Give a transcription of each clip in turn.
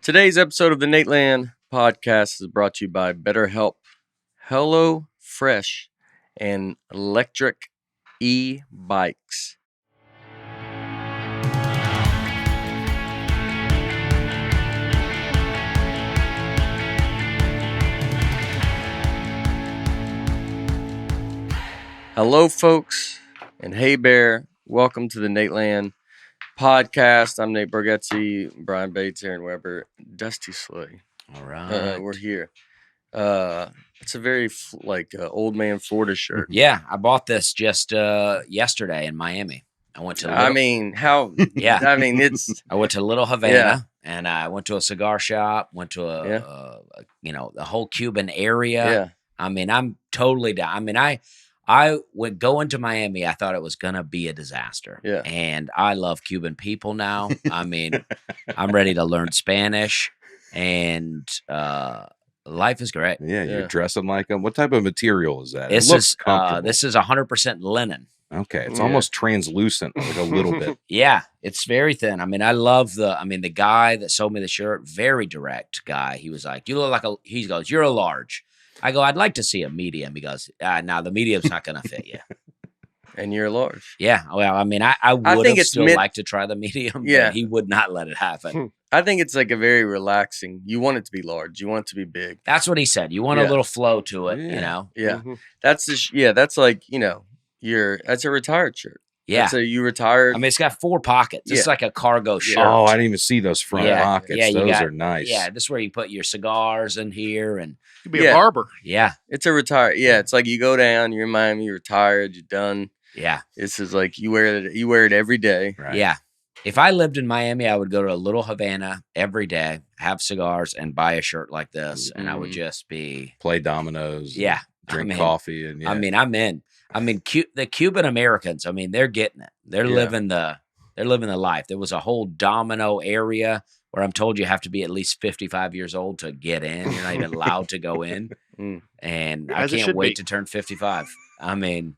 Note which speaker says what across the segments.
Speaker 1: Today's episode of the Nateland podcast is brought to you by BetterHelp, Hello Fresh, and Lectric e-bikes. Hello, folks, and hey, Bear. Welcome to the Nateland podcast. I'm Nate Bargatze, Brian Bates, Aaron Weber, Dusty Slay.
Speaker 2: All right.
Speaker 1: We're here. It's a very old man Florida shirt.
Speaker 2: Yeah, I bought this just yesterday in Miami. I went to
Speaker 1: I went to
Speaker 2: Little Havana and I went to a cigar shop, went to the whole Cuban area.
Speaker 1: Yeah.
Speaker 2: I mean, I'm totally down. I mean, I would go into Miami. I thought it was going to be a disaster.
Speaker 1: Yeah.
Speaker 2: And I love Cuban people now. I mean, I'm ready to learn Spanish and life is great.
Speaker 3: Yeah, you're dressing like them. What type of material is that?
Speaker 2: This
Speaker 3: it looks
Speaker 2: is
Speaker 3: comfortable.
Speaker 2: this is 100% linen.
Speaker 3: Okay, it's almost translucent, like a little bit.
Speaker 2: Yeah, it's very thin. I mean, I love the guy that sold me the shirt, very direct guy. He was like, "You look like he goes, "You're a large." I go, "I'd like to see a medium." He goes, "No, the medium's not going to fit you."
Speaker 1: And you're large.
Speaker 2: Yeah, well, I mean, I would
Speaker 1: think
Speaker 2: have
Speaker 1: it's
Speaker 2: still liked to try the medium, but he would not let it happen.
Speaker 1: I think it's like a very relaxing. You want it to be large. You want it to be big.
Speaker 2: That's what he said. You want a little flow to it, you know?
Speaker 1: Yeah.
Speaker 3: Mm-hmm.
Speaker 1: That's like, that's a retired shirt.
Speaker 2: Yeah.
Speaker 1: So you retired.
Speaker 2: I mean, it's got 4 pockets. It's like a cargo shirt.
Speaker 3: Oh, I didn't even see those front pockets.
Speaker 2: Yeah,
Speaker 3: those are nice.
Speaker 2: Yeah, this is where you put your cigars in here. And
Speaker 4: you could be a barber.
Speaker 2: Yeah.
Speaker 1: It's a retired. Yeah, it's like you go down, you're in Miami, you're retired, you're done.
Speaker 2: Yeah.
Speaker 1: This is like you wear it every day.
Speaker 3: Right.
Speaker 2: Yeah. If I lived in Miami, I would go to a Little Havana every day, have cigars, and buy a shirt like this, and I would just be
Speaker 3: play dominoes.
Speaker 2: Yeah,
Speaker 3: drink coffee, and
Speaker 2: I mean, I'm in. I mean, the Cuban Americans. I mean, they're getting it. They're living the life. There was a whole domino area where I'm told you have to be at least 55 years old to get in. You're not even allowed to go in, and I can't wait to turn 55. I mean.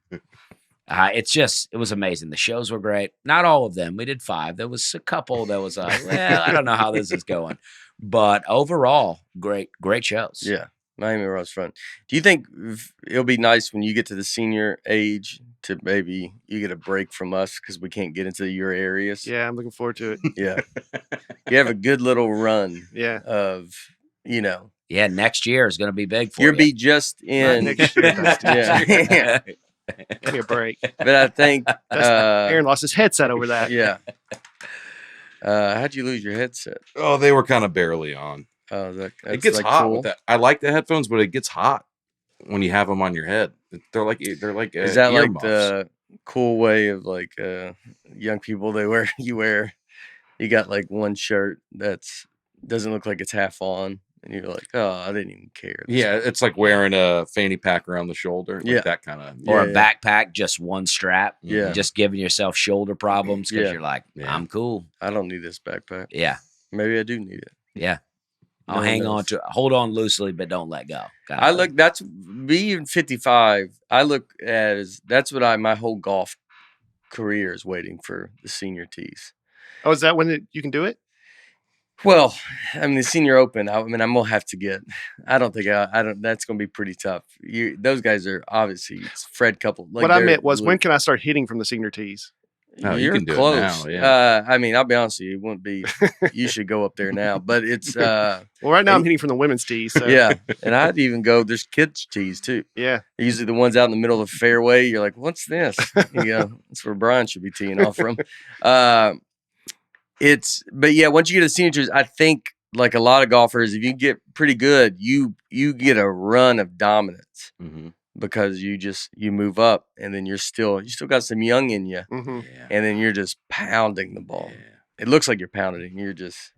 Speaker 2: It was amazing. The shows were great. Not all of them. We did 5. There was a couple that was I don't know how this is going. But overall, great shows.
Speaker 1: Yeah. Miami was fun. Do you think it'll be nice when you get to the senior age to maybe you get a break from us because we can't get into your areas?
Speaker 4: Yeah, I'm looking forward to it.
Speaker 1: Yeah. You have a good little run of,
Speaker 2: Yeah, next year is going to be big for you.
Speaker 1: You'll be just in.
Speaker 4: Next year.
Speaker 1: Yeah.
Speaker 4: Give me a break.
Speaker 1: But I think
Speaker 4: Aaron lost his headset over that.
Speaker 1: Yeah. How'd you lose your headset?
Speaker 3: Oh, they were kind of barely on.
Speaker 1: Oh,
Speaker 3: it gets hot cool? With that. I like the headphones, but it gets hot when you have them on your head. They're like is that
Speaker 1: like
Speaker 3: muffs.
Speaker 1: The cool way of like young people? You got like one shirt that's doesn't look like it's half on. And you're like, oh, I didn't even care.
Speaker 3: Yeah, it's like wearing a fanny pack around the shoulder. Like that kind of.
Speaker 2: Or a backpack, just one strap.
Speaker 1: Yeah.
Speaker 2: Just giving yourself shoulder problems because you're like, I'm cool.
Speaker 1: I don't need this backpack.
Speaker 2: Yeah.
Speaker 1: Maybe I do need it.
Speaker 2: Yeah. I'll hold on loosely, but don't let go.
Speaker 1: That's being 55. I look as that's what my whole golf career is waiting for the senior tees.
Speaker 4: Oh, is that when you can do it?
Speaker 1: Well, I mean, the Senior Open. I'm gonna have to get. I don't think that's gonna be pretty tough. Those guys are obviously it's Fred Couple.
Speaker 4: What I meant was, when can I start hitting from the senior tees?
Speaker 3: No,
Speaker 1: you're
Speaker 3: you can do
Speaker 1: close.
Speaker 3: It now, yeah.
Speaker 1: I mean, I'll be honest with you, it wouldn't be. You should go up there now, but it's.
Speaker 4: Well, right now I'm hitting from the women's tees. So.
Speaker 1: Yeah, and I'd even go. There's kids' tees too.
Speaker 4: Yeah,
Speaker 1: usually the ones out in the middle of the fairway. You're like, what's this? You go. That's where Brian should be teeing off from. But yeah, once you get to senior tees, I think. Like a lot of golfers, if you get pretty good, you get a run of dominance because you move up, and then you still got some young in you, and then you're just pounding the ball. Yeah. It looks like you're pounding it. And you're just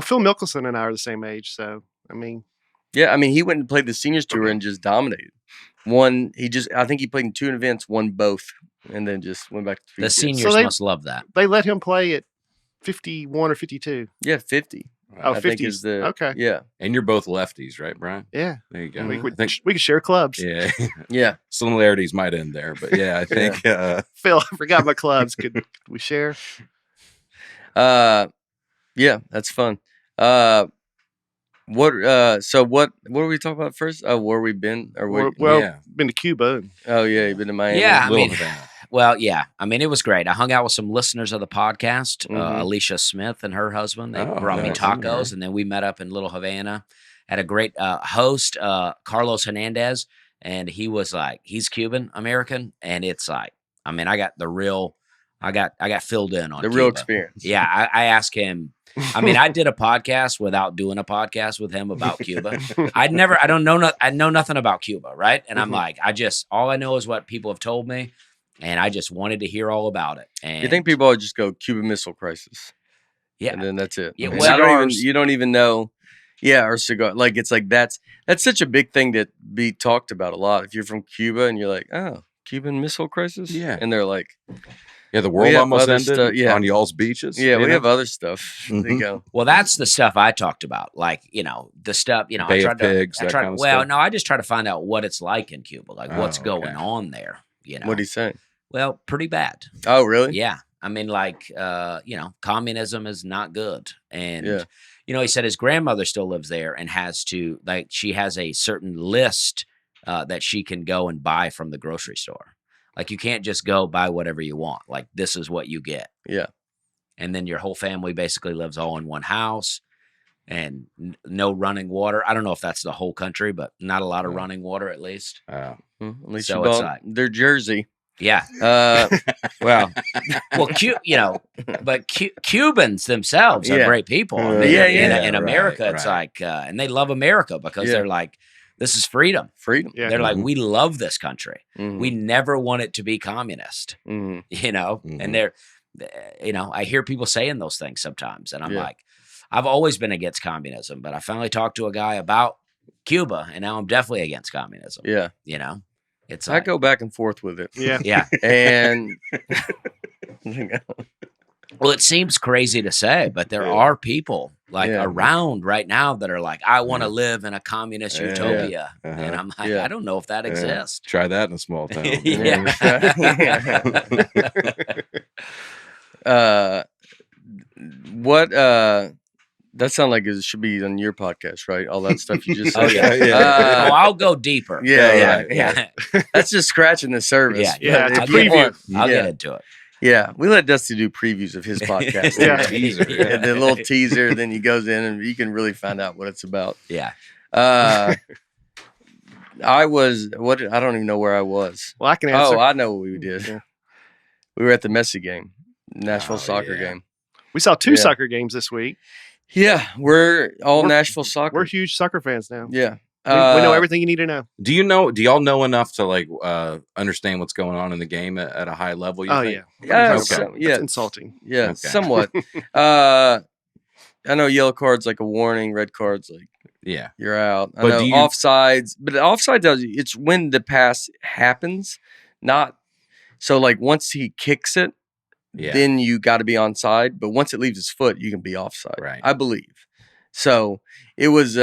Speaker 4: Phil Mickelson and I are the same age, so I mean,
Speaker 1: he went and played the seniors tour and just dominated. I think he played in 2 events, won both, and then just went back to
Speaker 2: the seniors must love that.
Speaker 4: They let him play at 51 or 52.
Speaker 1: Yeah, 50.
Speaker 4: Oh, 50 is okay.
Speaker 1: Yeah.
Speaker 3: And you're both lefties, right, Brian?
Speaker 4: Yeah.
Speaker 3: There you go.
Speaker 4: We could share clubs.
Speaker 3: Yeah.
Speaker 1: Yeah.
Speaker 3: Similarities might end there, but yeah, I think.
Speaker 4: Phil, I forgot my clubs. Could we share?
Speaker 1: Yeah, that's fun. So what were we talking about first? Where we been? Or
Speaker 4: been to Cuba.
Speaker 1: Oh yeah, you've been to Miami.
Speaker 2: Yeah, I mean, well, yeah, I mean, it was great. I hung out with some listeners of the podcast, Alicia Smith and her husband. They brought me tacos, and then we met up in Little Havana. Had a great host, Carlos Hernandez, and he was like, he's Cuban American, and it's like, I mean, I got filled in on
Speaker 1: the
Speaker 2: Cuba.
Speaker 1: Real experience.
Speaker 2: Yeah, I asked him. I mean, I did a podcast without doing a podcast with him about Cuba. I know nothing about Cuba, right? And I'm like, all I know is what people have told me, and I just wanted to hear all about it. And
Speaker 1: you think people would just go Cuban Missile Crisis?
Speaker 2: Yeah,
Speaker 1: and then that's it.
Speaker 2: Yeah,
Speaker 1: you don't even know. Yeah, or cigar. Like it's like that's such a big thing that be talked about a lot. If you're from Cuba and you're like, oh, Cuban Missile Crisis, and they're like.
Speaker 3: Yeah, the world almost ended on y'all's beaches.
Speaker 1: Yeah, we have other stuff. They go.
Speaker 2: Well, that's the stuff I talked about. Like, the stuff,
Speaker 3: Bay of Pigs, that kind of stuff.
Speaker 2: No, I just try to find out what it's like in Cuba, like what's going on there.
Speaker 1: What do you say?
Speaker 2: Well, pretty bad.
Speaker 1: Oh, really?
Speaker 2: Yeah. I mean, like, communism is not good. And, he said his grandmother still lives there and she has a certain list that she can go and buy from the grocery store. Like, you can't just go buy whatever you want. Like, this is what you get.
Speaker 1: Yeah.
Speaker 2: And then your whole family basically lives all in one house and no running water. I don't know if that's the whole country, but not a lot of running water, at least.
Speaker 1: At least so you bought their jersey.
Speaker 2: Yeah.
Speaker 1: Well,
Speaker 2: but Cubans themselves are great people. I mean, in America, it's like, and they love America because they're like, this is freedom.
Speaker 1: Freedom.
Speaker 2: Yeah. They're like, we love this country. We never want it to be communist, and they're, I hear people saying those things sometimes. And I'm like, I've always been against communism, but I finally talked to a guy about Cuba and now I'm definitely against communism.
Speaker 1: Yeah.
Speaker 2: It's
Speaker 1: I go back and forth with it.
Speaker 2: Yeah. Yeah.
Speaker 1: And
Speaker 2: well, it seems crazy to say, but there are people around right now that are like, I want to live in a communist utopia. And I'm like, I don't know if that exists.
Speaker 3: Try that in a small town.
Speaker 1: That sounds like it should be on your podcast, right? All that stuff you just
Speaker 2: said. I'll go deeper.
Speaker 1: Yeah. That's just scratching the surface.
Speaker 4: It's a preview.
Speaker 2: I'll get into it.
Speaker 1: Yeah, we let Dusty do previews of his podcast. And the little teaser, then he goes in and you can really find out what it's about.
Speaker 2: Yeah.
Speaker 1: I don't even know where I was.
Speaker 4: Well, I can answer.
Speaker 1: I know what we did. Yeah. We were at the Messi game, Nashville soccer game.
Speaker 4: We saw two soccer games this week.
Speaker 1: Yeah, we're Nashville soccer.
Speaker 4: We're huge soccer fans now.
Speaker 1: Yeah.
Speaker 4: We know everything you need to know.
Speaker 3: Do y'all know enough to understand what's going on in the game at a high level? You think?
Speaker 1: Yeah.
Speaker 4: It's insulting.
Speaker 1: Yeah, somewhat. I know yellow cards like a warning, red cards like you're out. I know offsides, but offside it's when the pass happens, not so like once he kicks it, then you got to be onside. But once it leaves his foot, you can be offside.
Speaker 3: Right.
Speaker 1: I believe. So it was.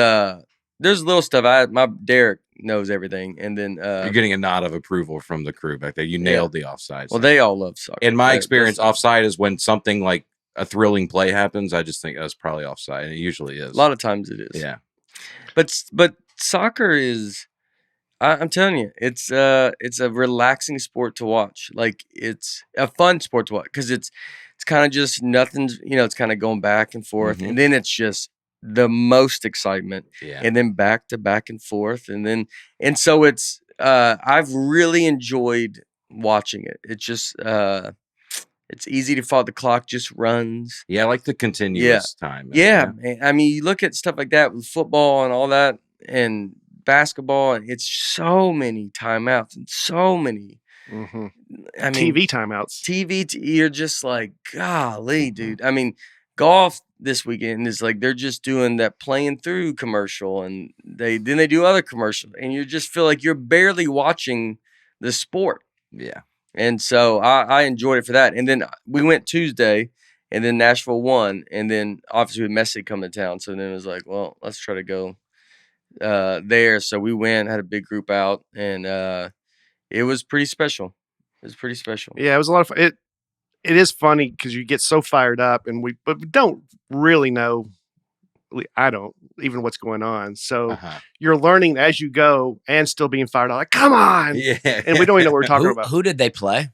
Speaker 1: There's little stuff. My Derek knows everything, and then
Speaker 3: you're getting a nod of approval from the crew back there. You nailed the offside.
Speaker 1: Well, they all love soccer.
Speaker 3: In my experience, offside is when something like a thrilling play happens. I just think that's probably offside, and it usually is.
Speaker 1: A lot of times it is.
Speaker 3: Yeah,
Speaker 1: but soccer is. I'm telling you, it's a relaxing sport to watch. Like it's a fun sport to watch because it's kind of just nothing's. It's kind of going back and forth, and then it's just the most excitement, and then back to back and forth, and so it's. I've really enjoyed watching it. It's just it's easy to follow. The clock just runs.
Speaker 3: Yeah, I like the continuous time.
Speaker 1: Yeah, I mean, you look at stuff like that with football and all that, and basketball, and it's so many timeouts and so many. I mean,
Speaker 4: TV timeouts.
Speaker 1: You're just like, golly, dude. I mean, golf this weekend is like they're just doing that playing through commercial, and they do other commercials, and you just feel like you're barely watching the sport.
Speaker 3: Yeah.
Speaker 1: And so I enjoyed it for that. And then we went Tuesday, and then Nashville won, and then obviously with Messi coming to town, so then it was like, well, let's try to go there. So we went, had a big group out, and it was pretty special.
Speaker 4: Yeah, it was a lot of fun. It is funny because you get so fired up, but we don't really know I don't even what's going on. So you're learning as you go and still being fired out. Like, come on.
Speaker 3: Yeah.
Speaker 4: And we don't even know what we're talking about.
Speaker 2: Who did they play?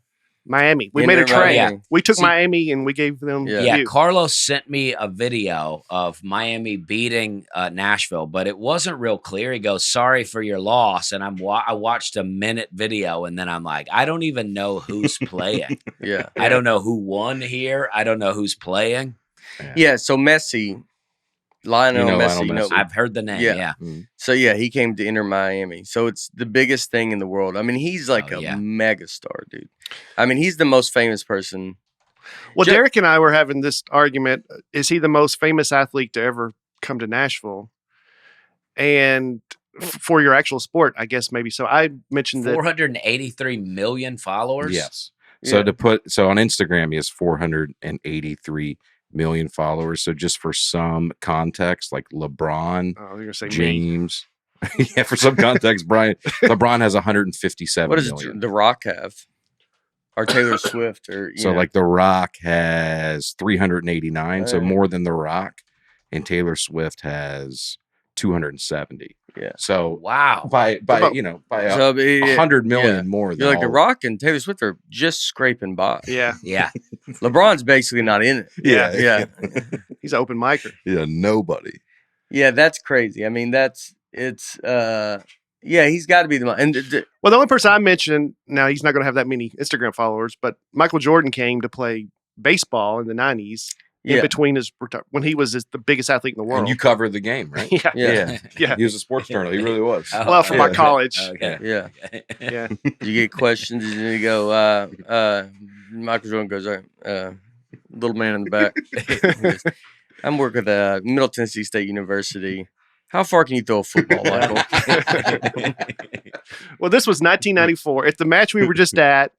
Speaker 4: Miami. We made a train.
Speaker 2: Yeah.
Speaker 4: We took Miami and we gave them.
Speaker 2: Yeah. Carlos sent me a video of Miami beating Nashville, but it wasn't real clear. He goes, "Sorry for your loss," and I watched a minute video, and then I'm like, I don't even know who's playing. I don't know who won here. I don't know who's playing.
Speaker 1: Yeah. So Messi. Lionel Messi.
Speaker 2: I've heard the name. Yeah.
Speaker 1: Mm-hmm. So he came to Inter Miami. So it's the biggest thing in the world. I mean, he's like a mega star, dude. I mean, he's the most famous person.
Speaker 4: Well, Derek and I were having this argument. Is he the most famous athlete to ever come to Nashville? And for your actual sport, I guess maybe so. I mentioned
Speaker 2: 483 million followers.
Speaker 3: Yes. So on Instagram, he has 483 million followers. So just for some context, like LeBron, James. Yeah, for some context, LeBron has 157
Speaker 1: What does
Speaker 3: million.
Speaker 1: The Rock have? Or Taylor Swift?
Speaker 3: Like The Rock has 389, so more than The Rock. And Taylor Swift has 270.
Speaker 1: Yeah.
Speaker 3: So
Speaker 1: by
Speaker 3: 100 million more than
Speaker 1: The Rock and Taylor Swift are just scraping by.
Speaker 4: Yeah.
Speaker 2: Yeah.
Speaker 1: LeBron's basically not in it.
Speaker 3: Yeah.
Speaker 4: He's an open micer.
Speaker 3: Yeah, nobody.
Speaker 1: Yeah, that's crazy. I mean, he's got to be the
Speaker 4: well, the only person I mentioned, now he's not going to have that many Instagram followers, but Michael Jordan came to play baseball in the 90s. In between when he was the biggest athlete in the world.
Speaker 3: And you covered the game, right?
Speaker 4: Yeah.
Speaker 3: He was a sports journalist. He really was.
Speaker 4: Well, for my college.
Speaker 2: Okay.
Speaker 1: Yeah.
Speaker 4: Yeah.
Speaker 1: You get questions and you go, Michael Jordan goes, little man in the back. I'm working at Middle Tennessee State University. How far can you throw a football, Michael?
Speaker 4: Well, this was 1994. At the match we were just at,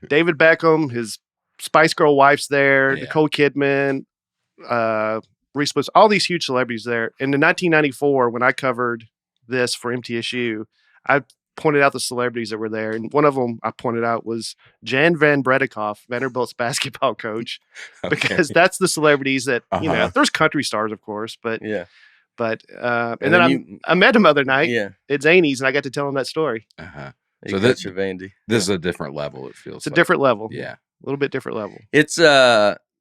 Speaker 4: David Beckham, his Spice Girl wife's there, Nicole Kidman, Reese Witherspoon, all these huge celebrities there. And in 1994, when I covered this for MTSU, I pointed out the celebrities that were there. And one of them I pointed out was Jan Van Bredikoff, Vanderbilt's basketball coach, because that's the celebrities that, there's country stars, of course, but and then I met him the other night at Zany's, and I got to tell him that story.
Speaker 1: So that's your Vandy.
Speaker 3: This is a different level, it feels
Speaker 4: It's a different level.
Speaker 3: Yeah.
Speaker 4: A little bit different level.
Speaker 1: It's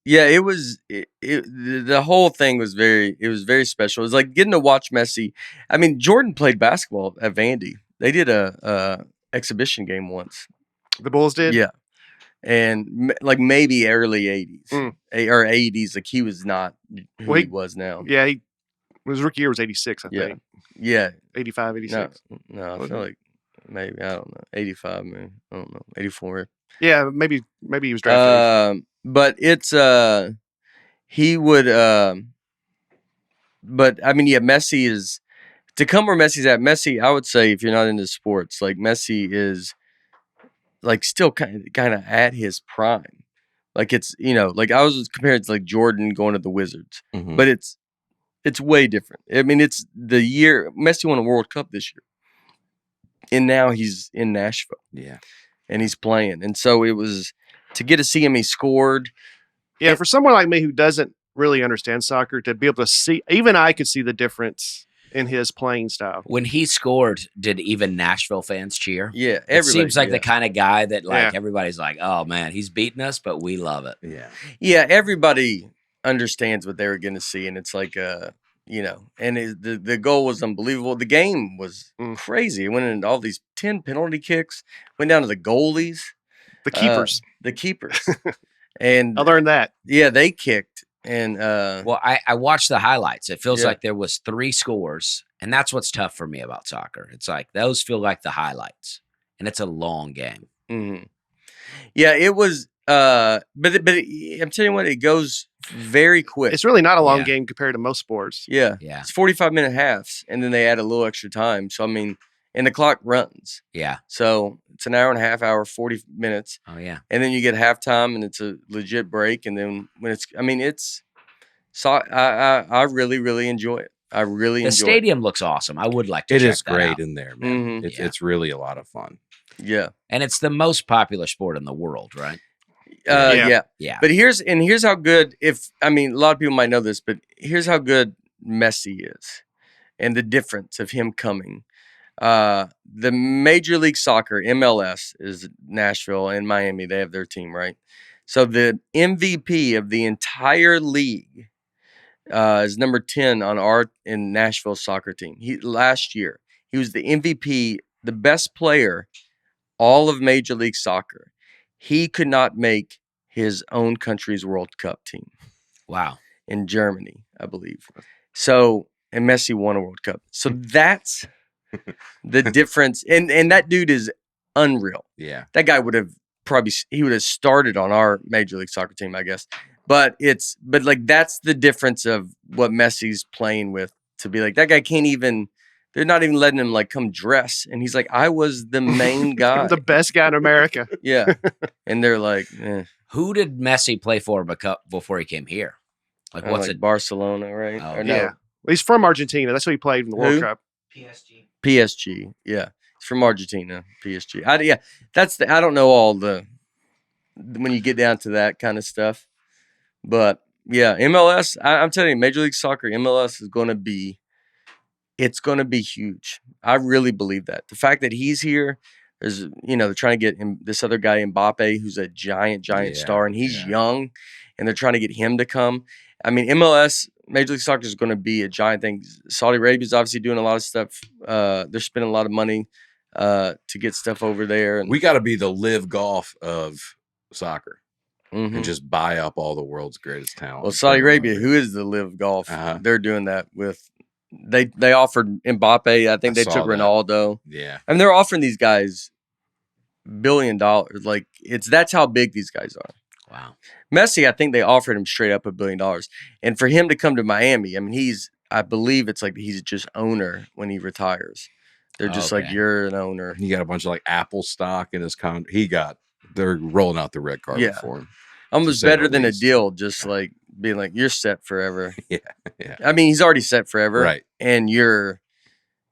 Speaker 1: it was the whole thing was very special. It was like getting to watch Messi. I mean, Jordan played basketball at Vandy. They did a exhibition game once.
Speaker 4: The Bulls did?
Speaker 1: Yeah. And like maybe early 80s or 80s, like he was not who he was now.
Speaker 4: Yeah, his rookie year was 86, I think.
Speaker 1: Yeah.
Speaker 4: 85, 86.
Speaker 1: No, I feel like maybe, I don't know, 85, man. I don't know, 84.
Speaker 4: Yeah, maybe he was drafted.
Speaker 1: But it's he would but I mean, Messi is to come where Messi's at. Messi, I would say, if you're not into sports, like Messi is like still kind of at his prime. Like it's like I was compared to like Jordan going to the Wizards, but it's way different. I mean, it's the year Messi won a World Cup this year, and now he's in Nashville.
Speaker 3: Yeah.
Speaker 1: And he's playing. And so it was to get to see him, he scored.
Speaker 4: Yeah, for someone like me who doesn't really understand soccer, to be able to see, even I could see the difference in his playing style.
Speaker 2: When he scored, did even Nashville fans cheer?
Speaker 1: Yeah.
Speaker 2: It seems like the kind of guy that everybody's like, oh man, he's beating us, but we love it.
Speaker 3: Yeah.
Speaker 1: Yeah, everybody understands what they were going to see. And it's like, and the goal was unbelievable. The game was crazy. It went into all these 10 penalty kicks, went down to the goalies.
Speaker 4: The keepers.
Speaker 1: And
Speaker 4: I learned that.
Speaker 1: Yeah, they kicked. And
Speaker 2: I watched the highlights. It feels like there was 3 scores, and that's what's tough for me about soccer. It's like those feel like the highlights, and it's a long game.
Speaker 1: Mm-hmm. Yeah, it was. But I'm telling you what, it goes very quick.
Speaker 4: It's really not a long game compared to most sports.
Speaker 1: Yeah. It's 45-minute halves, and then they add a little extra time. So I mean, and the clock runs.
Speaker 2: Yeah.
Speaker 1: So it's an hour and a half, 40 minutes.
Speaker 2: Oh yeah.
Speaker 1: And then you get halftime, and it's a legit break. And then when I really, really enjoy it. I really enjoy it.
Speaker 2: The stadium looks awesome. I would like to check that out. It is
Speaker 3: great in there, man. Mm-hmm. It's really a lot of fun.
Speaker 1: Yeah.
Speaker 2: And it's the most popular sport in the world, right?
Speaker 1: Yeah. But here's how good. A lot of people might know this, but here's how good Messi is and the difference of him coming. The Major League Soccer, MLS, is Nashville and Miami. They have their team, right? So the MVP of the entire league is number 10 on in Nashville soccer team. Last year, he was the MVP, the best player, all of Major League Soccer. He could not make his own country's World Cup team.
Speaker 2: Wow.
Speaker 1: In Germany, I believe. So, and Messi won a World Cup. So that's the difference. And that dude is unreal.
Speaker 3: Yeah.
Speaker 1: That guy would have started on our Major League Soccer team, I guess. But like that's the difference of what Messi's playing with, to be like, that guy can't even, they're not even letting him like come dress. And he's like, I was the main guy.
Speaker 4: The best guy in America.
Speaker 1: Yeah. And they're like,
Speaker 2: Who did Messi play for before he came here? Like what's it?
Speaker 1: Barcelona, right?
Speaker 2: Oh,
Speaker 1: Or no?
Speaker 4: Yeah. Well, he's from Argentina. That's what he played in the World Cup.
Speaker 1: PSG. Yeah. He's from Argentina. PSG. I don't know all the, when you get down to that kind of stuff. But yeah, MLS, I'm telling you, Major League Soccer, MLS is going to be, it's going to be huge. I really believe that. The fact that he's here, there's, they're trying to get him, this other guy, Mbappe, who's a giant star, and he's young, and they're trying to get him to come. I mean, MLS, Major League Soccer is going to be a giant thing. Saudi Arabia is obviously doing a lot of stuff. They're spending a lot of money to get stuff over there. And
Speaker 3: we got to be the live golf of soccer. And just buy up all the world's greatest talent.
Speaker 1: Well, Saudi Arabia, who is the live golf, they're doing that with. They offered Mbappe. I think they took Ronaldo.
Speaker 3: Yeah,
Speaker 1: I mean, they're offering these guys $1 billion. Like that's how big these guys are.
Speaker 2: Wow.
Speaker 1: Messi, I think they offered him straight up $1 billion, and for him to come to Miami, I mean, I believe it's like he's just owner when he retires. They're just like, you're an owner.
Speaker 3: He got a bunch of like Apple stock in his they're rolling out the red carpet for him.
Speaker 1: Almost better than a deal, just like being like, you're set forever.
Speaker 3: Yeah.
Speaker 1: I mean, he's already set forever,
Speaker 3: right?
Speaker 1: And you're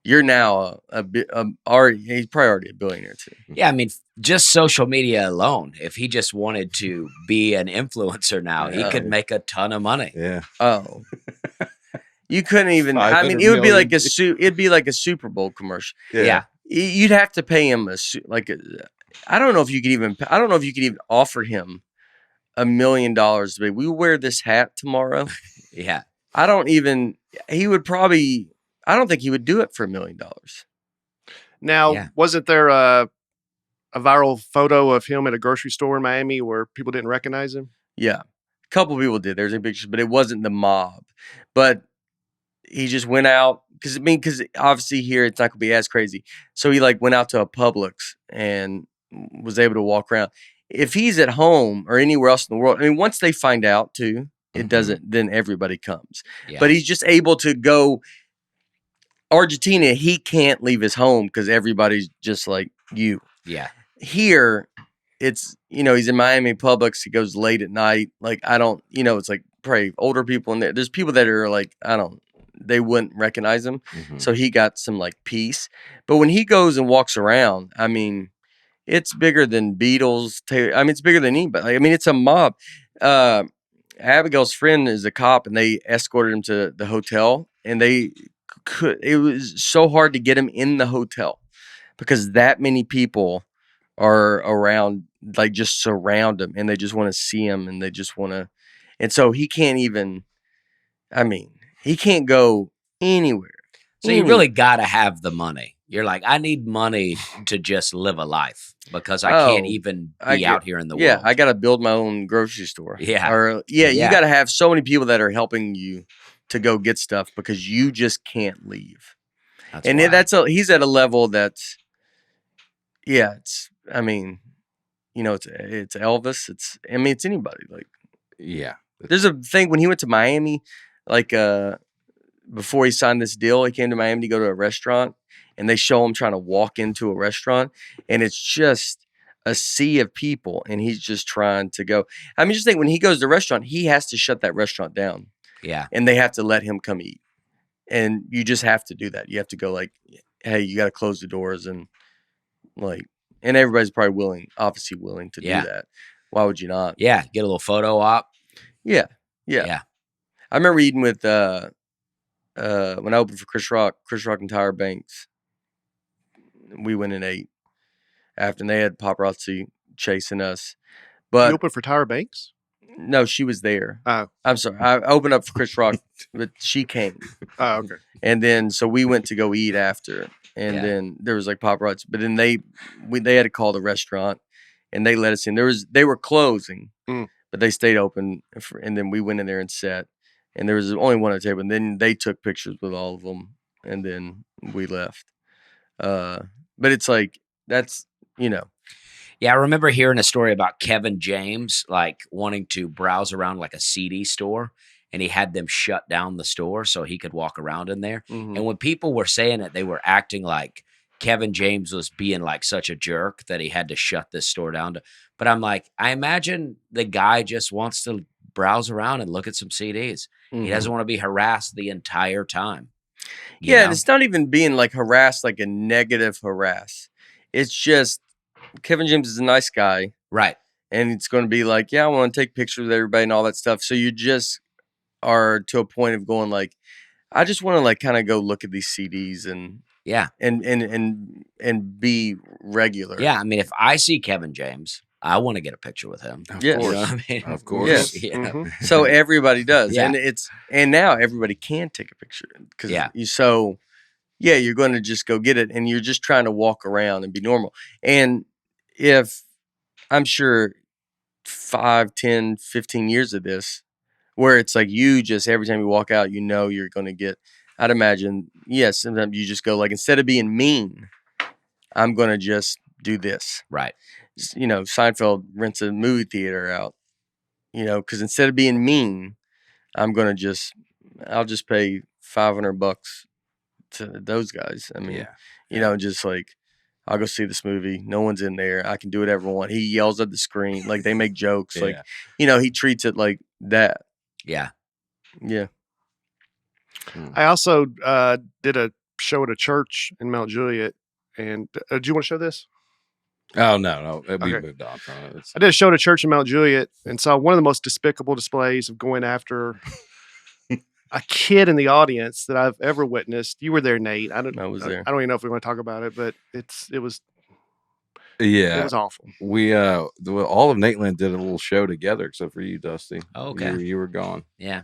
Speaker 1: now he's probably already a billionaire too.
Speaker 2: Yeah, I mean, just social media alone. If he just wanted to be an influencer now, he could make a ton of money.
Speaker 3: Yeah.
Speaker 1: Oh, you couldn't even. I mean, it would be like it'd be like a Super Bowl commercial.
Speaker 3: Yeah.
Speaker 1: You'd have to pay him I don't know if you could even offer him $1 million to be. We wear this hat tomorrow.
Speaker 2: Yeah.
Speaker 1: I don't think he would do it for $1 million.
Speaker 4: Now, wasn't there a viral photo of him at a grocery store in Miami where people didn't recognize him?
Speaker 1: Yeah. A couple people did. There's a picture, but it wasn't the mob. But he just went out because obviously here it's not gonna be as crazy. So he like went out to a Publix and was able to walk around. If he's at home or anywhere else in the world, I mean, once they find out too, it doesn't. Then everybody comes. Yeah. But he's just able to go. Argentina, he can't leave his home because everybody's just like you.
Speaker 2: Yeah.
Speaker 1: Here, it's he's in Miami Publix. He goes late at night. Like it's like probably older people in there. There's people that are like they wouldn't recognize him. So he got some like peace. But when he goes and walks around, I mean, it's bigger than Beatles. I mean, it's bigger than anybody. I mean, it's a mob. Abigail's friend is a cop, and they escorted him to the hotel. And it was so hard to get him in the hotel because that many people are around, like just surround him, and they just want to see him, and they just want to. And so he can't even. I mean, he can't go anywhere.
Speaker 2: So you really got to have the money. You're like, I need money to just live a life because I can't even be out here in the world.
Speaker 1: Yeah, I got to build my own grocery store.
Speaker 2: Yeah.
Speaker 1: Or you got to have so many people that are helping you to go get stuff because you just can't leave. He's at a level that's, I mean, it's Elvis. It's anybody. Like,
Speaker 3: yeah.
Speaker 1: There's a thing when he went to Miami, like, before he signed this deal, he came to Miami to go to a restaurant, and they show him trying to walk into a restaurant, and it's just a sea of people, and he's just trying to go. I mean, just think when he goes to a restaurant, he has to shut that restaurant down.
Speaker 2: Yeah.
Speaker 1: And they have to let him come eat. And you just have to do that. You have to go like, hey, you got to close the doors and everybody's probably obviously willing to do that. Why would you not?
Speaker 2: Yeah. Get a little photo op.
Speaker 1: Yeah. I remember eating with when I opened for Chris Rock and Tyra Banks, we went and ate after, and they had paparazzi chasing us. But
Speaker 4: you opened for Tyra Banks?
Speaker 1: No, she was there.
Speaker 4: Oh,
Speaker 1: I'm sorry. I opened up for Chris Rock, but she came.
Speaker 4: Oh, okay.
Speaker 1: And then so we went to go eat after, and then there was like paparazzi. But then they had to call the restaurant, and they let us in. They were closing, but they stayed open, and then we went in there and sat. And there was only one at the table, and then they took pictures with all of them, and then we left. But it's like that's
Speaker 2: Yeah, I remember hearing a story about Kevin James like wanting to browse around like a CD store, and he had them shut down the store so he could walk around in there. And when people were saying it, they were acting like Kevin James was being like such a jerk that he had to shut this store down. But I'm like, I imagine the guy just wants to browse around and look at some CDs. He doesn't want to be harassed the entire time.
Speaker 1: Yeah, and it's not even being like harassed, like a negative harass. It's just Kevin James is a nice guy.
Speaker 2: Right.
Speaker 1: And it's going to be like, yeah, I want to take pictures with everybody and all that stuff. So you just are to a point of going like, I just want to like kind of go look at these CDs and and be regular.
Speaker 2: Yeah, I mean, if I see Kevin James, I want to get a picture with him.
Speaker 1: Of course.
Speaker 2: You know what I mean?
Speaker 3: Of course.
Speaker 1: Yes.
Speaker 2: Yeah.
Speaker 1: So everybody does.
Speaker 2: Yeah.
Speaker 1: And now everybody can take a picture. Because you're going to just go get it, and you're just trying to walk around and be normal. And if I'm sure 5, 10, 15 years of this, where it's like you just every time you walk out, you're going to get, I'd imagine, yes, sometimes you just go like, instead of being mean, I'm going to just do this.
Speaker 2: Right.
Speaker 1: Seinfeld rents a movie theater out, because instead of being mean, I'll just pay $500 to those guys. I mean, just like, I'll go see this movie. No one's in there. I can do whatever I want. He yells at the screen. Like, they make jokes. Like, he treats it like that.
Speaker 2: Yeah.
Speaker 1: Yeah.
Speaker 4: I also did a show at a church in Mount Juliet. And do you want to show this?
Speaker 3: Oh, no. We moved on from it.
Speaker 4: I did a show at a church in Mount Juliet and saw one of the most despicable displays of going after a kid in the audience that I've ever witnessed. You were there, Nate. I was there. I don't even know if we want to talk about it, but it was awful.
Speaker 3: We all of Nateland did a little show together, except for you, Dusty.
Speaker 2: Oh, okay.
Speaker 3: You were gone.
Speaker 2: Yeah.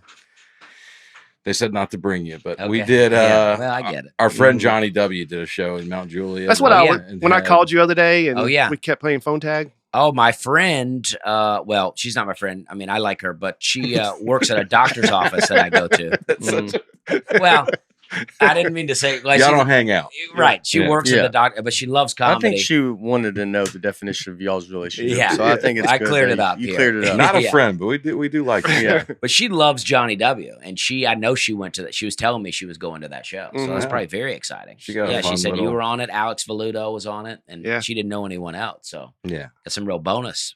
Speaker 3: They said not to bring you, but we did.
Speaker 2: Well, I get it.
Speaker 3: Our friend Johnny W. did a show in Mount Juliet.
Speaker 4: That's what I called you the other day, and we kept playing phone tag.
Speaker 2: Oh, my friend. Well, she's not my friend. I mean, I like her, but she works at a doctor's office that I go to. Well, I didn't mean to say like
Speaker 3: y'all don't hang out,
Speaker 2: right? She works at the doctor, but she loves comedy.
Speaker 1: I think she wanted to know the definition of y'all's relationship.
Speaker 2: Yeah,
Speaker 1: so I think it's
Speaker 2: I
Speaker 1: good
Speaker 2: cleared it up.
Speaker 3: You cleared it up. Not a friend, but we do like her.
Speaker 1: Yeah.
Speaker 2: But she loves Johnny W. And I know she went to that. She was telling me she was going to that show, so that's probably very exciting.
Speaker 3: She
Speaker 2: said you were on it. Alex Valuto was on it, and she didn't know anyone else. So got some real bonus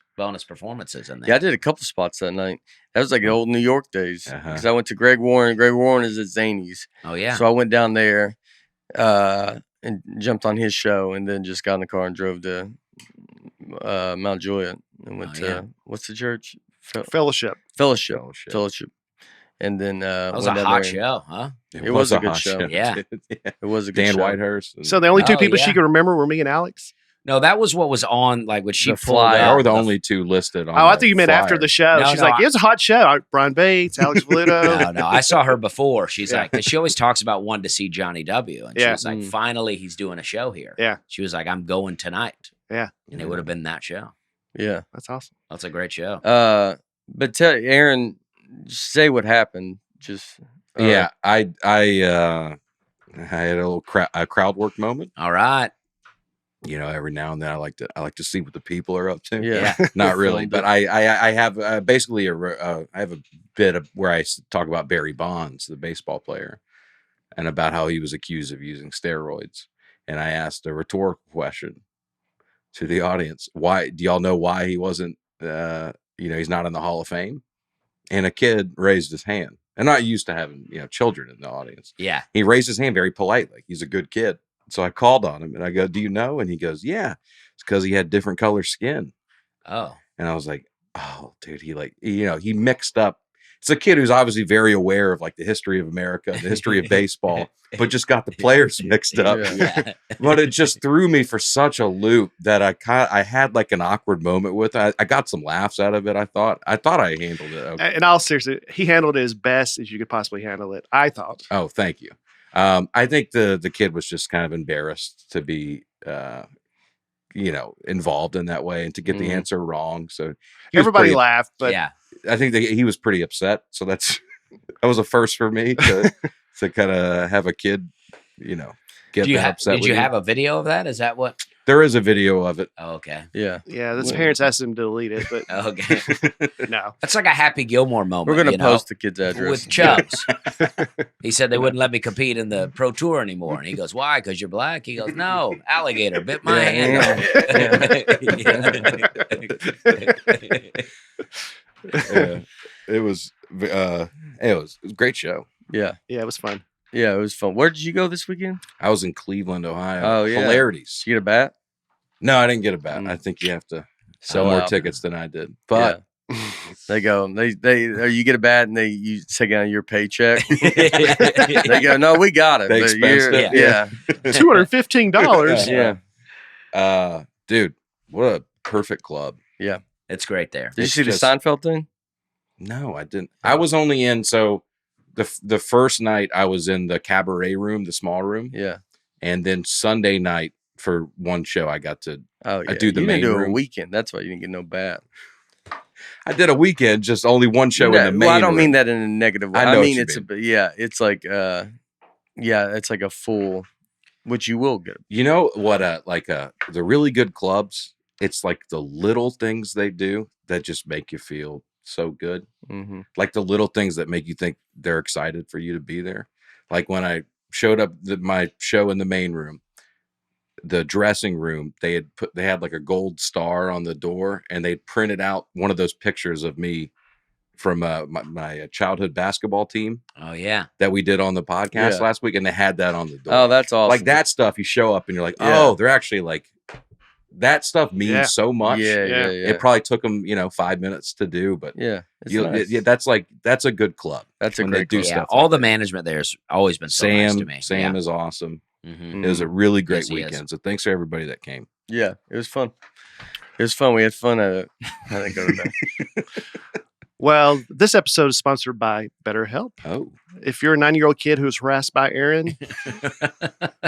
Speaker 2: performances in there.
Speaker 1: Yeah, I did a couple spots that night. That was like the old New York days. Because I went to Greg Warren. Greg Warren is at Zany's.
Speaker 2: Oh, yeah.
Speaker 1: So I went down there and jumped on his show, and then just got in the car and drove to Mount Juliet and went to, what's the church?
Speaker 4: Fellowship.
Speaker 1: And then
Speaker 2: that was a hot show, huh?
Speaker 1: It was a good show.
Speaker 2: Yeah.
Speaker 1: It was a good
Speaker 3: Dan
Speaker 1: show.
Speaker 3: Whitehurst.
Speaker 4: So the only two people she could remember were me and Alex?
Speaker 2: No, that was what was on, like, when she
Speaker 3: They were the only two listed on
Speaker 4: I thought you meant after the show. She's like, it was a hot show. Brian Bates, Alex Valuto.
Speaker 2: No, I saw her before. She's like, because she always talks about wanting to see Johnny W. And she was like, finally, he's doing a show here.
Speaker 4: Yeah.
Speaker 2: She was like, I'm going tonight.
Speaker 4: Yeah.
Speaker 2: And it would have been that show.
Speaker 1: Yeah.
Speaker 4: That's awesome.
Speaker 2: That's a great show.
Speaker 1: But tell Aaron, say what happened. Just
Speaker 3: I had a little crowd work moment.
Speaker 2: All right.
Speaker 3: Every now and then I like to see what the people are up to.
Speaker 1: Yeah.
Speaker 3: Not really, but I have basically I have a bit of where I talk about Barry Bonds, the baseball player, and about how he was accused of using steroids. And I asked a rhetorical question to the audience: why do y'all know why he wasn't? He's not in the Hall of Fame. And a kid raised his hand. And not used to having children in the audience.
Speaker 2: Yeah,
Speaker 3: he raised his hand very politely. He's a good kid. So I called on him and I go, do you know? And he goes, yeah, it's because he had different color skin.
Speaker 2: Oh.
Speaker 3: And I was like, oh, dude, he mixed up it's a kid who's obviously very aware of like the history of America, the history of baseball, but just got the players mixed up.
Speaker 2: Yeah.
Speaker 3: But it just threw me for such a loop that I had like an awkward moment with it. I got some laughs out of it. I thought I handled it okay.
Speaker 4: And all seriously, he handled it as best as you could possibly handle it, I thought.
Speaker 3: Oh, thank you. I think the kid was just kind of embarrassed to be involved in that way and to get the answer wrong. So
Speaker 4: everybody laughed, but
Speaker 2: yeah.
Speaker 3: I think that he was pretty upset. So that was a first for me to kind of have a kid, get upset.
Speaker 2: Did you have a video of that? Is that what?
Speaker 3: There is a video of it.
Speaker 2: Oh, okay.
Speaker 4: Yeah. His parents asked him to delete it, but
Speaker 2: okay.
Speaker 4: No.
Speaker 2: That's like a Happy Gilmore moment.
Speaker 1: We're going to post the kid's address.
Speaker 2: With Chubbs. He said they wouldn't let me compete in the Pro Tour anymore. And he goes, why? Because you're black? He goes, no, alligator bit my hand.
Speaker 3: It was a great show.
Speaker 1: Yeah.
Speaker 4: Yeah, it was fun.
Speaker 1: Yeah, it was fun. Where did you go this weekend?
Speaker 3: I was in Cleveland, Ohio.
Speaker 1: Oh, yeah.
Speaker 3: Hilarities.
Speaker 1: Did you get a bat?
Speaker 3: No, I didn't get a bat. I think you have to sell more tickets than I did. But
Speaker 1: they go, or you get a bat and you take out your paycheck. They go, no, we got it.
Speaker 3: They expensed it.
Speaker 1: Yeah.
Speaker 4: $215.
Speaker 1: Yeah.
Speaker 3: Dude, what a perfect club.
Speaker 1: Yeah.
Speaker 2: It's great there.
Speaker 1: Did you see the Seinfeld thing?
Speaker 3: No, I didn't. I was only in, so the first night I was in the cabaret room, the small room.
Speaker 1: Yeah.
Speaker 3: And then Sunday night for one show, I got to
Speaker 1: do
Speaker 3: the main room.
Speaker 1: A weekend. That's why you didn't get no bat.
Speaker 3: I did a weekend, just only one show in the main room.
Speaker 1: I don't mean that in a negative way.
Speaker 3: I mean,
Speaker 1: it's like it's like a full, which you will get.
Speaker 3: You know what? The really good clubs, it's like the little things they do that just make you feel so good.
Speaker 1: Mm-hmm.
Speaker 3: Like the little things that make you think they're excited for you to be there. Like when I showed up my show in the main room, the dressing room, they had like a gold star on the door, and they printed out one of those pictures of me from my childhood basketball team.
Speaker 2: Oh yeah,
Speaker 3: that we did on the podcast last week, and they had that on the door.
Speaker 1: Oh, that's awesome!
Speaker 3: Like that stuff, you show up and you're like, oh, they're actually like that stuff means so much.
Speaker 1: Yeah.
Speaker 3: It probably took them 5 minutes to do, but that's a good club.
Speaker 1: That's a great club.
Speaker 2: Stuff. All the management there has always been so nice to me.
Speaker 3: Sam is awesome.
Speaker 2: Mm-hmm.
Speaker 3: It was a really great weekend. So thanks for everybody that came.
Speaker 1: Yeah, it was fun. We had fun at it. I think over there.
Speaker 4: Well, this episode is sponsored by BetterHelp.
Speaker 3: Oh.
Speaker 4: If you're a 9-year-old kid who's harassed by Aaron,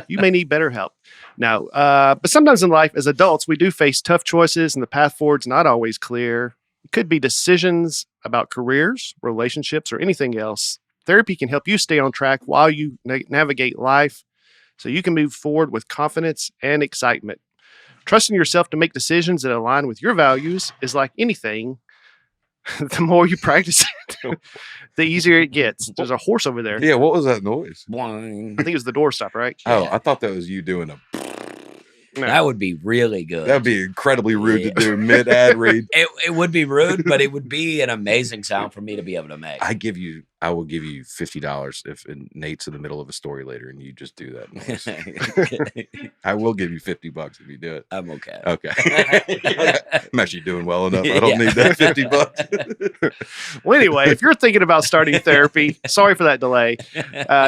Speaker 4: you may need BetterHelp. Now, but sometimes in life, as adults, we do face tough choices and the path forward's not always clear. It could be decisions about careers, relationships, or anything else. Therapy can help you stay on track while you navigate life so you can move forward with confidence and excitement. Trusting yourself to make decisions that align with your values is like anything. The more you practice it, the easier it gets. There's a horse over there.
Speaker 3: Yeah, what was that noise?
Speaker 4: I think it was the doorstop, right?
Speaker 3: Oh, I thought that was you doing a...
Speaker 2: No. That would be really good.
Speaker 3: That would be incredibly rude to do mid-ad read.
Speaker 2: It would be rude, but it would be an amazing sound for me to be able to make.
Speaker 3: I will give you $50 if Nate's in the middle of a story later and you just do that. I will give you $50 if you do it.
Speaker 2: I'm okay.
Speaker 3: Okay. I'm actually doing well enough. I don't need that $50.
Speaker 4: Well, anyway, if you're thinking about starting therapy, sorry for that delay.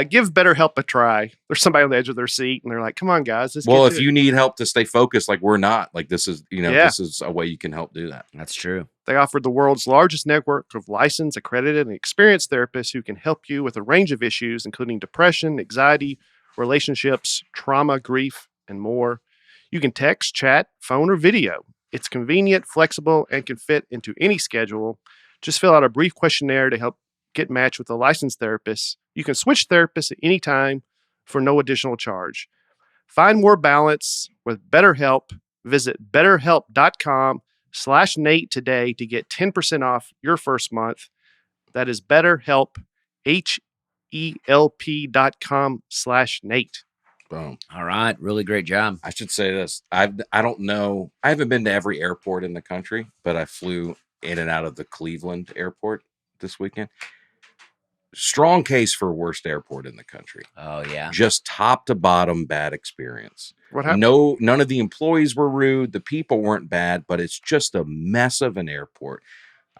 Speaker 4: Give BetterHelp a try. There's somebody on the edge of their seat and they're like, come on, guys.
Speaker 3: If you need help to stay focused, like we're not, like this is, this is a way you can help do that.
Speaker 2: That's true.
Speaker 4: They offer the world's largest network of licensed, accredited, and experienced therapists who can help you with a range of issues, including depression, anxiety, relationships, trauma, grief, and more. You can text, chat, phone, or video. It's convenient, flexible, and can fit into any schedule. Just fill out a brief questionnaire to help get matched with a licensed therapist. You can switch therapists at any time for no additional charge. Find more balance with BetterHelp. Visit BetterHelp.com/Nate today to get 10% off your first month. That is BetterHelp, HELP.com/Nate.
Speaker 3: Boom.
Speaker 2: All right. Really great job.
Speaker 3: I should say this. I don't know. I haven't been to every airport in the country, but I flew in and out of the Cleveland airport this weekend. Strong case for worst airport in the country.
Speaker 2: Oh, yeah.
Speaker 3: Just top to bottom bad experience.
Speaker 4: What happened?
Speaker 3: None of the employees were rude. The people weren't bad, but it's just a mess of an airport.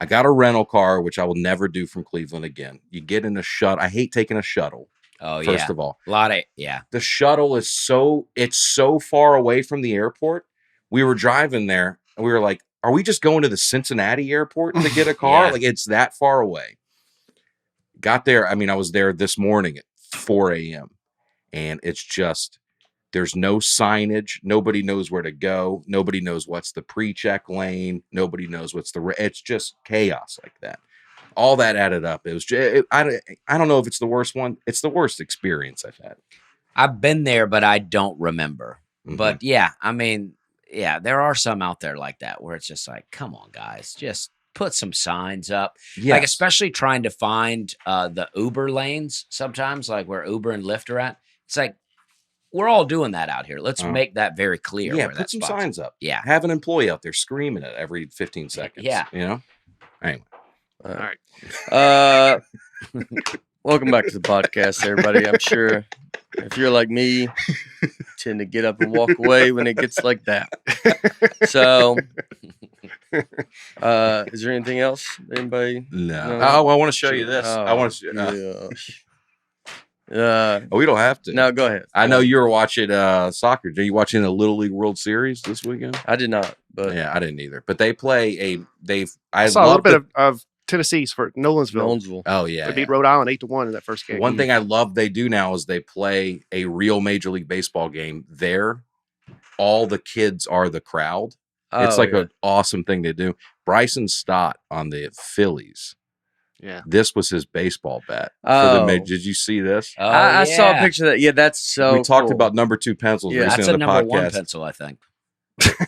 Speaker 3: I got a rental car, which I will never do from Cleveland again. You get in a shuttle. I hate taking a shuttle.
Speaker 2: Oh,
Speaker 3: First of all,
Speaker 2: the
Speaker 3: shuttle is so far away from the airport. We were driving there and we were like, are we just going to the Cincinnati airport to get a car? Like, it's that far away. Got there. I mean, I was there this morning at 4 a.m. and it's just, there's no signage. Nobody knows where to go. Nobody knows what's the pre-check lane. Nobody knows it's just chaos like that. All that added up. It was I don't know if it's the worst one. It's the worst experience I've had.
Speaker 2: I've been there, but I don't remember. Mm-hmm. But yeah, I mean, yeah, there are some out there like that where it's just like, come on, guys, just put some signs up. Yes. Like, especially trying to find the Uber lanes sometimes, like where Uber and Lyft are at. It's like, we're all doing that out here. Let's make that very clear.
Speaker 3: Yeah, put some signs up.
Speaker 2: Yeah.
Speaker 3: Have an employee out there screaming it every 15 seconds.
Speaker 2: Yeah.
Speaker 3: You know? Anyway.
Speaker 4: All right.
Speaker 1: Welcome back to the podcast, everybody. I'm sure if you're like me, tend to get up and walk away when it gets like that. So, is there anything else? Anybody?
Speaker 3: No. Oh, I want to show you this.
Speaker 1: Oh,
Speaker 3: I want to.
Speaker 1: Oh,
Speaker 3: we don't have to.
Speaker 1: No, go ahead.
Speaker 3: I know you were watching soccer. Are you watching the Little League World Series this weekend?
Speaker 1: I did not, but
Speaker 3: yeah, I didn't either. But they play
Speaker 4: I saw a little bit of Tennessee's for Nolensville.
Speaker 3: Oh yeah,
Speaker 4: they beat Rhode Island 8-1 in that first game.
Speaker 3: One thing I love they do now is they play a real Major League Baseball game there. All the kids are the crowd. It's like an awesome thing to do. Bryson Stott on the Phillies.
Speaker 4: Yeah,
Speaker 3: this was his baseball bat. For the did you see this?
Speaker 2: Oh,
Speaker 1: I saw a picture of that. Yeah, that's so.
Speaker 3: We talked about number 2 pencils.
Speaker 2: Yeah,
Speaker 3: recently
Speaker 2: that's a
Speaker 3: on the
Speaker 2: number
Speaker 3: podcast.
Speaker 2: 1 pencil, I think.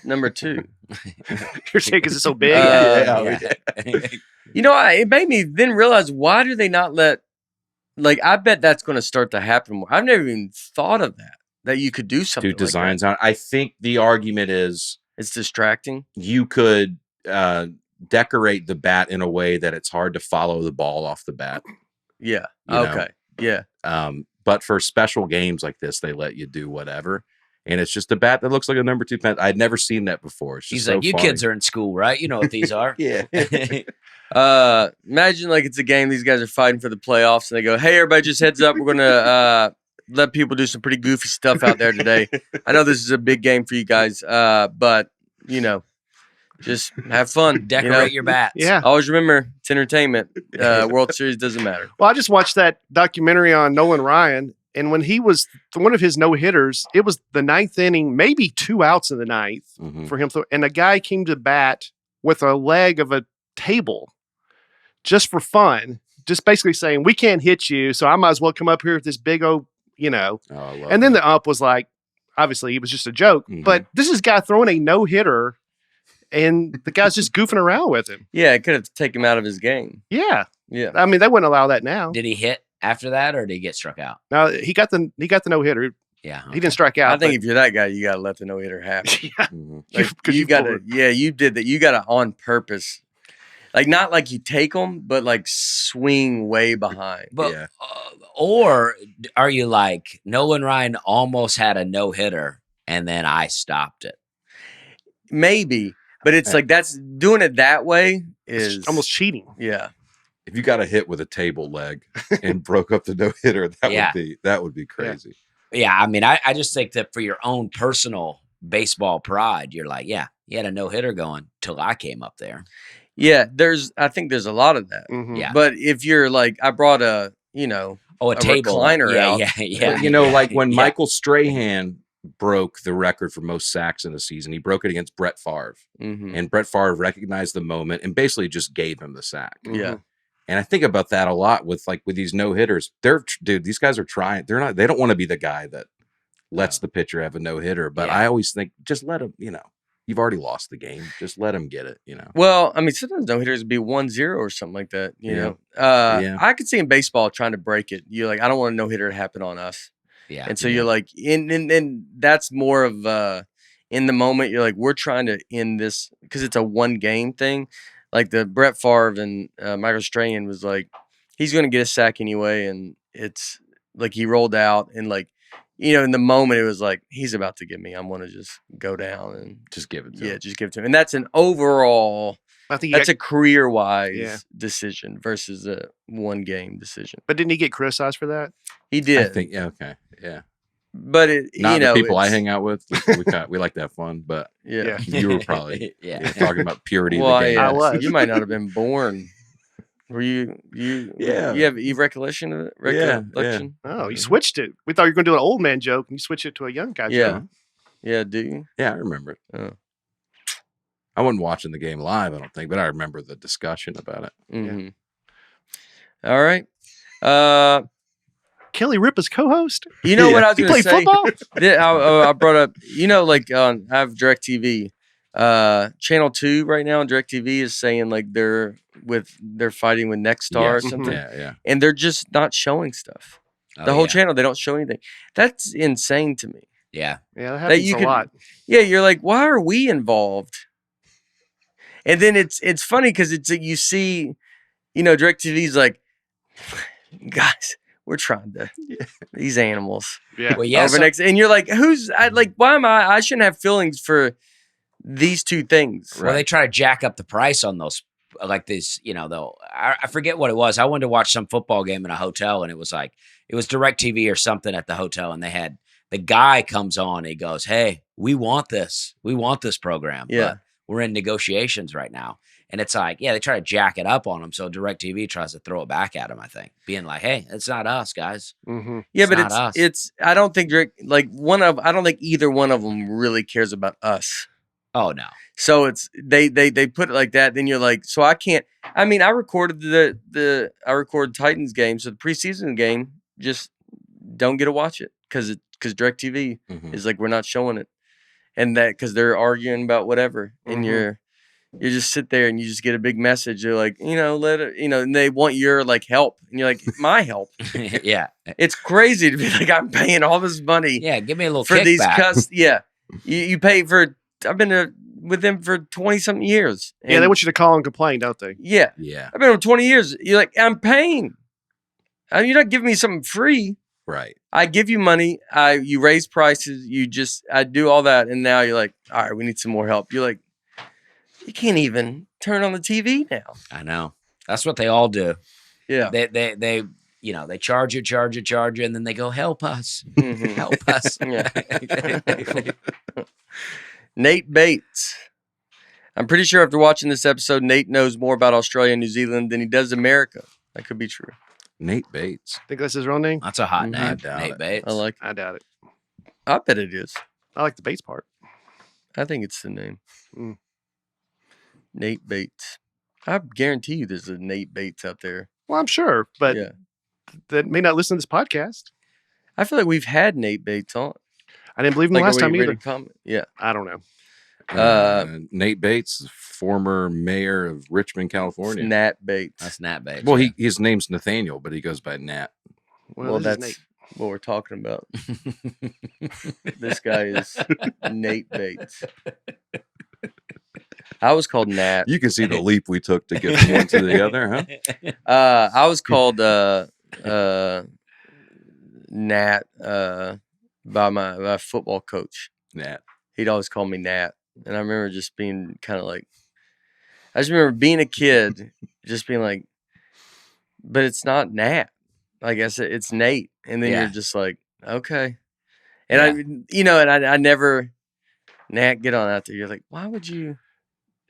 Speaker 1: Number 2.
Speaker 4: You're saying because it's so big.
Speaker 1: You know, it made me then realize, why do they not let? Like, I bet that's going to start to happen more. I've never even thought of that you could do something.
Speaker 3: Do designs
Speaker 1: like
Speaker 3: on. I think the argument is
Speaker 1: it's distracting.
Speaker 3: You could decorate the bat in a way that it's hard to follow the ball off the bat.
Speaker 1: Yeah.
Speaker 3: Okay.
Speaker 1: Yeah.
Speaker 3: But for special games like this, they let you do whatever. And it's just a bat that looks like a number 2 pen. I'd never seen that before. It's just
Speaker 2: He's
Speaker 3: so
Speaker 2: like, you
Speaker 3: funny.
Speaker 2: kids are in school, right? You know what these are.
Speaker 3: Yeah.
Speaker 1: Imagine like it's a game. These guys are fighting for the playoffs, and they go, "Hey, everybody, just heads up. We're gonna let people do some pretty goofy stuff out there today. I know this is a big game for you guys, but you know, just have fun.
Speaker 2: Decorate your bats.
Speaker 4: Yeah.
Speaker 1: Always remember, it's entertainment. World Series doesn't matter."
Speaker 4: Well, I just watched that documentary on Nolan Ryan, and when he was one of his no-hitters, it was the 9th inning, maybe 2 outs in the 9th for him. And a guy came to bat with a leg of a table just for fun, just basically saying, we can't hit you, so I might as well come up here with this big old, you know.
Speaker 3: Oh,
Speaker 4: and then the ump was like, obviously, it was just a joke. But this is a guy throwing a no-hitter, and the guy's just goofing around with him.
Speaker 1: Yeah, it could have taken him out of his game.
Speaker 4: Yeah.
Speaker 1: Yeah.
Speaker 4: I mean, they wouldn't allow that now.
Speaker 2: Did he hit after that, or did he get struck out?
Speaker 4: No, he got the no-hitter.
Speaker 2: Yeah. Okay.
Speaker 4: He didn't strike out.
Speaker 1: I think if you're that guy, you got to let the no-hitter happen.
Speaker 4: Yeah.
Speaker 1: Like, you got to, you did that. You got to on purpose. Like, not like you take them, but like swing way behind.
Speaker 2: But, or are you like, Nolan Ryan almost had a no-hitter, and then I stopped it?
Speaker 1: Maybe. But it's like, that's doing it that way is
Speaker 4: it's almost cheating.
Speaker 1: Yeah.
Speaker 3: If you got a hit with a table leg and broke up the no-hitter, that would be crazy.
Speaker 2: Yeah, I mean, I just think that for your own personal baseball pride, you're like, yeah, you had a no-hitter going till I came up there.
Speaker 1: Yeah, I think there's a lot of that.
Speaker 2: Yeah.
Speaker 1: But if you're like, I brought a table recliner out.
Speaker 2: Yeah.
Speaker 3: You know, like when Michael Strahan broke the record for most sacks in a season, he broke it against Brett Favre. And Brett Favre recognized the moment and basically just gave him the sack.
Speaker 1: Yeah.
Speaker 3: And I think about that a lot with these no-hitters. These guys are trying. They don't want to be the guy that lets the pitcher have a no-hitter. But I always think, just let him, you've already lost the game. Just let him get it,
Speaker 1: Well, I mean, sometimes no-hitters be 1-0 or something like that, you know. I could see in baseball trying to break it. You're like, I don't want a no-hitter to happen on us.
Speaker 2: Yeah.
Speaker 1: And so you're like, and that's more of in the moment, you're like, we're trying to end this because it's a one-game thing. Like the Brett Favre and Michael Strahan was like, he's going to get a sack anyway. And it's like he rolled out and like, in the moment it was like, he's about to get me. I'm going to just go down and
Speaker 3: just give it to him.
Speaker 1: Yeah, just give it to him. And that's an overall
Speaker 4: I think
Speaker 1: that's a career-wise decision versus a one-game decision.
Speaker 4: But didn't he get criticized for that?
Speaker 1: He did.
Speaker 3: I think, okay. Yeah.
Speaker 1: But
Speaker 3: not the people I hang out with. We like to have fun, but you were probably talking about purity of the game.
Speaker 4: I was.
Speaker 1: You might not have been born. Were you?
Speaker 3: Yeah.
Speaker 1: You have recollection of it? Recollection?
Speaker 4: Yeah. Oh, you switched it. We thought you were going to do an old man joke, and you switched it to a young guy joke.
Speaker 1: Yeah. Do you?
Speaker 3: Yeah, I remember it.
Speaker 1: Oh.
Speaker 3: I wasn't watching the game live, I don't think, but I remember the discussion about it.
Speaker 1: Mm-hmm. Yeah. All right.
Speaker 4: Kelly Ripa's co-host.
Speaker 1: You know what I was going to say?
Speaker 4: He played
Speaker 1: football? I brought up, like I have DirecTV. Channel 2 right now on DirecTV is saying like they're fighting with Nexstar or something.
Speaker 3: Yeah.
Speaker 1: And they're just not showing stuff. The whole channel, they don't show anything. That's insane to me.
Speaker 2: Yeah.
Speaker 4: Yeah, that happens a lot.
Speaker 1: Yeah, you're like, why are we involved? And then it's funny because you see, DirecTV's like, guys, we're trying to these animals.
Speaker 4: Yeah.
Speaker 2: Well, yeah.
Speaker 1: And you're like, why am I shouldn't have feelings for these two things.
Speaker 2: Well, they try to jack up the price on those, like this, though. I forget what it was. I wanted to watch some football game in a hotel, and it was DirecTV or something at the hotel, and they had the guy comes on, and he goes, "Hey, we want this program.
Speaker 1: Yeah.
Speaker 2: But we're in negotiations right now." And it's like, they try to jack it up on them. So DirecTV tries to throw it back at them, I think, being like, "Hey, it's not us, guys."
Speaker 4: Mm-hmm.
Speaker 1: Yeah, but it's I don't think I don't think either one of them really cares about us.
Speaker 2: Oh no.
Speaker 1: So it's they put it like that. Then you're like, so I can't. I mean, I recorded I recorded Titans game, so the preseason game just don't get to watch it because DirecTV is like, we're not showing it, and that because they're arguing about whatever, and you just sit there and you just get a big message. They're like, let it, and they want your like help, and you're like, my help.
Speaker 2: Yeah,
Speaker 1: it's crazy to be like, I'm paying all this money.
Speaker 2: Yeah, give me a little
Speaker 1: for
Speaker 2: kickback.
Speaker 1: These cuts. Yeah, you pay for. I've been with them for 20-something years.
Speaker 4: Yeah, they want you to call and complain, don't they?
Speaker 1: Yeah. I've been with 20 years. You're like, I'm paying. You're not giving me something free.
Speaker 3: Right.
Speaker 1: I give you money. You raise prices. I do all that. And now you're like, all right, we need some more help. You're like, you can't even turn on the TV now.
Speaker 2: I know. That's what they all do.
Speaker 1: Yeah.
Speaker 2: They they charge you, and then they go, help us. Help us.
Speaker 1: Nate Bates. I'm pretty sure after watching this episode, Nate knows more about Australia and New Zealand than he does America. That could be true.
Speaker 3: Nate Bates.
Speaker 4: Think that's his real name?
Speaker 2: That's a hot name.
Speaker 3: I doubt
Speaker 2: Nate
Speaker 3: it.
Speaker 2: Bates.
Speaker 4: I doubt it.
Speaker 1: I bet it is.
Speaker 4: I like the Bates part.
Speaker 1: I think it's the name. Nate Bates. I guarantee you there's a Nate Bates out there.
Speaker 4: Well, I'm sure, but that may not listen to this podcast.
Speaker 1: I feel like we've had Nate Bates on.
Speaker 4: I didn't believe him last time either.
Speaker 1: Yeah.
Speaker 4: I don't know.
Speaker 3: Nate Bates, former mayor of Richmond, California.
Speaker 1: Nat Bates.
Speaker 2: That's Nat Bates.
Speaker 3: Well, his name's Nathaniel, but he goes by Nat.
Speaker 1: Well, that's what we're talking about. This guy is Nate Bates. I was called Nat.
Speaker 3: You can see the leap we took to get from one to the other, huh?
Speaker 1: I was called Nat by my football coach.
Speaker 3: Nat.
Speaker 1: He'd always call me Nat. And I remember just being kind of like, I just remember being a kid, just being like, but it's not Nat. Like I said, it's Nate. And then you're just like, okay. And I never, Nat, get on out there. You're like, why would you?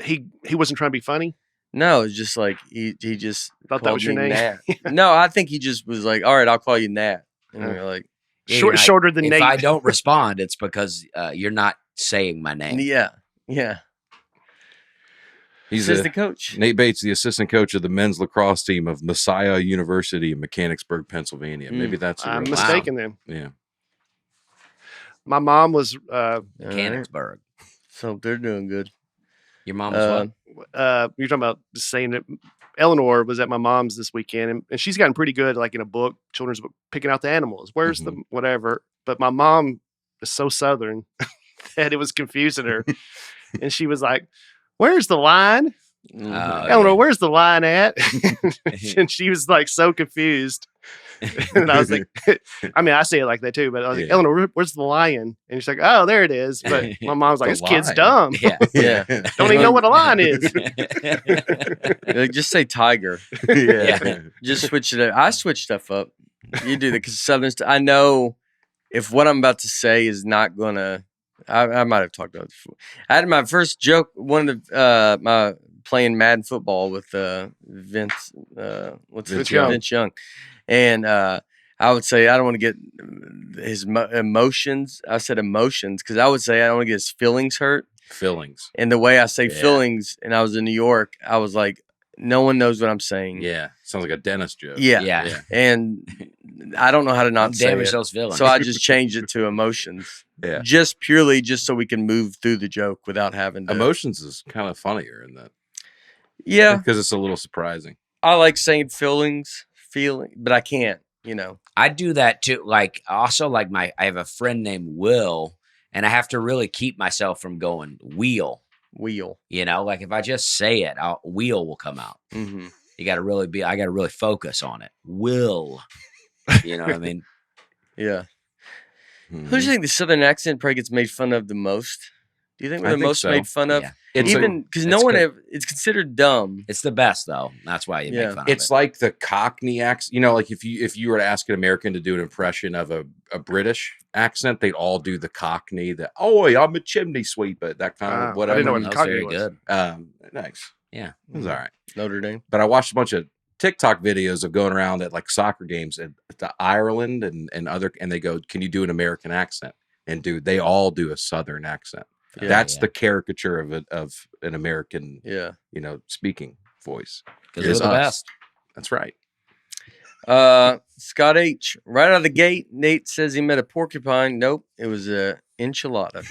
Speaker 4: He wasn't trying to be funny?
Speaker 1: No, it's just like, he just
Speaker 4: thought that was your name?
Speaker 1: Nat. No, I think he just was like, all right, I'll call you Nat. And you're like,
Speaker 4: shorter than Nate.
Speaker 2: If I don't respond, it's because you're not saying my name.
Speaker 1: Yeah.
Speaker 3: He's
Speaker 1: assistant coach.
Speaker 3: Nate Bates, the assistant coach of the men's lacrosse team of Messiah University in Mechanicsburg, Pennsylvania. Maybe that's
Speaker 4: I'm mistaken then.
Speaker 3: Yeah.
Speaker 4: My mom was
Speaker 2: Mechanicsburg.
Speaker 1: So they're doing good.
Speaker 2: Your mom was what?
Speaker 4: You're talking about saying that Eleanor was at my mom's this weekend, and she's gotten pretty good, like in a book, children's book, picking out the animals. Where's the whatever? But my mom is so Southern that it was confusing her. And she was like, where's the line? Eleanor, where's the line at? And she was like so confused. And I was like, I mean, I say it like that too, but I was like, Eleanor, where's the lion? And she's like, oh, there it is. But my mom's like, this kid's dumb.
Speaker 2: Yeah.
Speaker 4: Don't even know what a lion is.
Speaker 1: Like, just say tiger. Yeah. Just switch it up. I switch stuff up. You do that because Southern I know if what I'm about to say is not going to, I might have talked about it before. I had my first joke, one of the, my playing Madden football with Vince Young. And I would say I don't want to get his emotions. I said emotions because I would say I don't want to get his feelings hurt.
Speaker 3: Feelings.
Speaker 1: And the way I say feelings, and I was in New York, I was like, no one knows what I'm saying.
Speaker 3: Yeah. Sounds like a dentist joke.
Speaker 1: Yeah. And I don't know how to not
Speaker 2: damage
Speaker 1: say
Speaker 2: those feelings.
Speaker 1: So I just changed it to emotions.
Speaker 3: Yeah.
Speaker 1: Just so we can move through the joke without having to.
Speaker 3: Emotions is kind of funnier in that.
Speaker 1: Yeah.
Speaker 3: Because it's a little surprising.
Speaker 1: I like saying feelings, but I can't,
Speaker 2: I do that too. Like, also, like, I have a friend named Will, and I have to really keep myself from going wheel. Like if I just say it, wheel will come out.
Speaker 1: Mm-hmm.
Speaker 2: I got to really focus on it. Will. You know what I mean?
Speaker 1: Yeah. Mm-hmm. Who do you think the Southern accent probably gets made fun of the most? Do you think we're the most made fun of?
Speaker 2: Yeah.
Speaker 1: Even because no one it's considered dumb.
Speaker 2: It's the best though. That's why you make fun of it.
Speaker 3: It's like the Cockney accent. Like if you were to ask an American to do an impression of a British accent, they'd all do the Cockney. I'm a chimney sweeper. That kind of whatever.
Speaker 4: I didn't know what Cockney was.
Speaker 2: Good.
Speaker 3: Nice.
Speaker 2: Yeah,
Speaker 3: it was all right.
Speaker 1: Notre Dame.
Speaker 3: But I watched a bunch of TikTok videos of going around at like soccer games at Ireland and other, and they go, "Can you do an American accent?" And they all do a Southern accent. Yeah, that's the caricature of an American, speaking voice.
Speaker 2: Because they're the best.
Speaker 3: That's right.
Speaker 1: Scott H. Right out of the gate, Nate says he met a porcupine. Nope, it was a enchilada.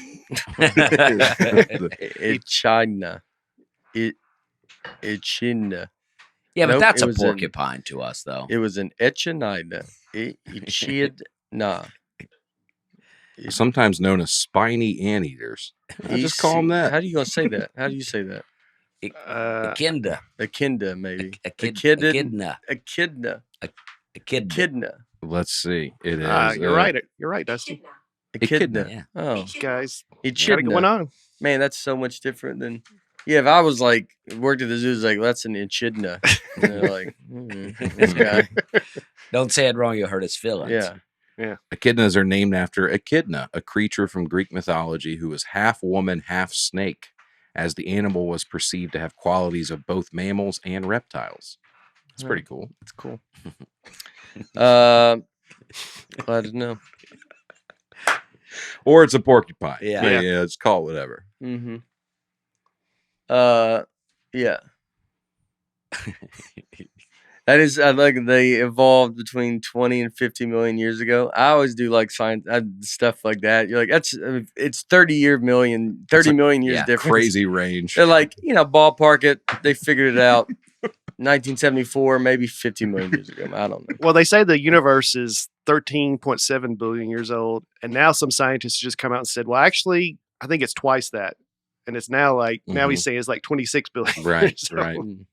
Speaker 1: Echidna. Echidna.
Speaker 2: Yeah, but that's a porcupine to us, though.
Speaker 1: It was an echinida. Echidna.
Speaker 3: Sometimes known as spiny anteaters. I just call them that.
Speaker 1: How do you gonna say that? How do you say that?
Speaker 2: Echidna.
Speaker 1: Echidna, maybe.
Speaker 2: Echidna.
Speaker 1: Echidna.
Speaker 3: Let's see. It is.
Speaker 4: You're right. You're right, Dusty.
Speaker 1: Echidna.
Speaker 2: Yeah.
Speaker 1: Oh,
Speaker 4: guys.
Speaker 1: Echidna.
Speaker 4: Got it going on.
Speaker 1: Man, that's so much different than. Yeah, if I was like worked at the zoo, it's like that's an echidna. And they're like, this guy.
Speaker 2: Don't say it wrong; you'll hurt his feelings.
Speaker 1: Yeah.
Speaker 3: Echidnas are named after Echidna, a creature from Greek mythology who was half woman, half snake, as the animal was perceived to have qualities of both mammals and reptiles. It's pretty cool.
Speaker 1: It's cool. Glad to know.
Speaker 3: Or it's a porcupine.
Speaker 2: Yeah.
Speaker 3: It's called whatever.
Speaker 1: Mm-hmm. Yeah. That is, like they evolved between 20 and 50 million years ago. I always do like science stuff like that. You're like, it's 30 million years difference.
Speaker 3: Crazy range.
Speaker 1: They're like, ballpark it. They figured it out. 1974, maybe 50 million years ago. I don't know.
Speaker 4: Well, they say the universe is 13.7 billion years old. And now some scientists just come out and said, well, actually, I think it's twice that. And it's now now he's saying it's like 26 billion.
Speaker 3: Right,
Speaker 4: years
Speaker 3: right.
Speaker 4: old.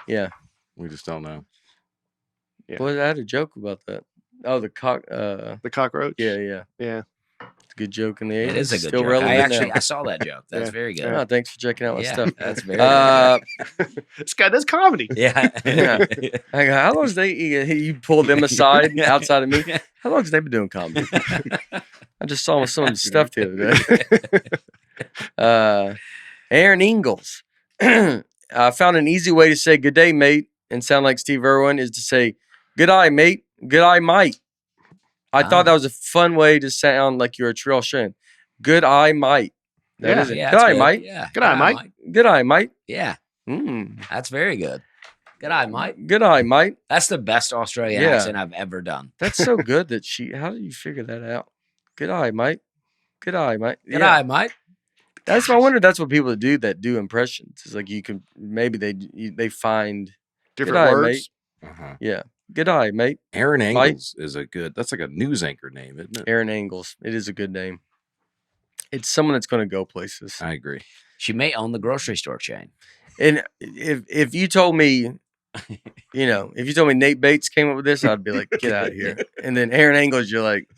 Speaker 1: Yeah.
Speaker 3: We just don't know.
Speaker 4: Yeah.
Speaker 1: Well, I had a joke about that. Oh, the
Speaker 4: cockroach.
Speaker 1: Yeah. It's a good joke in the 80s.
Speaker 2: It is a good
Speaker 1: Still
Speaker 2: joke.
Speaker 1: relevant
Speaker 2: I saw that joke. That's very good.
Speaker 1: Oh, thanks for checking out my stuff.
Speaker 2: That's very good.
Speaker 4: This guy does comedy.
Speaker 2: Yeah.
Speaker 1: I go, how long has you pulled them aside outside of me? How long has they been doing comedy? I just saw some of his stuff the other day. Aaron Ingalls. I found an easy way to say good day, mate, and sound like Steve Irwin is to say good eye, mate. Good eye, mate. I thought that was a fun way to sound like you're a true Australian. Good eye, mate. Good eye, mate.
Speaker 2: Yeah.
Speaker 4: Good eye, mate.
Speaker 1: Good eye, mate.
Speaker 2: Yeah. That's very good. Good eye, mate.
Speaker 1: Good eye, mate.
Speaker 2: That's the best Australian accent I've ever done.
Speaker 1: That's so good that how did you figure that out? Good eye, mate. Good eye, mate.
Speaker 2: Good eye, mate.
Speaker 1: I wonder if that's what people do that do impressions. It's like you can maybe they find
Speaker 4: different words.
Speaker 1: Yeah. Good eye, mate.
Speaker 3: Aaron Angles is that's like a news anchor name, isn't it?
Speaker 1: Aaron Angles. It is a good name. It's someone that's going to go places.
Speaker 3: I agree.
Speaker 2: She may own the grocery store chain.
Speaker 1: And if you told me, if you told me Nate Bates came up with this, I'd be like, get out of here. And then Aaron Angles, you're like,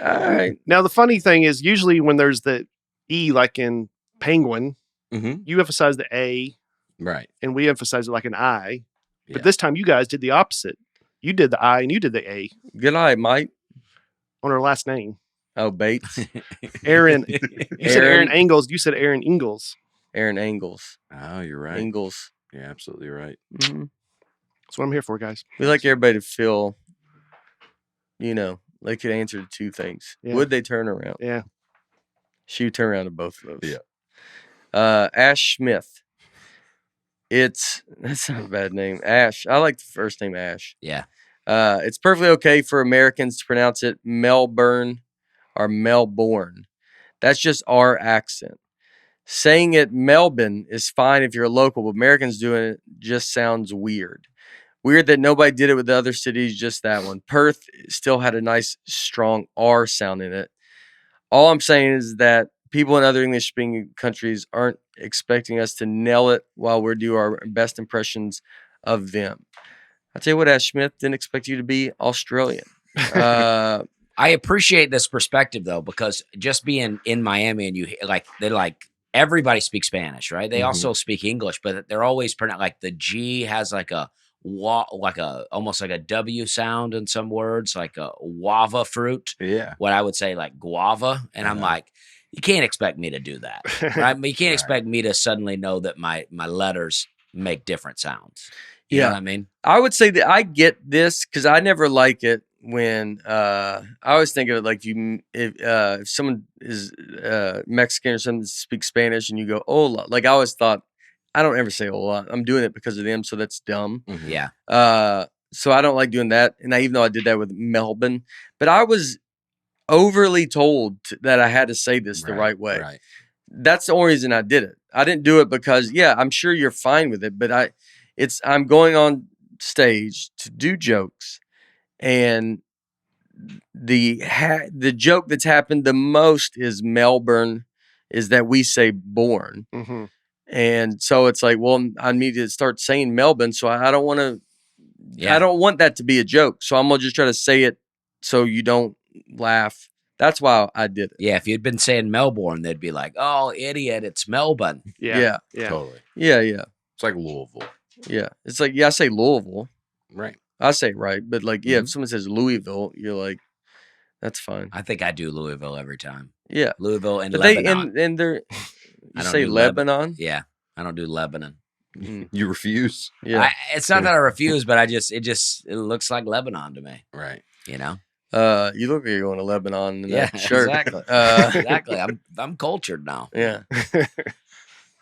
Speaker 1: all right.
Speaker 4: Now, the funny thing is, usually when there's the E, like in Penguin, you emphasize the A.
Speaker 3: Right.
Speaker 4: And we emphasize it like an I. But this time you guys did the opposite. You did the I and you did the A.
Speaker 1: Good eye, Mike.
Speaker 4: On her last name.
Speaker 1: Oh, Bates.
Speaker 4: Aaron. You said Aaron Angles. You said Aaron Ingalls.
Speaker 1: Aaron Angles.
Speaker 3: Oh, you're right.
Speaker 1: Ingles.
Speaker 3: You're absolutely right.
Speaker 1: Mm-hmm.
Speaker 4: That's what I'm here for, guys.
Speaker 1: We like everybody to feel, they could answer to two things. Yeah. Would they turn around?
Speaker 4: Yeah.
Speaker 1: She would turn around to both of those.
Speaker 3: Yeah.
Speaker 1: Ash Smith. That's not a bad name. Ash. I like the first name Ash.
Speaker 2: Yeah.
Speaker 1: It's perfectly okay for Americans to pronounce it Melbourne or Melbourne. That's just our accent. Saying it Melbourne is fine if you're a local, but Americans doing it just sounds weird. Weird that nobody did it with the other cities, just that one. Perth still had a nice, strong R sound in it. All I'm saying is that people in other English-speaking countries aren't expecting us to nail it while we do our best impressions of them. I'll tell you what, Ash Smith, didn't expect you to be Australian.
Speaker 2: I appreciate this perspective, though, because just being in Miami and they're like, everybody speaks Spanish, right? They also speak English, but they're always pronounced like the G has like a almost like a W sound in some words, like a guava fruit.
Speaker 3: Yeah.
Speaker 2: What I would say like guava. And I'm like, you can't expect me to do that. Right? You can't expect me to suddenly know that my letters make different sounds. You know what I mean?
Speaker 1: I would say that I get this because I never like it when I always think of it like if someone is Mexican or something speaks Spanish and you go hola. Like I always thought, I don't ever say hola. I'm doing it because of them, so that's dumb.
Speaker 2: Mm-hmm. Yeah.
Speaker 1: So I don't like doing that. And even though I did that with Melbourne, but I was overly told that I had to say this the right way.
Speaker 3: Right.
Speaker 1: That's the only reason I did it. I didn't do it because, I'm sure you're fine with it, but I'm going on stage to do jokes, and the joke that's happened the most is Melbourne, is that we say born.
Speaker 4: Mm-hmm.
Speaker 1: And so it's like, well, I need to start saying Melbourne. So I don't want to, I don't want that to be a joke. So I'm going to just try to say it so you don't laugh. That's why I did it.
Speaker 2: Yeah. If you'd been saying Melbourne, they'd be like, oh, idiot, it's Melbourne.
Speaker 1: Yeah.
Speaker 3: Totally.
Speaker 1: Yeah.
Speaker 3: It's like Louisville.
Speaker 1: Yeah. It's like, I say Louisville.
Speaker 3: Right.
Speaker 1: I say it right. But like, if someone says Louisville, you're like, that's fine.
Speaker 2: I think I do Louisville every time.
Speaker 1: Yeah.
Speaker 2: Louisville and
Speaker 1: but
Speaker 2: Lebanon.
Speaker 1: And they're, you say Lebanon?
Speaker 2: Yeah. I don't do Lebanon.
Speaker 3: You refuse?
Speaker 1: Yeah.
Speaker 2: It's not that I refuse, but it looks like Lebanon to me.
Speaker 3: Right.
Speaker 2: You know?
Speaker 1: You look like you're going to Lebanon in that
Speaker 2: shirt.
Speaker 1: Exactly.
Speaker 2: Exactly. I'm cultured now.
Speaker 1: Yeah.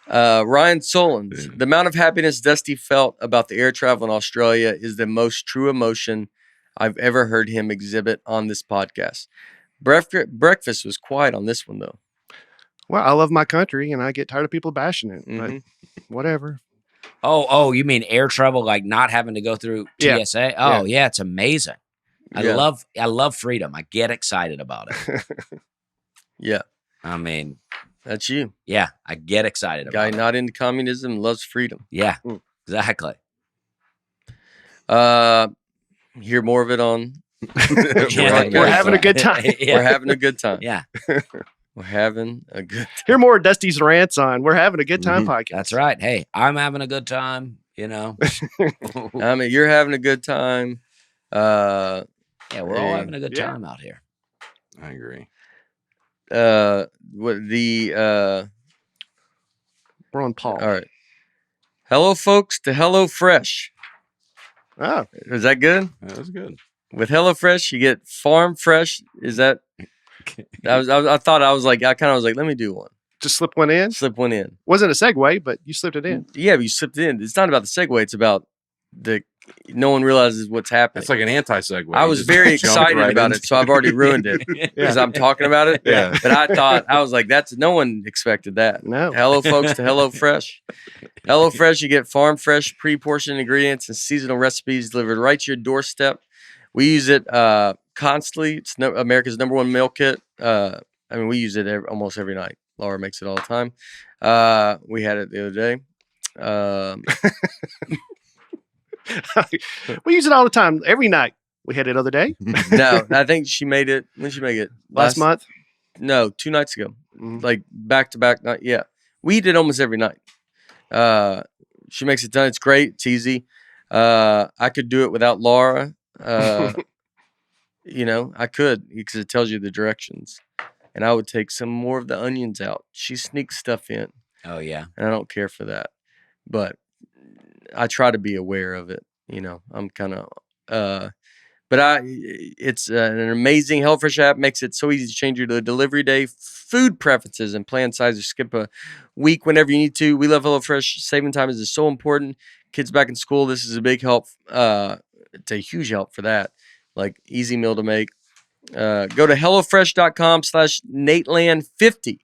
Speaker 1: Ryan Solons. The amount of happiness Dusty felt about the air travel in Australia is the most true emotion I've ever heard him exhibit on this podcast. Breakfast was quiet on this one, though.
Speaker 4: Well, I love my country, and I get tired of people bashing it. But whatever.
Speaker 2: Oh, you mean air travel, like not having to go through TSA?
Speaker 4: Yeah.
Speaker 2: Oh, yeah, it's amazing. I love freedom. I get excited about it.
Speaker 1: Yeah.
Speaker 2: I mean,
Speaker 1: that's you.
Speaker 2: Yeah, I get excited about it.
Speaker 1: Guy not into communism, loves freedom.
Speaker 2: Yeah, exactly.
Speaker 1: Hear more of it on.
Speaker 4: We're having a good time.
Speaker 1: We're having a good time.
Speaker 2: Yeah.
Speaker 1: We're having a good time.
Speaker 4: Hear more of Dusty's rants on We're Having a Good Time podcast.
Speaker 2: That's right. Hey, I'm having a good time, you know.
Speaker 1: I mean, you're having a good time.
Speaker 2: Yeah, we're all having a good time out here.
Speaker 3: I agree.
Speaker 4: We're on Paul.
Speaker 1: All right. Hello, folks, to HelloFresh.
Speaker 4: Oh.
Speaker 1: Is that good?
Speaker 3: That was good.
Speaker 1: With HelloFresh, you get farm fresh. Is that? I was like, let me do one.
Speaker 4: Just slip one in?
Speaker 1: Slip one in.
Speaker 4: Wasn't a segue, but you slipped it in.
Speaker 1: Yeah, but you slipped it in. It's not about the segue. It's about no one realizes what's happening.
Speaker 3: It's like an anti-segue.
Speaker 1: I was very excited about it, so I've already ruined it because I'm talking about it.
Speaker 3: Yeah.
Speaker 1: But I was like, no one expected that.
Speaker 4: No.
Speaker 1: Hello, folks, to HelloFresh. HelloFresh, you get farm fresh, pre-portioned ingredients and seasonal recipes delivered right to your doorstep. We use it constantly. It's America's #1 meal kit. We use it almost every night. Laura makes it all the time. We had it the other day.
Speaker 4: We use it all the time, every night. We had it the other day.
Speaker 1: No, I think she made it. When she make it?
Speaker 4: Last month?
Speaker 1: No, 2 nights ago. Like back to back night. Yeah, we eat it almost every night. She makes it done. It's great. It's easy. I could do it without Laura. You know, I could because it tells you the directions. And I would take some more of the onions out. She sneaks stuff in.
Speaker 2: Oh, yeah.
Speaker 1: And I don't care for that. But I try to be aware of it. You know, I'm kind of, it's an amazing HelloFresh app. Makes it so easy to change your delivery day, food preferences, and plan size, or skip a week whenever you need to. We love HelloFresh. Saving time is so important. Kids back in school, this is a big help. It's a huge help for that. Like easy meal to make. Go to HelloFresh.com/Nateland50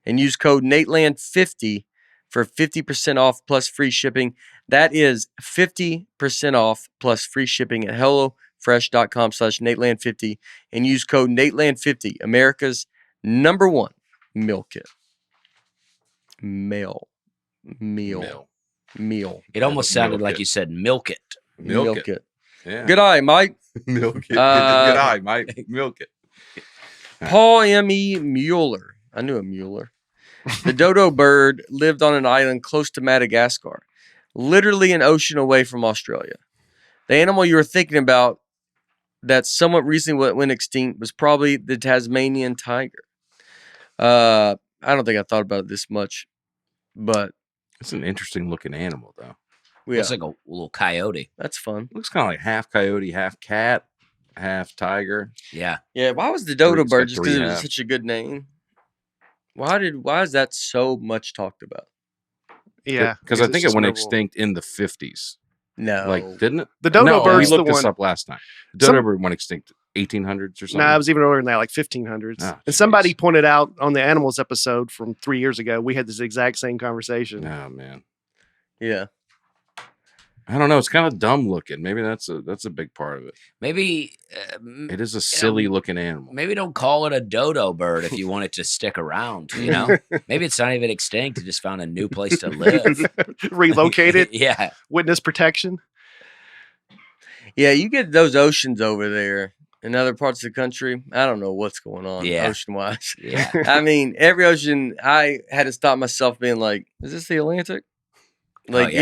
Speaker 1: and use code Nateland50 for 50% off plus free shipping. That is 50% off plus free shipping at HelloFresh.com/Nateland50 and use code Nateland50, America's #1 meal kit. Meal.
Speaker 2: It almost sounded like you said milk it.
Speaker 3: Milk it. Yeah.
Speaker 1: Good eye, Mike.
Speaker 3: Milk it. Good eye, Mike. Milk it.
Speaker 1: Paul M.E. Mueller. I knew a Mueller. The dodo bird lived on an island close to Madagascar, literally an ocean away from Australia. The animal you were thinking about that somewhat recently went extinct was probably the Tasmanian tiger. I don't think I thought about it this much, but
Speaker 3: it's an interesting looking animal, though.
Speaker 2: Yeah. Looks like a little coyote.
Speaker 1: That's fun.
Speaker 3: Looks kind of like half coyote, half cat, half tiger.
Speaker 2: Yeah.
Speaker 1: Yeah. Why was the dodo bird just because it was such a good name? Why is that so much talked about?
Speaker 4: Yeah.
Speaker 3: Because I think it went extinct in the 50s.
Speaker 1: No.
Speaker 3: Like, didn't it?
Speaker 4: The dodo bird's
Speaker 3: we looked this up last time. The dodo bird went extinct 1800s or something.
Speaker 4: No, it was even earlier than that, like 1500s. Oh, and somebody pointed out on the animals episode from 3 years ago, we had this exact same conversation.
Speaker 3: Oh, man.
Speaker 1: Yeah.
Speaker 3: I don't know. It's kind of dumb looking. Maybe that's a big part of it.
Speaker 2: Maybe
Speaker 3: it is a silly looking animal.
Speaker 2: Maybe don't call it a dodo bird if you want it to stick around. You know, maybe it's not even extinct. It just found a new place to live.
Speaker 4: Relocated.
Speaker 2: Yeah.
Speaker 4: Witness protection.
Speaker 1: Yeah, you get those oceans over there in other parts of the country. I don't know what's going on ocean wise.
Speaker 2: Yeah.
Speaker 1: I mean, every ocean, I had to stop myself being like, is this the Atlantic? Like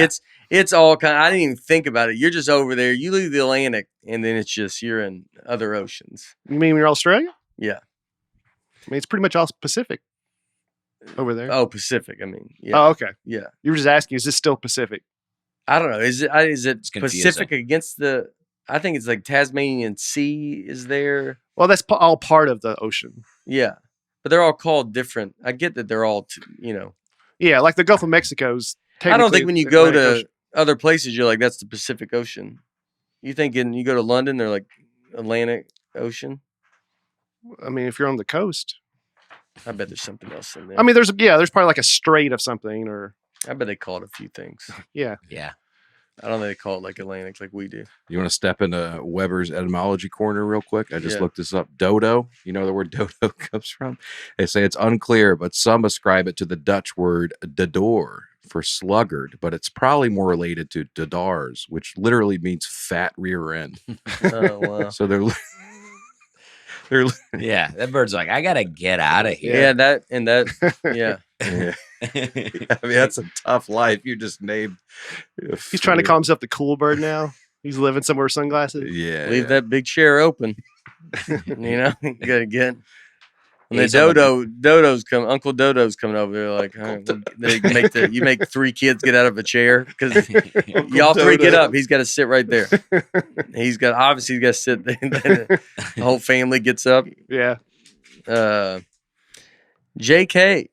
Speaker 1: it's all kind of, I didn't even think about it. You're just over there. You leave the Atlantic and then it's just, you're in other oceans.
Speaker 4: You mean you're Australia?
Speaker 1: Yeah.
Speaker 4: I mean, it's pretty much all Pacific over there.
Speaker 1: Oh, Pacific. I mean, yeah.
Speaker 4: Oh, okay.
Speaker 1: Yeah.
Speaker 4: You were just asking, is this still Pacific?
Speaker 1: I don't know. Is it Pacific against the, I think it's like Tasmanian Sea is there.
Speaker 4: Well, that's all part of the ocean.
Speaker 1: Yeah. But they're all called different. I get that they're all,
Speaker 4: Yeah, like the Gulf of Mexico's.
Speaker 1: I don't think when you go to other places, you're like, that's the Pacific Ocean. You go to London, they're like Atlantic Ocean.
Speaker 4: I mean, if you're on the coast.
Speaker 1: I bet there's something else in there.
Speaker 4: I mean, there's probably like a strait of something or.
Speaker 1: I bet they call it a few things.
Speaker 4: Yeah.
Speaker 2: Yeah.
Speaker 1: I don't think they call it like Atlantic like we do.
Speaker 3: You want to step into Weber's etymology corner real quick? I just looked this up. Dodo, you know where the word dodo comes from? They say it's unclear, but some ascribe it to the Dutch word dador for sluggard, but it's probably more related to dadars, which literally means fat rear end.
Speaker 1: Oh, wow.
Speaker 3: So they're
Speaker 2: yeah, that bird's like, I gotta get out of here.
Speaker 1: Yeah, yeah.
Speaker 3: Yeah. I mean, that's a tough life. You just named.
Speaker 4: He's trying to call himself the cool bird now. He's living somewhere with sunglasses.
Speaker 3: Yeah.
Speaker 1: Leave that big chair open. You gotta get. When the Dodo's come, Uncle Dodo's coming over there, like, all right, you make 3 kids get out of a chair because y'all 3 get up. He's got to sit right there. He's got to sit there. The whole family gets up.
Speaker 4: Yeah.
Speaker 1: JK,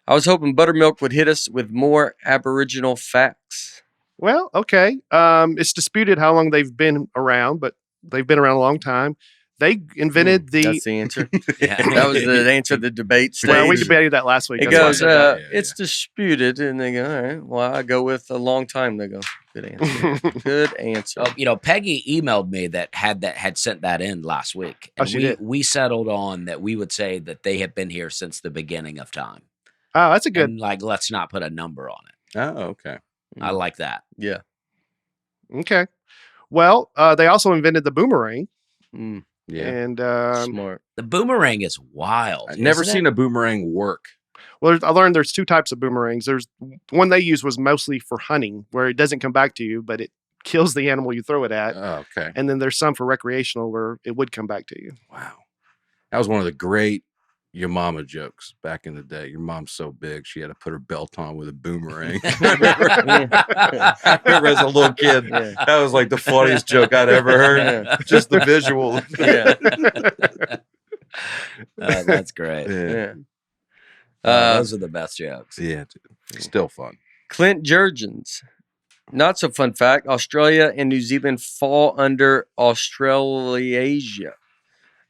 Speaker 1: I was hoping Buttermilk would hit us with more Aboriginal facts.
Speaker 4: Well, okay. It's disputed how long they've been around, but they've been around a long time. They invented
Speaker 1: That's the answer. Yeah. That was the answer of the debate stage.
Speaker 4: Well, we debated that last week.
Speaker 1: It goes, it's disputed, and they go, all right, well, I go with a long time. They go, good answer. Good answer.
Speaker 2: Peggy emailed me that had sent that in last week. And we settled on that we would say that they have been here since the beginning of time.
Speaker 4: Oh, that's a good.
Speaker 2: And let's not put a number on it.
Speaker 3: Oh, okay.
Speaker 2: I like that.
Speaker 1: Yeah.
Speaker 4: Okay. Well, they also invented the boomerang.
Speaker 3: Yeah.
Speaker 4: And
Speaker 1: smart.
Speaker 2: The boomerang is wild.
Speaker 3: I've never seen a boomerang work.
Speaker 4: Well, I learned there's two types of boomerangs. There's one they use was mostly for hunting, where it doesn't come back to you, but it kills the animal you throw it at.
Speaker 3: Oh, okay.
Speaker 4: And then there's some for recreational where it would come back to you.
Speaker 3: Wow. That was one of the great your mama jokes back in the day. Your mom's so big, she had to put her belt on with a boomerang. I remember as a little kid, that was like the funniest joke I'd ever heard. Just the visual.
Speaker 2: That's great.
Speaker 3: Yeah.
Speaker 2: Those are the best jokes.
Speaker 3: Yeah, still fun.
Speaker 1: Clint Jurgens. Not so fun fact. Australia and New Zealand fall under Australasia.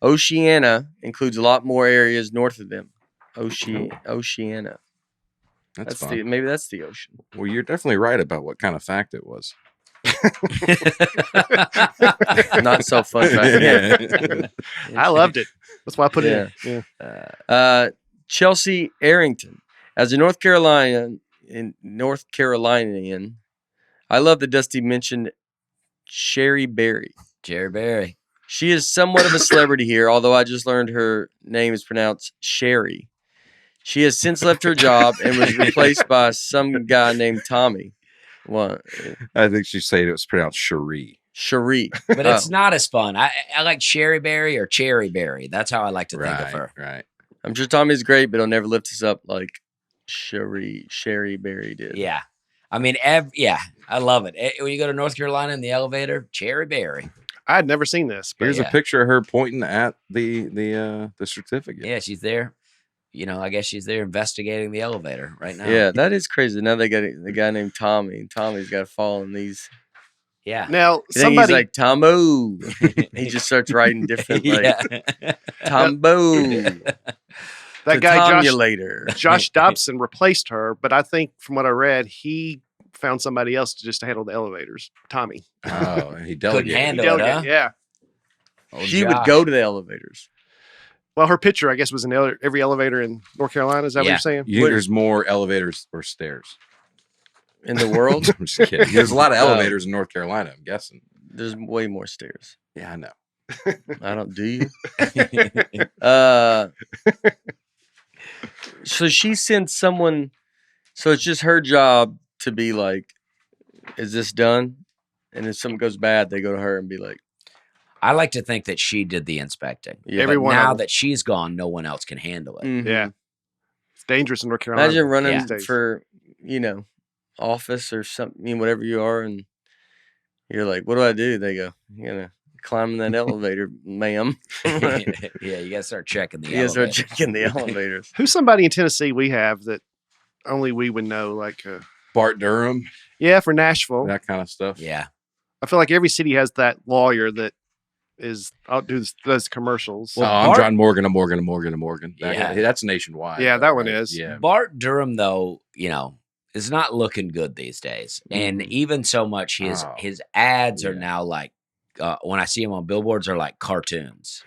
Speaker 1: Oceania includes a lot more areas north of them. Oceania.
Speaker 3: That's fun.
Speaker 1: Maybe that's the ocean.
Speaker 3: Well, you're definitely right about what kind of fact it was.
Speaker 1: Not so fun fact.
Speaker 3: Yeah.
Speaker 4: I loved it. That's why I put it in.
Speaker 1: Yeah. Chelsea Arrington. As a North Carolinian, I love that Dusty mentioned Sherry Berry.
Speaker 2: Jerry Berry.
Speaker 1: She is somewhat of a celebrity here, although I just learned her name is pronounced Sherry. She has since left her job and was replaced by some guy named Tommy. What?
Speaker 3: I think she said it was pronounced Cherie.
Speaker 1: Cherie.
Speaker 2: But it's not as fun. I like Sherry Berry or Cherry Berry. That's how I like to think of her.
Speaker 3: Right.
Speaker 1: I'm sure Tommy's great, but he'll never lift us up like Sherry Berry did.
Speaker 2: Yeah. I mean, I love it. When you go to North Carolina in the elevator, Cherry Berry.
Speaker 4: I had never seen this. But
Speaker 3: Here's a picture of her pointing at the certificate.
Speaker 2: Yeah, she's there. I guess she's there investigating the elevator right now.
Speaker 1: Yeah, that is crazy. Now they got the guy named Tommy. Tommy's got to fall in these.
Speaker 2: Yeah.
Speaker 4: Now
Speaker 1: he's like Tombo. He just starts writing different like Tombo.
Speaker 4: That guy Josh Dobson replaced her, but I think from what I read, he found somebody else to handle the elevators. Tommy.
Speaker 3: Oh, he delegated.
Speaker 2: Couldn't handle it, huh?
Speaker 4: Yeah.
Speaker 1: She would go to the elevators.
Speaker 4: Well, her picture, I guess, was in every elevator in North Carolina. Is that what you're saying?
Speaker 3: You think there's more elevators or stairs
Speaker 1: in the world?
Speaker 3: I'm just kidding. There's a lot of elevators in North Carolina, I'm guessing.
Speaker 1: There's way more stairs.
Speaker 3: Yeah, I know.
Speaker 1: I don't. Do you? So she sends someone. So it's just her job to be like, "Is this done?" And if something goes bad, they go to her and be like,
Speaker 2: I like to think that she did the inspecting.
Speaker 1: Yeah.
Speaker 4: Everyone
Speaker 2: now that she's gone, no one else can handle it.
Speaker 1: Mm-hmm.
Speaker 4: Yeah. It's dangerous in North Carolina.
Speaker 1: Imagine running for, office or something, whatever you are, and you're like, what do? They go, you gotta climb in that elevator, ma'am.
Speaker 2: Yeah, you gotta start checking the
Speaker 1: elevators. Start checking the elevators.
Speaker 4: Who's somebody in Tennessee we have that only we would know, like
Speaker 3: Bart Durham?
Speaker 4: Yeah, for Nashville.
Speaker 3: That kind of stuff.
Speaker 2: Yeah.
Speaker 4: I feel like every city has that lawyer that does commercials.
Speaker 3: Well, I'm John Morgan.
Speaker 2: Yeah.
Speaker 3: That's nationwide.
Speaker 4: Yeah, that one is.
Speaker 3: Yeah.
Speaker 2: Bart Durham, though, is not looking good these days. And even so much his ads are now like, when I see him on billboards, are like cartoons.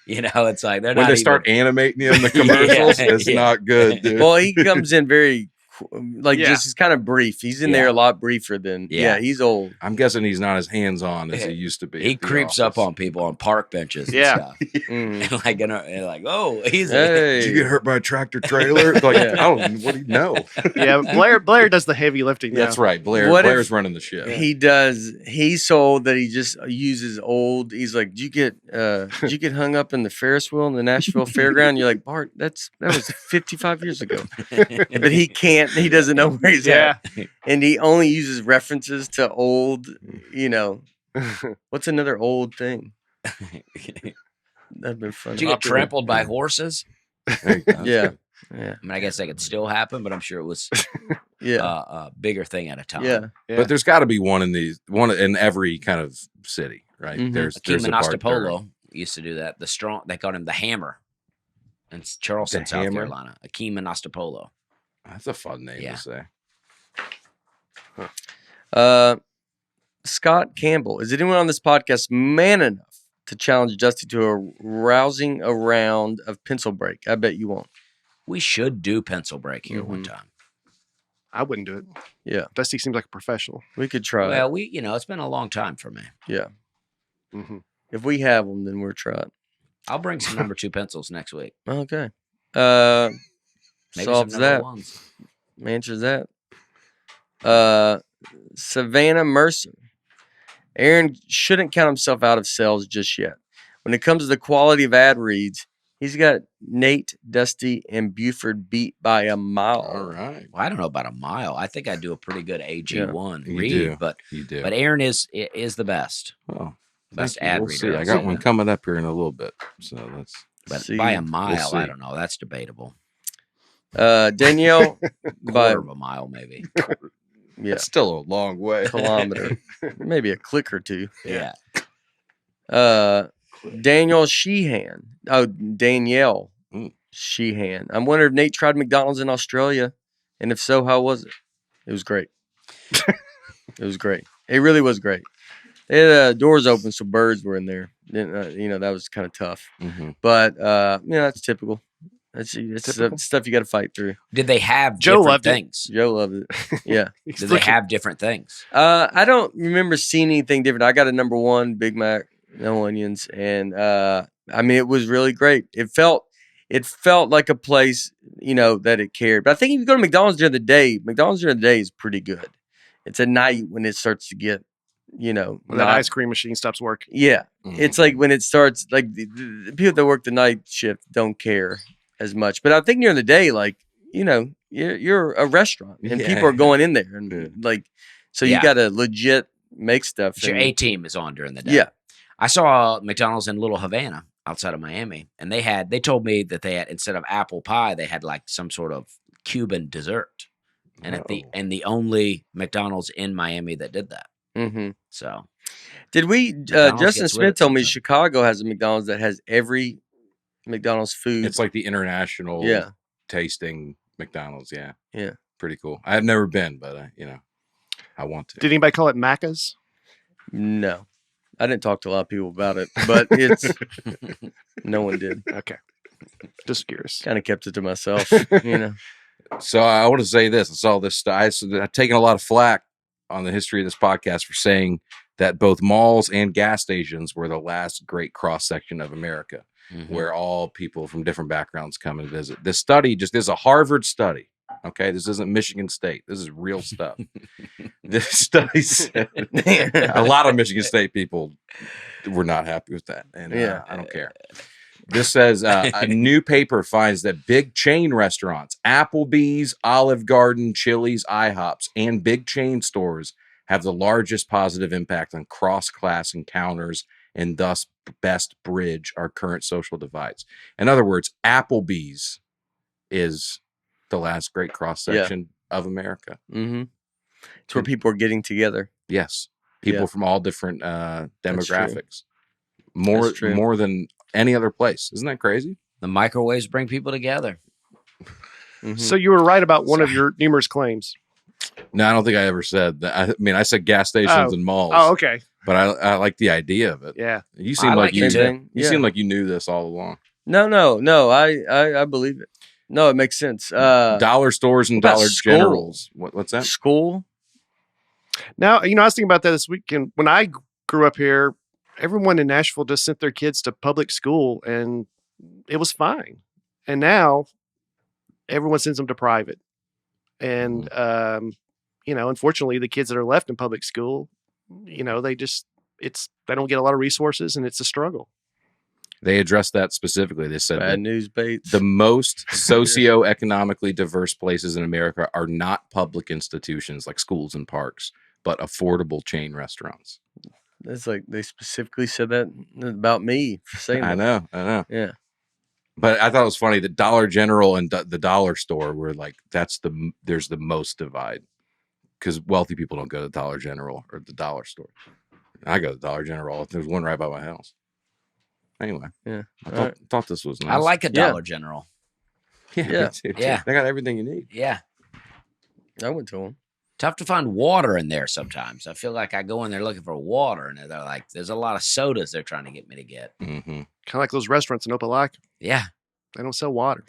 Speaker 2: It's like they're
Speaker 3: when
Speaker 2: not
Speaker 3: they start animating him in the commercials, it's not good, dude.
Speaker 1: Well, he comes in very just he's kind of brief. He's in there a lot briefer than he's old.
Speaker 3: I'm guessing he's not as hands-on as he used to be.
Speaker 2: He creeps up on people on park benches and stuff. And like, oh, he's
Speaker 3: Did you get hurt by a tractor trailer? Like, I don't what do you know?
Speaker 4: Yeah, Blair does the heavy lifting.
Speaker 3: That's right. Blair's running the ship.
Speaker 1: He does. He's so old that he just uses old. He's like, did you get hung up in the Ferris wheel in the Nashville Fairground? You're like, Bart, that was 55 years ago. But he can't. He doesn't know where he's at. And he only uses references to old, what's another old thing? That'd been fun.
Speaker 2: Did you get trampled by horses?
Speaker 1: Yeah.
Speaker 2: I mean, I guess that could still happen, but I'm sure it was a bigger thing at a time.
Speaker 1: Yeah.
Speaker 3: But there's got to be one in every kind of city, right?
Speaker 1: Mm-hmm.
Speaker 3: There's
Speaker 2: Akeem used to do that. They called him the Hammer in Charleston, South Carolina. Akeem Anastapolo.
Speaker 3: That's a fun name to say.
Speaker 1: Scott Campbell. Is anyone on this podcast man enough to challenge Dusty to a rousing round of pencil break? I bet you won't.
Speaker 2: We should do pencil break here one time.
Speaker 4: I wouldn't do it.
Speaker 1: Yeah.
Speaker 4: Dusty seems like a professional.
Speaker 1: We could try.
Speaker 2: Well, it's been a long time for me.
Speaker 1: Yeah.
Speaker 4: Mm-hmm.
Speaker 1: If we have them, then we're trying.
Speaker 2: I'll bring some number 2 pencils next week.
Speaker 1: Okay.
Speaker 2: Maybe
Speaker 1: Solves
Speaker 2: some number
Speaker 1: that.
Speaker 2: 1s.
Speaker 1: Answers that. Savannah Mercer. Aaron shouldn't count himself out of sales just yet. When it comes to the quality of ad reads, he's got Nate, Dusty, and Buford beat by a mile.
Speaker 3: All right.
Speaker 2: Well, I don't know about a mile. I think I do a pretty good AG1
Speaker 3: You
Speaker 2: read,
Speaker 3: do.
Speaker 2: but
Speaker 3: You do.
Speaker 2: but Aaron is the best.
Speaker 3: Oh,
Speaker 2: Best
Speaker 3: thank you.
Speaker 2: ad
Speaker 3: We'll
Speaker 2: reader.
Speaker 3: see. I got one coming up here in a little bit. So that's.
Speaker 2: But
Speaker 1: See.
Speaker 2: by a mile,
Speaker 3: see.
Speaker 2: I don't know. That's debatable.
Speaker 1: Danielle by
Speaker 2: Quarter of a mile, maybe.
Speaker 3: It's still a long way.
Speaker 1: kilometer. Maybe a click or two.
Speaker 2: Yeah.
Speaker 1: Danielle Sheehan. Oh, Danielle Sheehan. I'm wondering if Nate tried McDonald's in Australia, and if so, how was it? It was great. It was great. It really was great. They had doors open, so birds were in there. That was kind of tough.
Speaker 3: Mm-hmm.
Speaker 1: But that's typical. It's stuff you got to fight through.
Speaker 2: Did they have
Speaker 4: Joe
Speaker 2: different
Speaker 4: loved
Speaker 2: things?
Speaker 1: Joe loved it. Yeah.
Speaker 2: Did they have different things?
Speaker 1: I don't remember seeing anything different. I got a number 1 Big Mac, no onions, and it was really great. It felt like a place, that it cared. But I think if you go to McDonald's during the day is pretty good. It's at night when it starts to get, when
Speaker 4: that ice cream machine stops working.
Speaker 1: Yeah.
Speaker 3: Mm-hmm.
Speaker 1: It's like when it starts, like the people that work the night shift don't care as much. But I think during the day, like, you're a restaurant and people are going in there and so you got to legit make stuff.
Speaker 2: Your A team is on during the day.
Speaker 1: Yeah.
Speaker 2: I saw McDonald's in Little Havana outside of Miami, and they told me that they had, instead of apple pie, they had like some sort of Cuban dessert. And the only McDonald's in Miami that did that.
Speaker 1: Mm-hmm.
Speaker 2: So,
Speaker 1: did we? Justin Smith told me Chicago has a McDonald's that has every McDonald's food.
Speaker 3: It's like the international tasting McDonald's. Yeah.
Speaker 1: Yeah.
Speaker 3: Pretty cool. I've never been, but I want to.
Speaker 4: Did anybody call it Macca's?
Speaker 1: No. I didn't talk to a lot of people about it, but it's no one did.
Speaker 4: Okay. Just curious.
Speaker 1: Kind of kept it to myself,
Speaker 3: So I want to say this. I saw this. I've taken a lot of flack on the history of this podcast for saying that both malls and gas stations were the last great cross section of America, where all people from different backgrounds come and visit. This study this is a Harvard study. Okay, this isn't Michigan State. This is real stuff. This study said a lot of Michigan State people were not happy with that, and I don't care. This says a new paper finds that big chain restaurants, Applebee's, Olive Garden, Chili's, IHOPs, and big chain stores have the largest positive impact on cross-class encounters and thus best bridge our current social divides. In other words, Applebee's is the last great cross-section of America.
Speaker 1: Mm-hmm. It's where people are getting together.
Speaker 3: Yes. People from all different demographics. More than any other place. Isn't that crazy?
Speaker 2: The microwaves bring people together.
Speaker 1: Mm-hmm.
Speaker 4: So you were right about one of your numerous claims.
Speaker 3: No, I don't think I ever said that. I said gas stations and malls.
Speaker 4: Oh, okay.
Speaker 3: But I like the idea of it.
Speaker 4: Yeah.
Speaker 3: You seem like you seem like you knew this all along.
Speaker 1: No. I believe it. No, it makes sense.
Speaker 3: Dollar stores and Dollar Generals. What's that?
Speaker 1: School.
Speaker 4: Now, I was thinking about that this weekend. When I grew up here, everyone in Nashville just sent their kids to public school and it was fine. And now everyone sends them to private. And, unfortunately the kids that are left in public school, they don't get a lot of resources and it's a struggle.
Speaker 3: They addressed that specifically. They said
Speaker 1: bad news baits.
Speaker 3: The most socioeconomically diverse places in America are not public institutions like schools and parks, but affordable chain restaurants.
Speaker 1: That's like they specifically said that about me for saying that.
Speaker 3: I know.
Speaker 1: Yeah.
Speaker 3: But I thought it was funny that Dollar General and the dollar store were like, there's the most divide because wealthy people don't go to Dollar General or the dollar store. I go to Dollar General. There's one right by my house. Anyway, I thought this was nice.
Speaker 2: I like a Dollar General.
Speaker 3: Yeah. They got everything you need.
Speaker 2: Yeah.
Speaker 1: I went to them.
Speaker 2: Tough to find water in there sometimes. I feel like I go in there looking for water, and they're like, there's a lot of sodas they're trying to get me to get.
Speaker 3: Mm-hmm.
Speaker 4: Kind of like those restaurants in Opelika.
Speaker 2: Yeah.
Speaker 4: They don't sell water.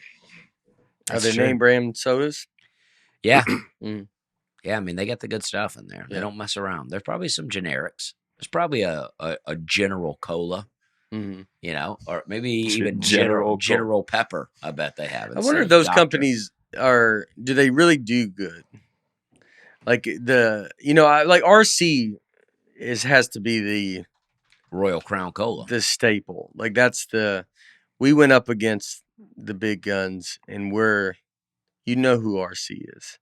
Speaker 1: Are they name brand sodas?
Speaker 2: Yeah. Yeah, I mean, they got the good stuff in there. They don't mess around. There's probably some generics. There's probably a General Cola, you know, or maybe even General Pepper. I bet they have.
Speaker 1: I wonder if those companies do they really do good? Like like RC has to be the
Speaker 2: Royal Crown Cola,
Speaker 1: the staple. Like we went up against the big guns, and you know who RC is.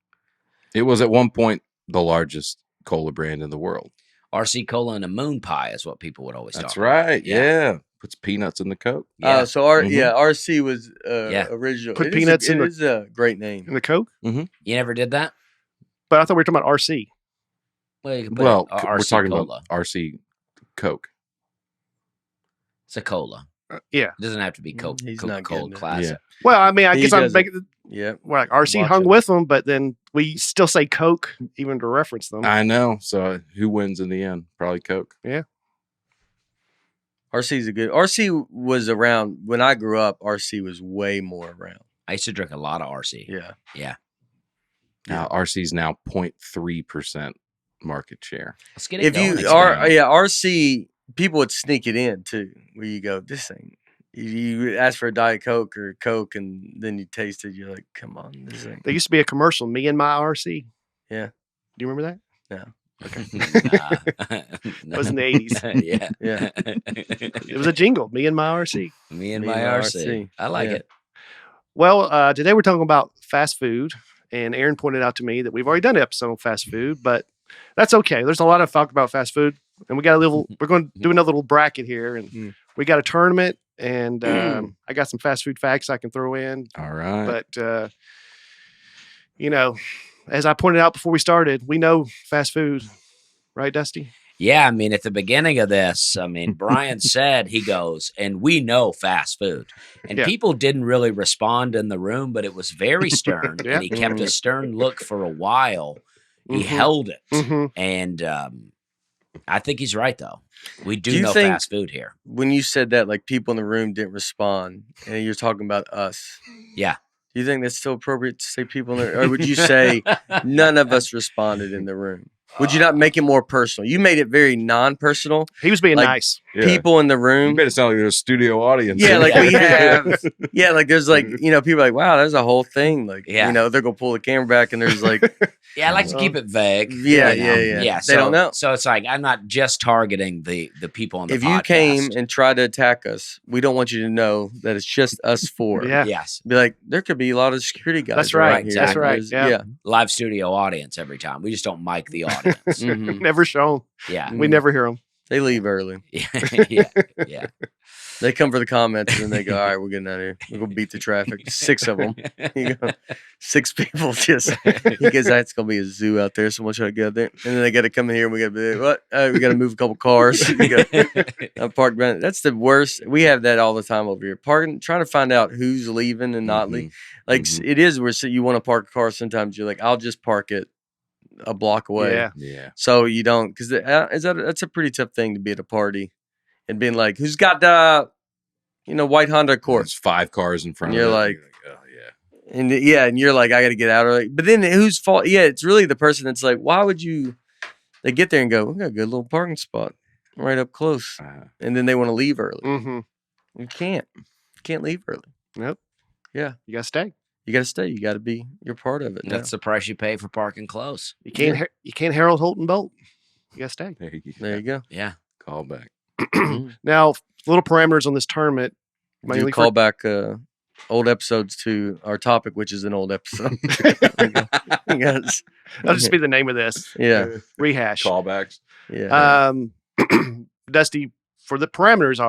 Speaker 3: It was at one point the largest cola brand in the world.
Speaker 2: RC Cola and a moon pie is what people would always talk
Speaker 3: That's
Speaker 2: about.
Speaker 3: right. Yeah. Puts peanuts in the Coke.
Speaker 2: Yeah.
Speaker 1: RC was original.
Speaker 4: Put peanuts in
Speaker 1: it is a great name.
Speaker 4: In the Coke?
Speaker 2: You never did that?
Speaker 4: But I thought we were talking about RC.
Speaker 2: Well,
Speaker 3: we're talking about RC Coke.
Speaker 2: It's a cola.
Speaker 4: Yeah.
Speaker 2: It doesn't have to be Coke.
Speaker 1: He's
Speaker 2: Coca-Cola
Speaker 1: not
Speaker 2: Classic.
Speaker 4: Yeah. Well, I mean, I guess I'm making.
Speaker 1: Yeah.
Speaker 4: We're like RC hung with them, but then we still say Coke even to reference them.
Speaker 3: I know. So who wins in the end? Probably Coke.
Speaker 4: Yeah.
Speaker 1: RC was around when I grew up. RC was way more around.
Speaker 2: I used to drink a lot of RC.
Speaker 1: Yeah.
Speaker 2: Yeah.
Speaker 3: Now RC's now 0.3% market share.
Speaker 2: Let's get it going.
Speaker 1: RC people would sneak it in too. Where you go, this ain't. You ask for a Diet Coke or Coke, and then you taste it. You're like, come on, this ain't.
Speaker 4: There used to be a commercial, Me and My RC.
Speaker 1: Yeah.
Speaker 4: Do you remember that?
Speaker 1: No.
Speaker 4: Okay.
Speaker 2: No.
Speaker 4: It was in the 80s.
Speaker 2: Yeah.
Speaker 1: Yeah.
Speaker 4: It was a jingle, Me and My RC.
Speaker 2: Me and my RC. I like it.
Speaker 4: Well, today we're talking about fast food, and Aaron pointed out to me that we've already done an episode on fast food, but that's okay. There's a lot of talk about fast food, and we're going to do another little bracket here, and we got a tournament, and I got some fast food facts I can throw in.
Speaker 3: All right.
Speaker 4: But, as I pointed out before we started, we know fast food, right, Dusty?
Speaker 2: Yeah, I mean, at the beginning of this, Brian said, he goes, and we know fast food. And people didn't really respond in the room, but it was very stern. And he kept a stern look for a while. He held it. And I think he's right, though. We do know fast food here.
Speaker 1: When you said that, like people in the room didn't respond, and you're talking about us.
Speaker 2: Yeah.
Speaker 1: Do you think that's still appropriate to say people in there? Or would you say none of us responded in the room? Would you not make it more personal? You made it very non-personal.
Speaker 4: He was being nice.
Speaker 1: People in the room.
Speaker 3: You made it sound like there's a studio audience.
Speaker 1: Yeah, like we have. Yeah, like there's like, people are like, wow, there's a whole thing. Like, they're going to pull the camera back and there's like.
Speaker 2: Yeah, I like to keep it vague.
Speaker 1: Yeah. They don't know.
Speaker 2: So it's like, I'm not just targeting the people on the podcast.
Speaker 1: If you came and tried to attack us, we don't want you to know that it's just us four.
Speaker 4: Yeah.
Speaker 2: Yes.
Speaker 1: Be like, there could be a lot of security guys.
Speaker 4: That's right.
Speaker 1: Here.
Speaker 4: That's right. Yeah.
Speaker 2: Live studio audience every time. We just don't mic the audience.
Speaker 4: Never shown.
Speaker 2: Yeah.
Speaker 4: We never hear them.
Speaker 1: They leave early.
Speaker 2: Yeah.
Speaker 1: They come for the comments and then they go, all right, we're getting out of here. We're going to beat the traffic. 6 of them. 6 people just, he goes, it's going to be a zoo out there. Someone try to get there. And then they got to come in here and we got to be like, what? We got to move a couple cars. We got to park behind. That's the worst. We have that all the time over here. Parking, trying to find out who's leaving and not leaving. Like it is where you want to park a car. Sometimes you're like, I'll just park it a block away.
Speaker 3: Yeah.
Speaker 1: So you don't, because that's a pretty tough thing to be at a party and being like, who's got the, white Honda Accord?
Speaker 3: There's 5 cars in front
Speaker 1: and
Speaker 3: of
Speaker 1: you're
Speaker 3: it.
Speaker 1: like,
Speaker 3: Oh yeah.
Speaker 1: And you're like, I got to get out early. But then whose fault? Yeah, it's really the person that's like, why would you? They get there and go, we got a good little parking spot right up close, and then they want to leave early. You can't leave early.
Speaker 4: Nope.
Speaker 1: Yeah,
Speaker 4: you gotta stay.
Speaker 1: You got to stay. You got to be. You're part of it.
Speaker 2: That's the price you pay for parking close.
Speaker 4: You can't. You can't Harold Holton Bolt. You gotta stay.
Speaker 1: There you go.
Speaker 2: Yeah.
Speaker 3: Call back.
Speaker 4: Now, little parameters on this tournament.
Speaker 1: Do call back old episodes to our topic, which is an old episode.
Speaker 4: That'll just be the name of this.
Speaker 1: Yeah.
Speaker 4: Rehash.
Speaker 3: Callbacks.
Speaker 1: Yeah.
Speaker 4: Dusty, for the parameters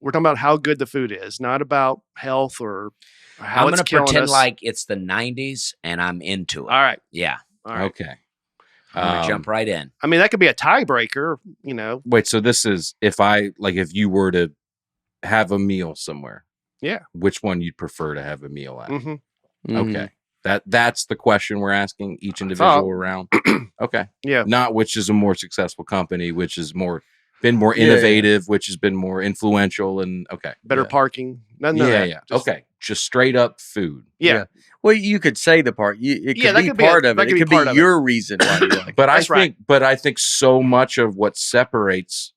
Speaker 4: we're talking about how good the food is, not about health or how
Speaker 2: I'm
Speaker 4: it's
Speaker 2: going to pretend
Speaker 4: us.
Speaker 2: like it's the 90s and I'm into it.
Speaker 4: All right.
Speaker 2: Yeah.
Speaker 4: All right.
Speaker 3: Okay.
Speaker 2: I'm going to jump right in.
Speaker 4: I mean, that could be a tiebreaker,
Speaker 3: Wait, so this is if you were to have a meal somewhere.
Speaker 4: Yeah.
Speaker 3: Which one you'd prefer to have a meal at?
Speaker 4: Mm-hmm.
Speaker 3: Okay. That's the question we're asking each individual round. Okay.
Speaker 4: Yeah.
Speaker 3: Not which is a more successful company, which is been more innovative, which has been more influential and okay.
Speaker 4: Better parking.
Speaker 3: Yeah. Okay. just straight up food.
Speaker 4: Yeah.
Speaker 1: Well, you could say the part. It could
Speaker 4: that
Speaker 1: be
Speaker 4: could be
Speaker 1: part
Speaker 4: a-
Speaker 1: of
Speaker 4: that
Speaker 1: it. It
Speaker 4: could be
Speaker 1: could
Speaker 4: part
Speaker 1: be
Speaker 4: of
Speaker 1: your reason why you like it.
Speaker 3: But I think so much of what separates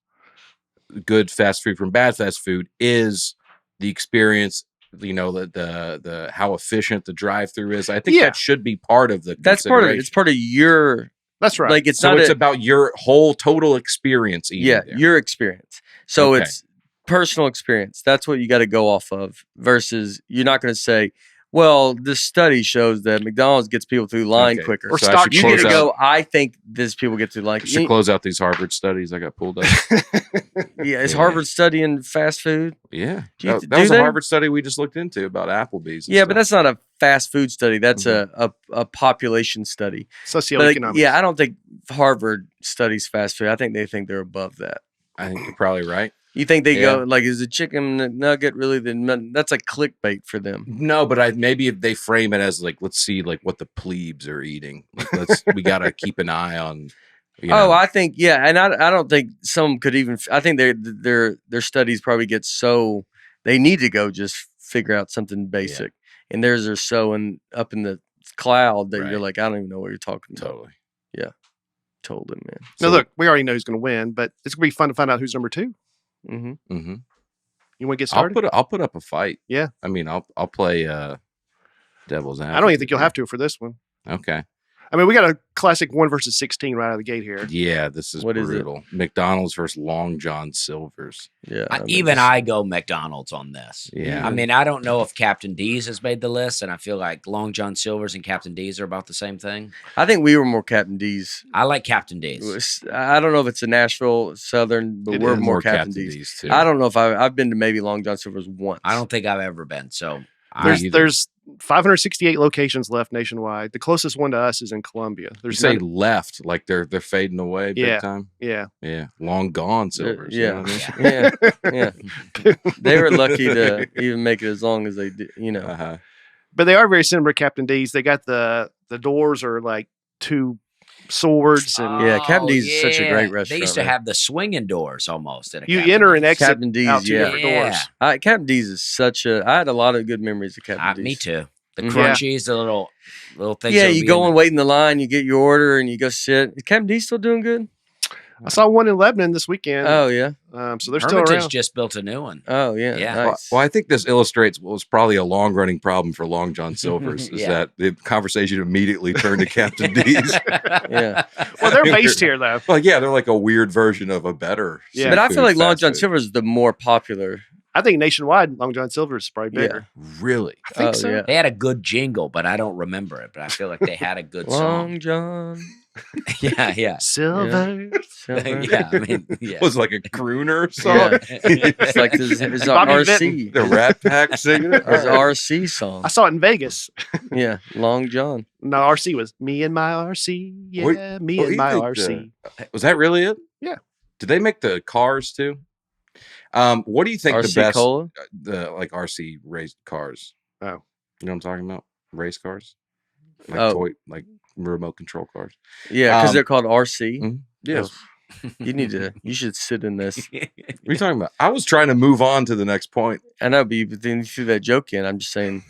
Speaker 3: good fast food from bad fast food is the experience. The how efficient the drive-through is. I think that should be part of the.
Speaker 1: That's part of it. It's part of your.
Speaker 4: That's right.
Speaker 1: Like
Speaker 3: it's about your whole total experience.
Speaker 1: Your experience. So it's personal experience. That's what you got to go off of. Versus, you're not going to say, well, this study shows that McDonald's gets people through line quicker.
Speaker 4: Or
Speaker 1: you get to go, I think this people get through line quicker.
Speaker 3: Should close out these Harvard studies I got pulled up.
Speaker 1: Is Harvard studying fast food?
Speaker 3: Yeah. That was a Harvard study we just looked into about Applebee's.
Speaker 1: Yeah, but that's not a fast food study. That's a population study.
Speaker 4: Socioeconomics.
Speaker 1: I don't think Harvard studies fast food. I think they think they're above that.
Speaker 3: I think you're probably right.
Speaker 1: You think they go like, is a chicken nugget really that's like clickbait for them?
Speaker 3: No, but maybe if they frame it as like, let's see like what the plebes are eating. Like, we got to keep an eye on.
Speaker 1: I think and I don't think some could even. I think their studies probably get so they need to go just figure out something basic, and theirs are so up in the cloud that you're like, I don't even know what you're talking about.
Speaker 3: Totally.
Speaker 1: Yeah. Told him, man.
Speaker 4: Now look, we already know who's going to win, but it's going to be fun to find out who's number 2.
Speaker 3: Mm-hmm. Mm-hmm.
Speaker 4: You want to get started?
Speaker 3: I'll put up a fight.
Speaker 4: Yeah.
Speaker 3: I mean, I'll play devil's advocate.
Speaker 4: I don't even think you'll have to for this one.
Speaker 3: Okay.
Speaker 4: I mean, we got a classic 1 versus 16 right out of the gate here.
Speaker 3: Yeah, this is brutal. Is McDonald's versus Long John Silver's.
Speaker 1: Yeah.
Speaker 2: I go McDonald's on this.
Speaker 3: Yeah.
Speaker 2: I mean, I don't know if Captain D's has made the list, and I feel like Long John Silver's and Captain D's are about the same thing.
Speaker 1: I think we were more Captain D's.
Speaker 2: I like Captain D's.
Speaker 1: I don't know if it's a Nashville Southern, but we're more Captain D's too. I don't know if I've been to maybe Long John Silver's once.
Speaker 2: I don't think I've ever been. So
Speaker 4: there's 568 locations left nationwide. The closest one to us is in Columbia.
Speaker 3: There's left, like they're fading away big time.
Speaker 4: Yeah.
Speaker 3: Long gone Silvers.
Speaker 1: Yeah. They were lucky to even make it as long as they did.
Speaker 4: But they are very similar to Captain D's. They got the doors are like 2 swords and
Speaker 1: Captain D's is such a great restaurant.
Speaker 2: They used to have the swinging doors almost.
Speaker 4: You enter and exit
Speaker 1: Captain D's,
Speaker 4: out 2 different doors.
Speaker 1: Captain D's is I had a lot of good memories of Captain D's.
Speaker 2: Me too. The crunchies, the little things.
Speaker 1: Yeah, you go and wait in the line, you get your order, and you go sit. Is Captain D still doing good?
Speaker 4: I saw one in Lebanon this weekend.
Speaker 1: Oh yeah.
Speaker 4: So they're
Speaker 2: still
Speaker 4: around.
Speaker 2: Just built a new one.
Speaker 1: Oh yeah. Nice.
Speaker 3: Well, I think this illustrates what was probably a long running problem for Long John Silver's is that the conversation immediately turned to Captain D's.
Speaker 1: Yeah.
Speaker 4: Well, they're based here though.
Speaker 3: Well, yeah, they're like a weird version of a better.
Speaker 1: Yeah. But I feel like Long John Silver's is the more popular.
Speaker 4: I think nationwide, Long John Silver's is probably bigger.
Speaker 3: Yeah. Really?
Speaker 4: I think so.
Speaker 1: Yeah.
Speaker 2: They had a good jingle, but I don't remember it. But I feel like they had a good song.
Speaker 1: Long John.
Speaker 2: Yeah.
Speaker 4: Silver.
Speaker 2: Yeah, I mean,
Speaker 3: It was like a crooner song.
Speaker 1: Yeah. It's like his RC.
Speaker 3: The Rat Pack singer.
Speaker 1: His RC song.
Speaker 4: I saw it in Vegas.
Speaker 1: Yeah, Long John.
Speaker 4: No, RC was me and my RC. Yeah, me and my RC.
Speaker 3: Was that really it?
Speaker 4: Yeah.
Speaker 3: Did they make the cars too? What do you think
Speaker 1: RC
Speaker 3: the best
Speaker 1: Cola?
Speaker 3: The like RC race cars?
Speaker 4: Oh,
Speaker 3: you know what I'm talking about? Race cars, like like remote control cars.
Speaker 1: Yeah, because they're called RC.
Speaker 3: Mm-hmm. Yes.
Speaker 1: You should sit in this.
Speaker 3: What are you talking about? I was trying to move on to the next point.
Speaker 1: I know, but then you threw that joke in. I'm just saying,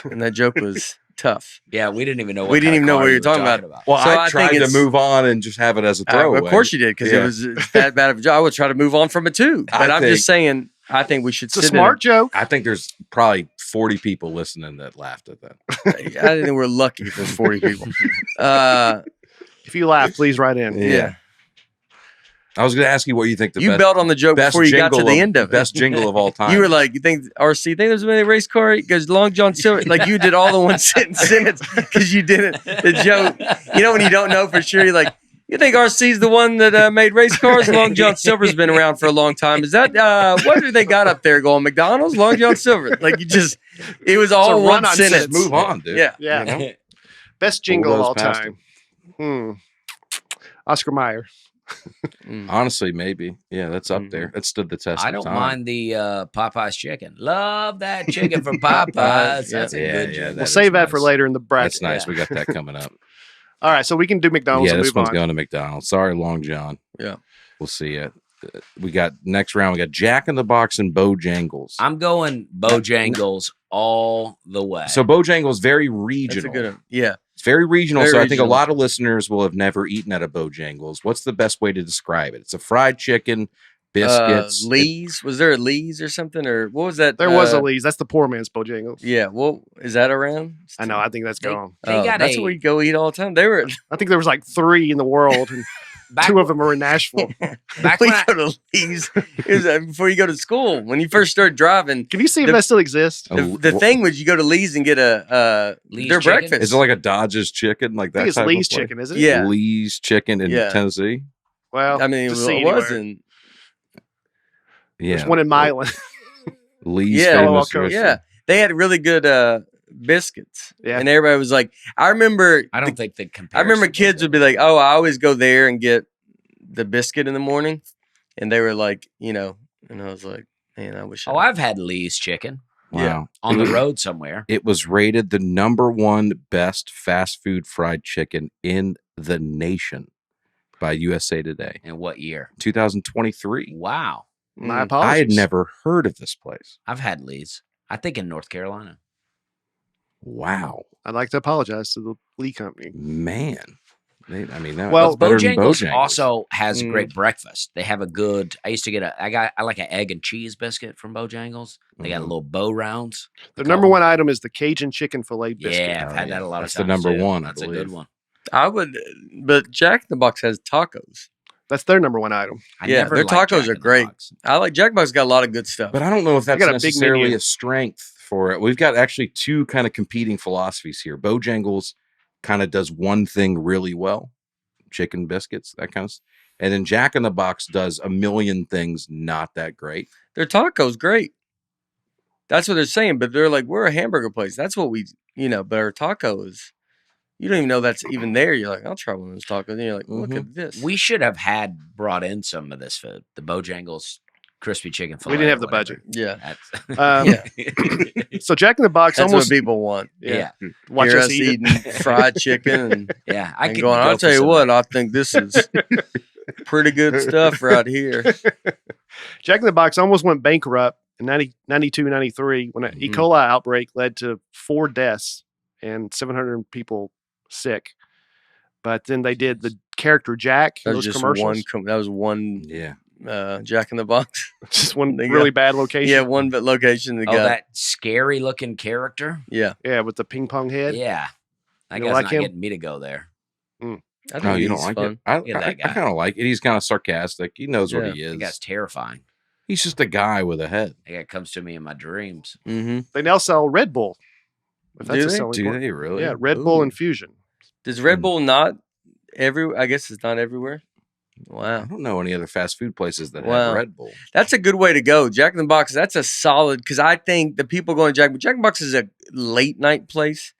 Speaker 1: and that joke was tough.
Speaker 2: Yeah, we didn't even know.
Speaker 1: We didn't even know what you were talking about.
Speaker 3: Well, so I tried to move on and just have it as a throwaway.
Speaker 1: Of course you did, because it was that bad of a joke. I would try to move on from it too. But I'm just saying, I think we should.
Speaker 4: It's a smart joke.
Speaker 3: I think there's probably 40 people listening that laughed at that.
Speaker 1: I think we're lucky if there's 40 people.
Speaker 4: If you laugh, please write in.
Speaker 1: Yeah.
Speaker 3: I was going to ask you what you think
Speaker 1: you bailed on the joke before you got to the end of it.
Speaker 3: Best jingle of all time.
Speaker 1: You were like, you think RC, think there's a race car? Because Long John Silver, like you did all the one sentence because you didn't. The joke, you know, when you don't know for sure, you're like, you think RC's the one that made race cars? Long John Silver's been around for a long time. Is that, what do they got up there going? McDonald's? Long John Silver. Like it was all one sentence.
Speaker 3: Move on, dude.
Speaker 4: Yeah.
Speaker 3: You know?
Speaker 4: Best jingle of all time. Oscar Mayer.
Speaker 3: Honestly, maybe. Yeah, that's up there. That stood the test of time.
Speaker 2: I don't mind the Popeye's chicken. Love that chicken from Popeye's. That's a good jingle.
Speaker 4: We'll save that for later in the bracket.
Speaker 3: That's nice. We got that coming up.
Speaker 4: All right, so we can do McDonald's and
Speaker 3: this
Speaker 4: move
Speaker 3: one's
Speaker 4: on.
Speaker 3: going to McDonald's. Sorry, Long John.
Speaker 1: Yeah.
Speaker 3: We'll see you. We got next round. We got Jack in the Box and Bojangles.
Speaker 2: I'm going Bojangles all the way.
Speaker 3: So Bojangles very regional.
Speaker 1: That's a good one. Yeah.
Speaker 3: It's very regional.
Speaker 1: Very
Speaker 3: so I think a
Speaker 1: regional.
Speaker 3: lot of listeners will have never eaten at a Bojangles. What's the best way to describe it? It's a fried chicken, biscuits.
Speaker 1: Lee's. Was there a Lee's or something? Or what was that?
Speaker 4: There was a Lee's. That's the poor man's Bojangles.
Speaker 1: Yeah. Well, is that around?
Speaker 4: I know. I think that's gone.
Speaker 1: That's where we go eat all the time. They were.
Speaker 4: I think there was like 3 in the world, and 2 of them are in Nashville.
Speaker 1: Back when go to Lee's, it was before you go to school. When you first started driving,
Speaker 4: can you see if that still exists?
Speaker 1: The thing was, you go to Lee's and get their breakfast.
Speaker 3: Is it like a Dodge's chicken, like that?
Speaker 4: I think it's Lee's chicken, isn't it?
Speaker 1: Yeah,
Speaker 3: Lee's chicken in Tennessee.
Speaker 4: Well,
Speaker 1: I mean, it wasn't.
Speaker 3: Yeah,
Speaker 4: there's one in Milan.
Speaker 3: Lee's.
Speaker 1: Yeah, they had really good biscuits.
Speaker 4: Yeah,
Speaker 1: and everybody was like, I remember.
Speaker 2: I don't think they compare.
Speaker 1: I remember kids would be like, "Oh, I always go there and get the biscuit in the morning," and they were like, and I was like, "Man, I wish."
Speaker 2: I've had Lee's chicken.
Speaker 3: Wow.
Speaker 2: Yeah, on the road somewhere.
Speaker 3: It was rated the #1 best fast food fried chicken in the nation by USA Today.
Speaker 2: In what year?
Speaker 3: 2023.
Speaker 2: Wow.
Speaker 4: My apologies.
Speaker 3: I had never heard of this place.
Speaker 2: I've had Lee's. I think in North Carolina.
Speaker 3: Wow.
Speaker 4: I'd like to apologize to the Lee company.
Speaker 3: Man. That
Speaker 4: well,
Speaker 3: was better than
Speaker 2: Bojangles also has a great breakfast. They have a good. I used to get I like an egg and cheese biscuit from Bojangles. They got little bow rounds.
Speaker 4: The #1 item is the Cajun chicken filet biscuit.
Speaker 2: Yeah, I've had that a lot of
Speaker 3: times.
Speaker 2: That's
Speaker 3: the #1.
Speaker 2: That's a good one.
Speaker 1: I would, but Jack in the Box has tacos.
Speaker 4: That's their #1 item.
Speaker 1: Their tacos are great. I like Jack in the Box. Got a lot of good stuff,
Speaker 3: but I don't know if that's necessarily
Speaker 4: menu.
Speaker 3: a strength for it. We've got actually 2 kind of competing philosophies here. Bojangles kind of does one thing really well, chicken biscuits, that kind of stuff. And then Jack in the Box does a million things not that great.
Speaker 1: Their tacos great. That's what they're saying, but they're like, we're a hamburger place. That's what we, but our tacos, you don't even know that's even there. You're like, I'll try one of those tacos. And you're like, look at this.
Speaker 2: We should have brought in some of this food, the Bojangles crispy chicken filet.
Speaker 4: We didn't have the budget.
Speaker 1: Yeah.
Speaker 4: So Jack in the Box
Speaker 1: that's
Speaker 4: almost
Speaker 1: what people want.
Speaker 2: Yeah.
Speaker 4: Watch us eating
Speaker 1: fried chicken. And,
Speaker 2: yeah.
Speaker 1: I'll tell you what, I think this is pretty good stuff right here.
Speaker 4: Jack in the Box almost went bankrupt in 92, 93 when an E. coli outbreak led to 4 deaths and 700 people sick. But then they did the character Jack in those commercials.
Speaker 1: That was one Jack in the Box.
Speaker 4: Just one really bad location.
Speaker 1: Yeah, one location.
Speaker 2: That scary looking character?
Speaker 1: Yeah.
Speaker 4: Yeah, with the ping pong head.
Speaker 2: Yeah. That guy's not getting me to go there.
Speaker 1: I think
Speaker 3: you don't like
Speaker 1: fun.
Speaker 3: it? I kind of like it. He's kind of sarcastic. He knows what he is.
Speaker 2: That guy's terrifying.
Speaker 3: He's just a guy with a head.
Speaker 2: That guy comes to me in my dreams.
Speaker 1: Mm-hmm.
Speaker 4: They now sell Red Bull. If that's
Speaker 3: Do they really?
Speaker 4: Yeah, Red Bull Infusion.
Speaker 1: Does Red Bull not I guess it's not everywhere. Wow.
Speaker 3: I don't know any other fast food places that have Red Bull.
Speaker 1: That's a good way to go. Jack in the Box, that's a solid, because I think the people going to Jack in the Box is a late night place,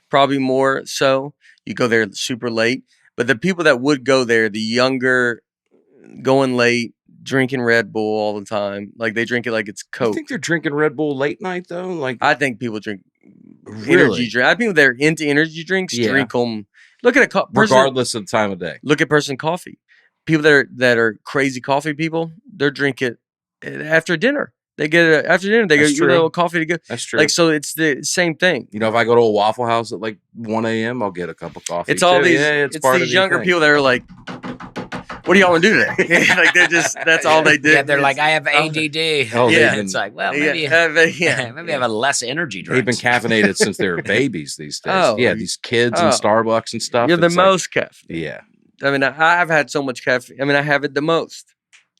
Speaker 1: probably more so. You go there super late. But the people that would go there, the younger, going late, drinking Red Bull all the time. Like they drink it like it's Coke.
Speaker 3: I think they're drinking Red Bull late night though. Like
Speaker 1: I think people drink energy drink. I think they're into energy drinks. Drink them. Look at a person,
Speaker 3: regardless of the time of day.
Speaker 1: Look at person coffee. People that are crazy coffee people, they're drinking it after dinner. They get it after dinner. They get a little coffee to go.
Speaker 3: That's true.
Speaker 1: Like so, it's the same thing.
Speaker 3: If I go to a Waffle House at like 1 a.m., I'll get a cup of coffee.
Speaker 1: It's all these. It's these younger people that are like, "What do y'all want to do today?" Like they're just that's all they do.
Speaker 2: Yeah, they're like, "I have ADD." It's like, well, maybe maybe have a less energy drink.
Speaker 3: They've been caffeinated since they were babies these days. These kids and Starbucks and stuff.
Speaker 1: You're the most caffeine.
Speaker 3: Yeah.
Speaker 1: I mean, I've had so much caffeine. I mean, I have it the most.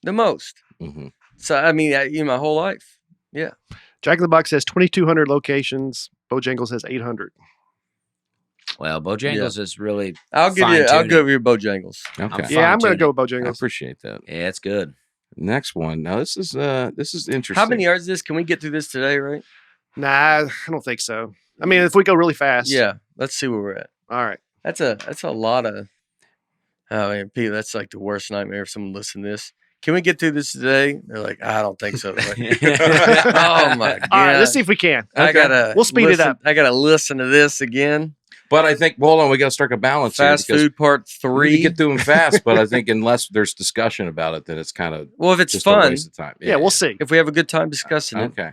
Speaker 3: Mm-hmm.
Speaker 1: So, I mean, my whole life. Yeah.
Speaker 4: Jack in the Box has 2,200 locations. Bojangles has 800.
Speaker 2: Well, Bojangles is really.
Speaker 1: I'll give you Bojangles.
Speaker 3: Okay.
Speaker 4: I'm going to go with Bojangles.
Speaker 3: I appreciate that.
Speaker 2: Yeah, it's good.
Speaker 3: Next one. Now this is interesting.
Speaker 1: How many yards is this? Can we get through this today? Right?
Speaker 4: Nah, I don't think so. I mean, if we go really fast.
Speaker 1: Yeah. Let's see where we're at.
Speaker 4: All right.
Speaker 1: That's a lot of. Oh man, Pete, that's like the worst nightmare if someone listens to this. Can we get through this today? They're like, I don't think so. Like, oh my god!
Speaker 4: All right, let's see if we can.
Speaker 1: Okay.
Speaker 4: We'll speed it up.
Speaker 1: I gotta listen to this again.
Speaker 3: But I think, hold on, we got to strike a balance.
Speaker 1: Fast food part 3.
Speaker 3: We get through them fast, but I think unless there's discussion about it, then it's kind of
Speaker 1: if it's
Speaker 3: just
Speaker 1: fun,
Speaker 3: a waste of time.
Speaker 4: Yeah, we'll see
Speaker 1: if we have a good time discussing it.
Speaker 3: Okay.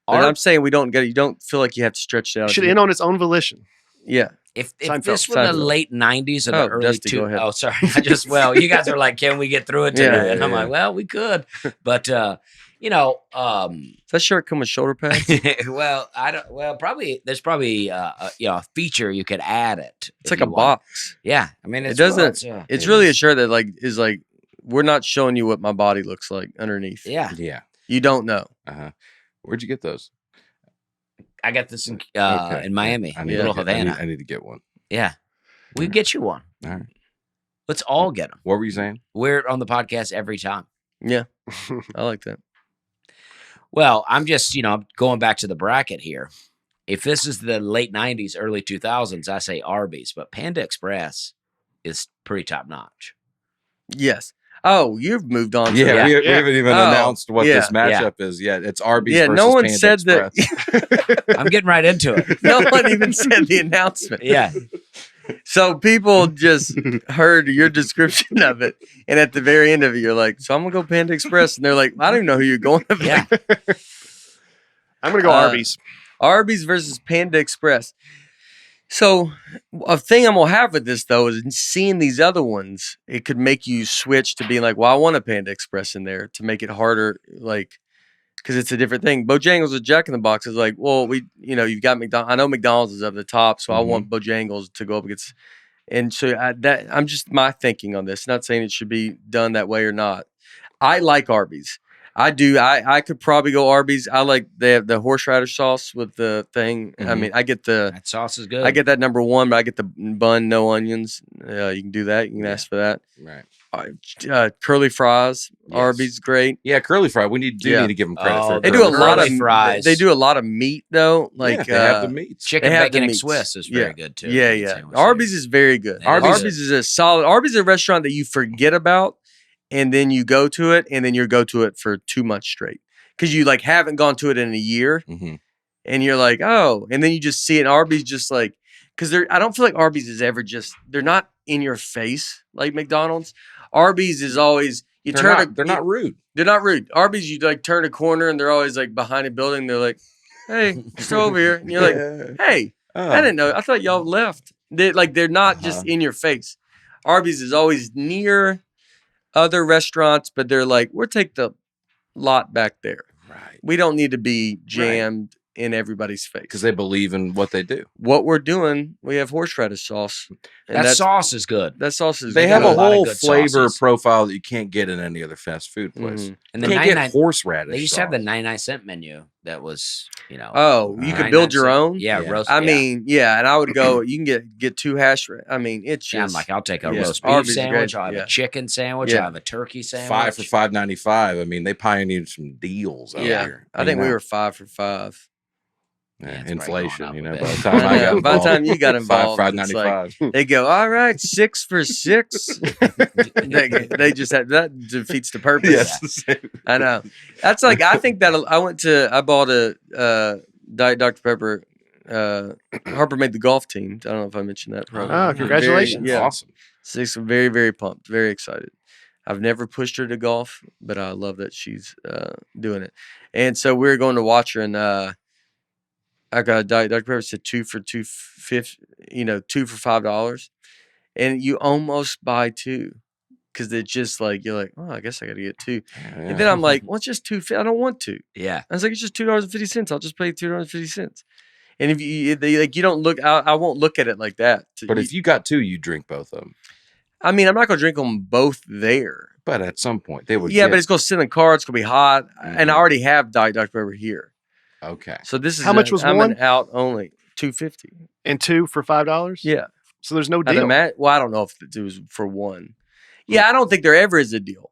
Speaker 1: But I'm saying we don't get it. You don't feel like you have to stretch it out.
Speaker 4: It should end on its own volition.
Speaker 1: Yeah.
Speaker 2: If
Speaker 4: Seinfeld.
Speaker 2: this were the late 90s or the early
Speaker 1: Dusty, go ahead.
Speaker 2: Oh, sorry. You guys are like, can we get through it today? And I'm like, well, we could. But,
Speaker 1: Does that shirt come with shoulder pads?
Speaker 2: probably there's probably a feature you could add it.
Speaker 1: It's like a box.
Speaker 2: Yeah. I mean,
Speaker 1: it doesn't. It's really a shirt that is we're not showing you what my body looks like underneath.
Speaker 2: Yeah.
Speaker 3: Yeah.
Speaker 1: You don't know.
Speaker 3: Where'd you get those?
Speaker 2: I got this in Miami, Little Havana.
Speaker 3: I need to get one.
Speaker 2: Yeah. We get you one.
Speaker 3: All right.
Speaker 2: Let's all get them.
Speaker 3: What were you saying?
Speaker 2: We're on the podcast every time.
Speaker 1: Yeah. I like that.
Speaker 2: Well, I'm just, going back to the bracket here. If this is the late 90s, early 2000s, I say Arby's, but Panda Express is pretty top notch.
Speaker 1: Yes. Oh, you've moved on.
Speaker 3: We haven't even announced what this matchup is yet. It's Arby's versus
Speaker 1: no one
Speaker 3: Panda
Speaker 1: said
Speaker 3: Express.
Speaker 1: that.
Speaker 2: I'm getting right into it.
Speaker 1: No one even said the announcement.
Speaker 2: Yeah.
Speaker 1: So people just heard your description of it. And at the very end of it, you're like, so I'm going to go Panda Express. And they're like, I don't even know who you're going with.
Speaker 2: Yeah.
Speaker 4: I'm going to go Arby's.
Speaker 1: Arby's versus Panda Express. So a thing I'm going to have with this, though, is seeing these other ones, it could make you switch to being like, well, I want a Panda Express in there to make it harder, because it's a different thing. Bojangles with Jack in the Box is like, well, you've got McDonald's. I know McDonald's is up the top, so I want Bojangles to go up against. And so I'm just my thinking on this. Not saying it should be done that way or not. I like Arby's. I do. I could probably go Arby's. I like the horseradish sauce with the thing. I mean, I get
Speaker 2: that sauce is good.
Speaker 1: I get that number one, but I get the bun, no onions. You can do that. You can ask for that.
Speaker 3: Right.
Speaker 1: Curly fries. Yes. Arby's great.
Speaker 3: Yeah, curly fry. We need to give them credit for.
Speaker 1: They do a lot of
Speaker 2: fries.
Speaker 1: They do a lot of meat though.
Speaker 3: They have the meats.
Speaker 2: Chicken bacon and Swiss is very good too.
Speaker 1: Yeah. Arby's is very good. Arby's is a solid. Arby's is a restaurant that you forget about. And then you go to it, and then you go to it for 2 months straight because you haven't gone to it in a year, and you're like, oh, and then you just see it. And Arby's just because I don't feel like Arby's is ever they're not in your face like McDonald's. Arby's is always
Speaker 3: they're not rude.
Speaker 1: They're not rude. Arby's, you turn a corner and they're always behind a building. They're like, hey, still over here, and you're like, hey, I didn't know. I thought y'all left. They're not just in your face. Arby's is always near other restaurants, but they're like, we'll take the lot back there.
Speaker 3: Right.
Speaker 1: We don't need to be jammed in everybody's face.
Speaker 3: Because they believe in what they do.
Speaker 1: What we're doing, we have horseradish sauce.
Speaker 2: And that sauce is good.
Speaker 1: That sauce is
Speaker 3: They
Speaker 1: good.
Speaker 3: have a whole flavor profile that you can't get in any other fast food place.
Speaker 2: And
Speaker 3: you can't get horseradish
Speaker 2: They used to have the 99-cent menu that was,
Speaker 1: Oh, you could build your own?
Speaker 2: Yeah, roast.
Speaker 1: I mean, and I would go, you can get 2 hash. I mean, it's just.
Speaker 2: I'm like, I'll take a roast beef sandwich. I'll have a chicken sandwich. I'll have a turkey sandwich.
Speaker 3: 5 for $5.95. I mean, they pioneered some deals out here.
Speaker 1: I think we were 5 for $5.
Speaker 3: Yeah, inflation, by the
Speaker 1: By
Speaker 3: time I got involved,
Speaker 1: by the time you got involved,
Speaker 3: $5.95.
Speaker 1: They go, all right, 6 for $6. they just have that defeats the purpose.
Speaker 3: Yes.
Speaker 1: I know. That's I think that I bought a Diet Dr. Pepper. Harper made the golf team. I don't know if I mentioned that.
Speaker 4: Congratulations!
Speaker 1: Awesome. So I'm very, very pumped, very excited. I've never pushed her to golf, but I love that she's doing it. And so we were going to watch her, and I got a Diet Dr. Pepper said 2 for $2.50, 2 for $5, and you almost buy 2 because it's just you're like, oh, I guess I got to get 2, and then I'm like, well, it's just $2.50. I don't want 2.
Speaker 2: Yeah,
Speaker 1: I was like, it's just $2.50. I'll just pay $2.50. And if you don't look, I won't look at it like that.
Speaker 3: But if you got 2, you drink both of them.
Speaker 1: I mean, I'm not gonna drink them both there.
Speaker 3: But at some point they would.
Speaker 1: Yeah, but it's gonna sit in the car. It's gonna be hot, and I already have Diet Dr. Pepper here.
Speaker 3: Okay.
Speaker 1: So this is
Speaker 4: how much was
Speaker 1: I'm
Speaker 4: one?
Speaker 1: An out only $2.50
Speaker 4: and 2 for $5.
Speaker 1: Yeah.
Speaker 4: So there's no deal.
Speaker 1: I don't know if it was for 1. Yeah, I don't think there ever is a deal.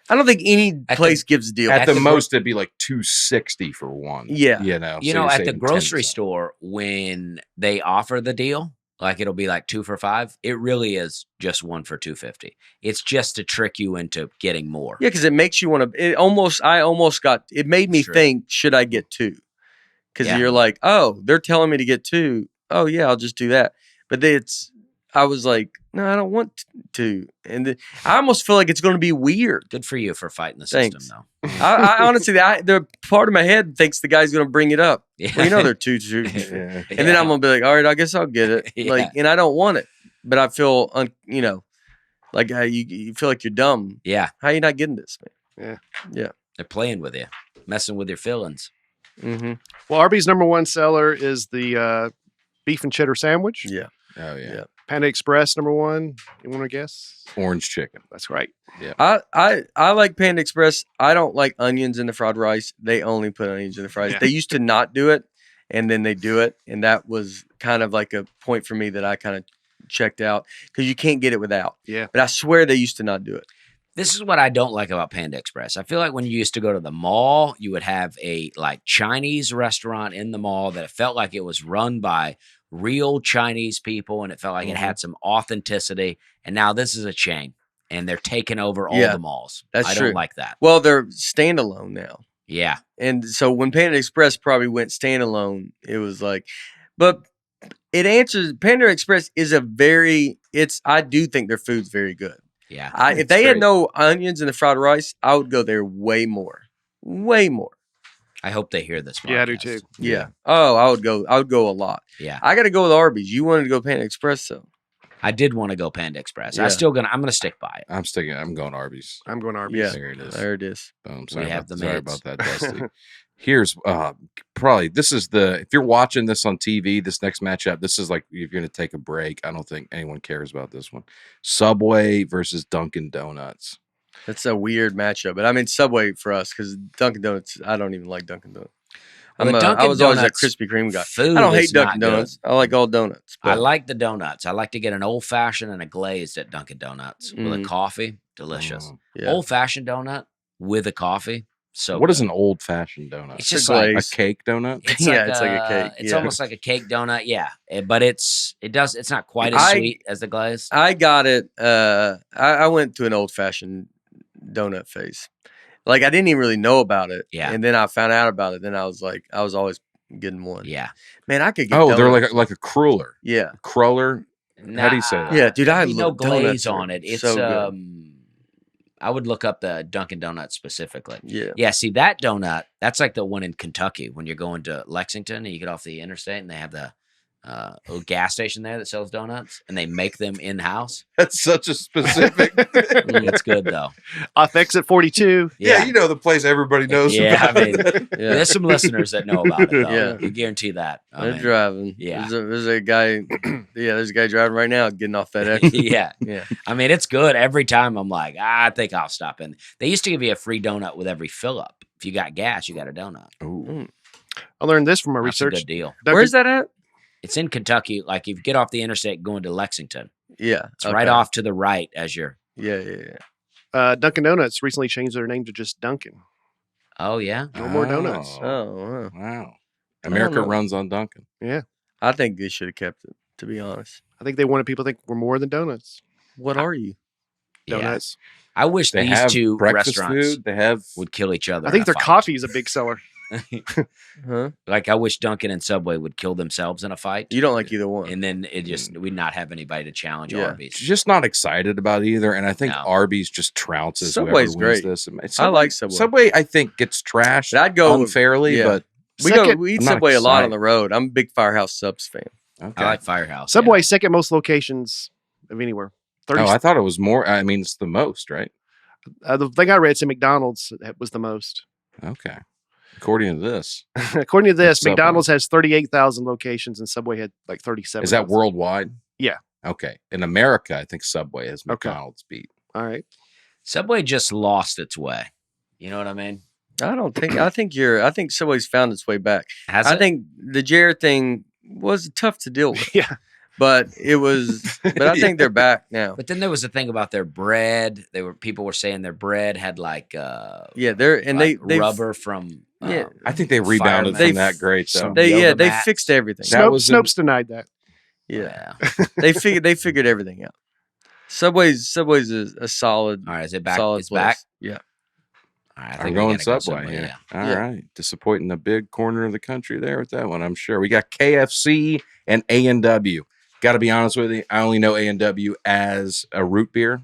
Speaker 1: I don't think any place gives a deal.
Speaker 3: At the most, it'd be like $2.60 for 1.
Speaker 1: Yeah.
Speaker 3: So
Speaker 2: at the grocery store when they offer the deal, it'll be 2 for $5. It really is just 1 for $2.50. It's just to trick you into getting more.
Speaker 1: Yeah, because it makes you want to. It made me think, should I get 2? Because you're like, oh, they're telling me to get 2. Oh yeah, I'll just do that. But I was like, no, I don't want to. And I almost feel like it's going to be weird.
Speaker 2: Good for you for fighting the system,
Speaker 1: Thanks.
Speaker 2: though.
Speaker 1: I honestly, the part of my head thinks the guy's going to bring it up.
Speaker 2: Yeah.
Speaker 1: Well, you know, they're two.
Speaker 3: Yeah.
Speaker 1: And then I'm going to be like, all right, I guess I'll get it.
Speaker 2: Yeah.
Speaker 1: Like, and I don't want it, but I feel, you know, like you feel like you're dumb.
Speaker 2: Yeah.
Speaker 1: How you not getting this, man? Yeah.
Speaker 2: They're playing with you, messing with your feelings.
Speaker 1: Mm-hmm.
Speaker 4: Well, Arby's number one seller is the beef and cheddar sandwich.
Speaker 1: Yeah.
Speaker 3: Oh yeah.
Speaker 4: Panda Express number one. You want to guess?
Speaker 3: Orange chicken.
Speaker 4: That's right.
Speaker 3: Yeah.
Speaker 1: I like Panda Express. I don't like onions in the fried rice. They only put onions in the fries.
Speaker 4: Yeah.
Speaker 1: They used to not do it, and then they do it, and that was kind of like a point for me that I kind of checked out because you can't get it without.
Speaker 4: Yeah.
Speaker 1: But I swear they used to not do it.
Speaker 2: This is what I don't like about Panda Express. I feel like when you used to go to the mall, you would have a like Chinese restaurant in the mall that it felt like it was run by real Chinese people and it felt like it had some authenticity. And now this is a chain and they're taking over all the malls.
Speaker 1: That's
Speaker 2: I
Speaker 1: true.
Speaker 2: don't like that.
Speaker 1: Well, they're standalone now.
Speaker 2: Yeah.
Speaker 1: And so when Panda Express probably went standalone, it was like, but it answers. Panda Express is I do think their food's very good.
Speaker 2: Yeah.
Speaker 1: If they had no onions in the fried rice, I would go there way more. Way more.
Speaker 2: I hope they hear this.
Speaker 4: Yeah, I do
Speaker 2: podcast.
Speaker 4: too.
Speaker 1: Yeah. Oh, I would go a lot.
Speaker 2: Yeah.
Speaker 1: I got to go with Arby's. You wanted to go Panda Express, though.
Speaker 2: I did want to go Panda Express.
Speaker 1: Yeah.
Speaker 2: I'm gonna stick by it.
Speaker 3: I'm going Arby's.
Speaker 4: I'm going Arby's.
Speaker 1: Yeah.
Speaker 3: There it is.
Speaker 1: There it is.
Speaker 3: Boom.
Speaker 2: We have the
Speaker 3: Sorry
Speaker 2: mids.
Speaker 3: about that, Dusty. Here's probably if you're watching this on TV, this next matchup, this is like if you're going to take a break. I don't think anyone cares about this one. Subway versus Dunkin' Donuts.
Speaker 1: That's a weird matchup, but I mean Subway for us because Dunkin' Donuts. I don't even like Dunkin' Donuts.
Speaker 2: Well,
Speaker 1: I was always a
Speaker 2: Donuts
Speaker 1: Krispy Kreme guy.
Speaker 2: food
Speaker 1: I don't hate
Speaker 2: is not
Speaker 1: Dunkin'
Speaker 2: good.
Speaker 1: Donuts. I like all donuts.
Speaker 2: I
Speaker 1: But
Speaker 2: like the donuts. I like to get an old fashioned and a glazed at Dunkin' Donuts with a coffee. Delicious.
Speaker 1: yeah.
Speaker 2: Old fashioned donut with a coffee. So
Speaker 3: What is
Speaker 2: good.
Speaker 3: an old fashioned donut?
Speaker 2: It's just
Speaker 1: a
Speaker 2: like
Speaker 3: A
Speaker 1: glaze.
Speaker 3: cake donut?
Speaker 2: it's
Speaker 1: Yeah,
Speaker 2: like
Speaker 1: it's like a cake,
Speaker 2: It's
Speaker 1: yeah.
Speaker 2: almost like a cake donut. Yeah, but it's not quite as sweet as the glaze.
Speaker 1: I got it. I went to an old fashioned donut phase. Like I didn't even really know about it.
Speaker 2: Yeah.
Speaker 1: And then I found out about it. Then I was like, I was always getting one.
Speaker 2: Yeah.
Speaker 1: Man, I could get.
Speaker 3: Oh, they're
Speaker 1: donuts.
Speaker 3: like a cruller.
Speaker 1: Yeah.
Speaker 3: Cruller. How do you say that?
Speaker 1: Yeah, dude, I
Speaker 2: There'd be no
Speaker 1: love donuts
Speaker 2: glaze
Speaker 1: are
Speaker 2: on it. It's
Speaker 1: so good.
Speaker 2: I would look up the Dunkin' Donuts specifically.
Speaker 1: Yeah.
Speaker 2: Yeah, see that donut, that's like the one in Kentucky when you're going to Lexington and you get off the interstate and they have the little gas station there that sells donuts and they make them in-house.
Speaker 3: That's such a specific.
Speaker 2: It's good though.
Speaker 4: Off exit 42.
Speaker 3: Yeah, you know the place everybody knows
Speaker 2: Yeah,
Speaker 3: about.
Speaker 2: I mean,
Speaker 1: Yeah.
Speaker 2: there's some listeners that know about it though.
Speaker 1: Yeah.
Speaker 2: You guarantee that. I
Speaker 1: They're
Speaker 2: mean,
Speaker 1: driving.
Speaker 2: yeah.
Speaker 1: There's a guy. Yeah, there's a guy driving right now getting off that exit.
Speaker 2: yeah.
Speaker 1: Yeah.
Speaker 2: I mean, it's good. Every time I'm like, I think I'll stop in. They used to give you a free donut with every fill up. If you got gas, you got a donut.
Speaker 3: Ooh.
Speaker 4: I learned this from my
Speaker 2: That's a
Speaker 4: research.
Speaker 2: good deal.
Speaker 1: Where's that at?
Speaker 2: It's in Kentucky. Like if you get off the interstate going to Lexington,
Speaker 1: Yeah.
Speaker 2: it's right off to the right as you're.
Speaker 1: Yeah.
Speaker 4: Dunkin' Donuts recently changed their name to just Dunkin'.
Speaker 2: Oh yeah.
Speaker 4: No more donuts.
Speaker 1: Oh, wow.
Speaker 3: Wow. America
Speaker 1: know.
Speaker 3: runs on Dunkin'.
Speaker 4: Yeah.
Speaker 1: I think they should have kept it, to be honest.
Speaker 4: I think they wanted people to think we're more than donuts.
Speaker 1: What are you?
Speaker 2: Yeah.
Speaker 4: Donuts.
Speaker 2: I wish
Speaker 3: They
Speaker 2: these
Speaker 3: have
Speaker 2: two
Speaker 3: breakfast
Speaker 2: restaurants
Speaker 3: food. They have
Speaker 2: would kill each other.
Speaker 4: I think
Speaker 2: in a
Speaker 4: their
Speaker 2: fight.
Speaker 4: coffee is a big seller.
Speaker 1: Huh?
Speaker 2: Like I wish Dunkin' and Subway would kill themselves in a fight,
Speaker 1: You don't like either one.
Speaker 2: and then it just we'd not have anybody to challenge
Speaker 1: Yeah.
Speaker 2: Arby's.
Speaker 3: just not excited about either. And I think
Speaker 2: No.
Speaker 3: Arby's just trounces
Speaker 1: Subway's
Speaker 3: whoever wins
Speaker 1: great.
Speaker 3: this.
Speaker 1: I like Subway.
Speaker 3: Subway, I think, gets trashed
Speaker 1: But I'd go
Speaker 3: unfairly,
Speaker 1: yeah.
Speaker 3: but
Speaker 1: We eat
Speaker 3: I'm not
Speaker 1: Subway a lot on
Speaker 3: excited.
Speaker 1: the road. I'm a big Firehouse Subs fan.
Speaker 3: okay.
Speaker 2: I like Firehouse.
Speaker 4: Subway, second most locations of anywhere. 30.
Speaker 3: Oh, I thought it was more. I mean, it's the most, right?
Speaker 4: The thing I read said McDonald's was the most.
Speaker 3: Okay. According to this,
Speaker 4: According to this,
Speaker 3: Subway.
Speaker 4: McDonald's has 38,000 locations and Subway had like 37.
Speaker 3: is that worldwide?
Speaker 4: Yeah.
Speaker 3: Okay. In America, I think Subway has
Speaker 4: Okay.
Speaker 3: McDonald's beat.
Speaker 4: All right.
Speaker 2: Subway just lost its way. You know what I mean?
Speaker 1: I don't think. I think Subway's found its way back.
Speaker 2: Has
Speaker 1: I
Speaker 2: it?
Speaker 1: think the Jared thing was tough to deal with,
Speaker 4: Yeah.
Speaker 1: but it was. But I think they're back now.
Speaker 2: But then there was a thing about their bread. People were saying their bread had like
Speaker 1: Yeah, they're and
Speaker 2: like
Speaker 1: they
Speaker 2: rubber from
Speaker 1: Yeah.
Speaker 3: I think they rebounded
Speaker 2: Fireman.
Speaker 3: from that great, though.
Speaker 2: Some-
Speaker 1: they
Speaker 2: yoga
Speaker 1: they
Speaker 2: mats.
Speaker 1: fixed everything.
Speaker 3: That was in-
Speaker 4: Snopes denied that.
Speaker 1: Yeah, they figured everything out. Subway's a solid.
Speaker 2: All right, is it back?
Speaker 1: Solid
Speaker 2: It's
Speaker 1: place.
Speaker 2: back.
Speaker 1: Yeah.
Speaker 2: All right, I
Speaker 3: I'm
Speaker 2: think we
Speaker 3: going
Speaker 2: gotta go
Speaker 3: Subway here.
Speaker 2: Yeah.
Speaker 3: All
Speaker 1: Yeah.
Speaker 3: right. Disappointing the big corner of the country there with that one, I'm sure. We got KFC and A&W. Got to be honest with you, I only know A&W as a root beer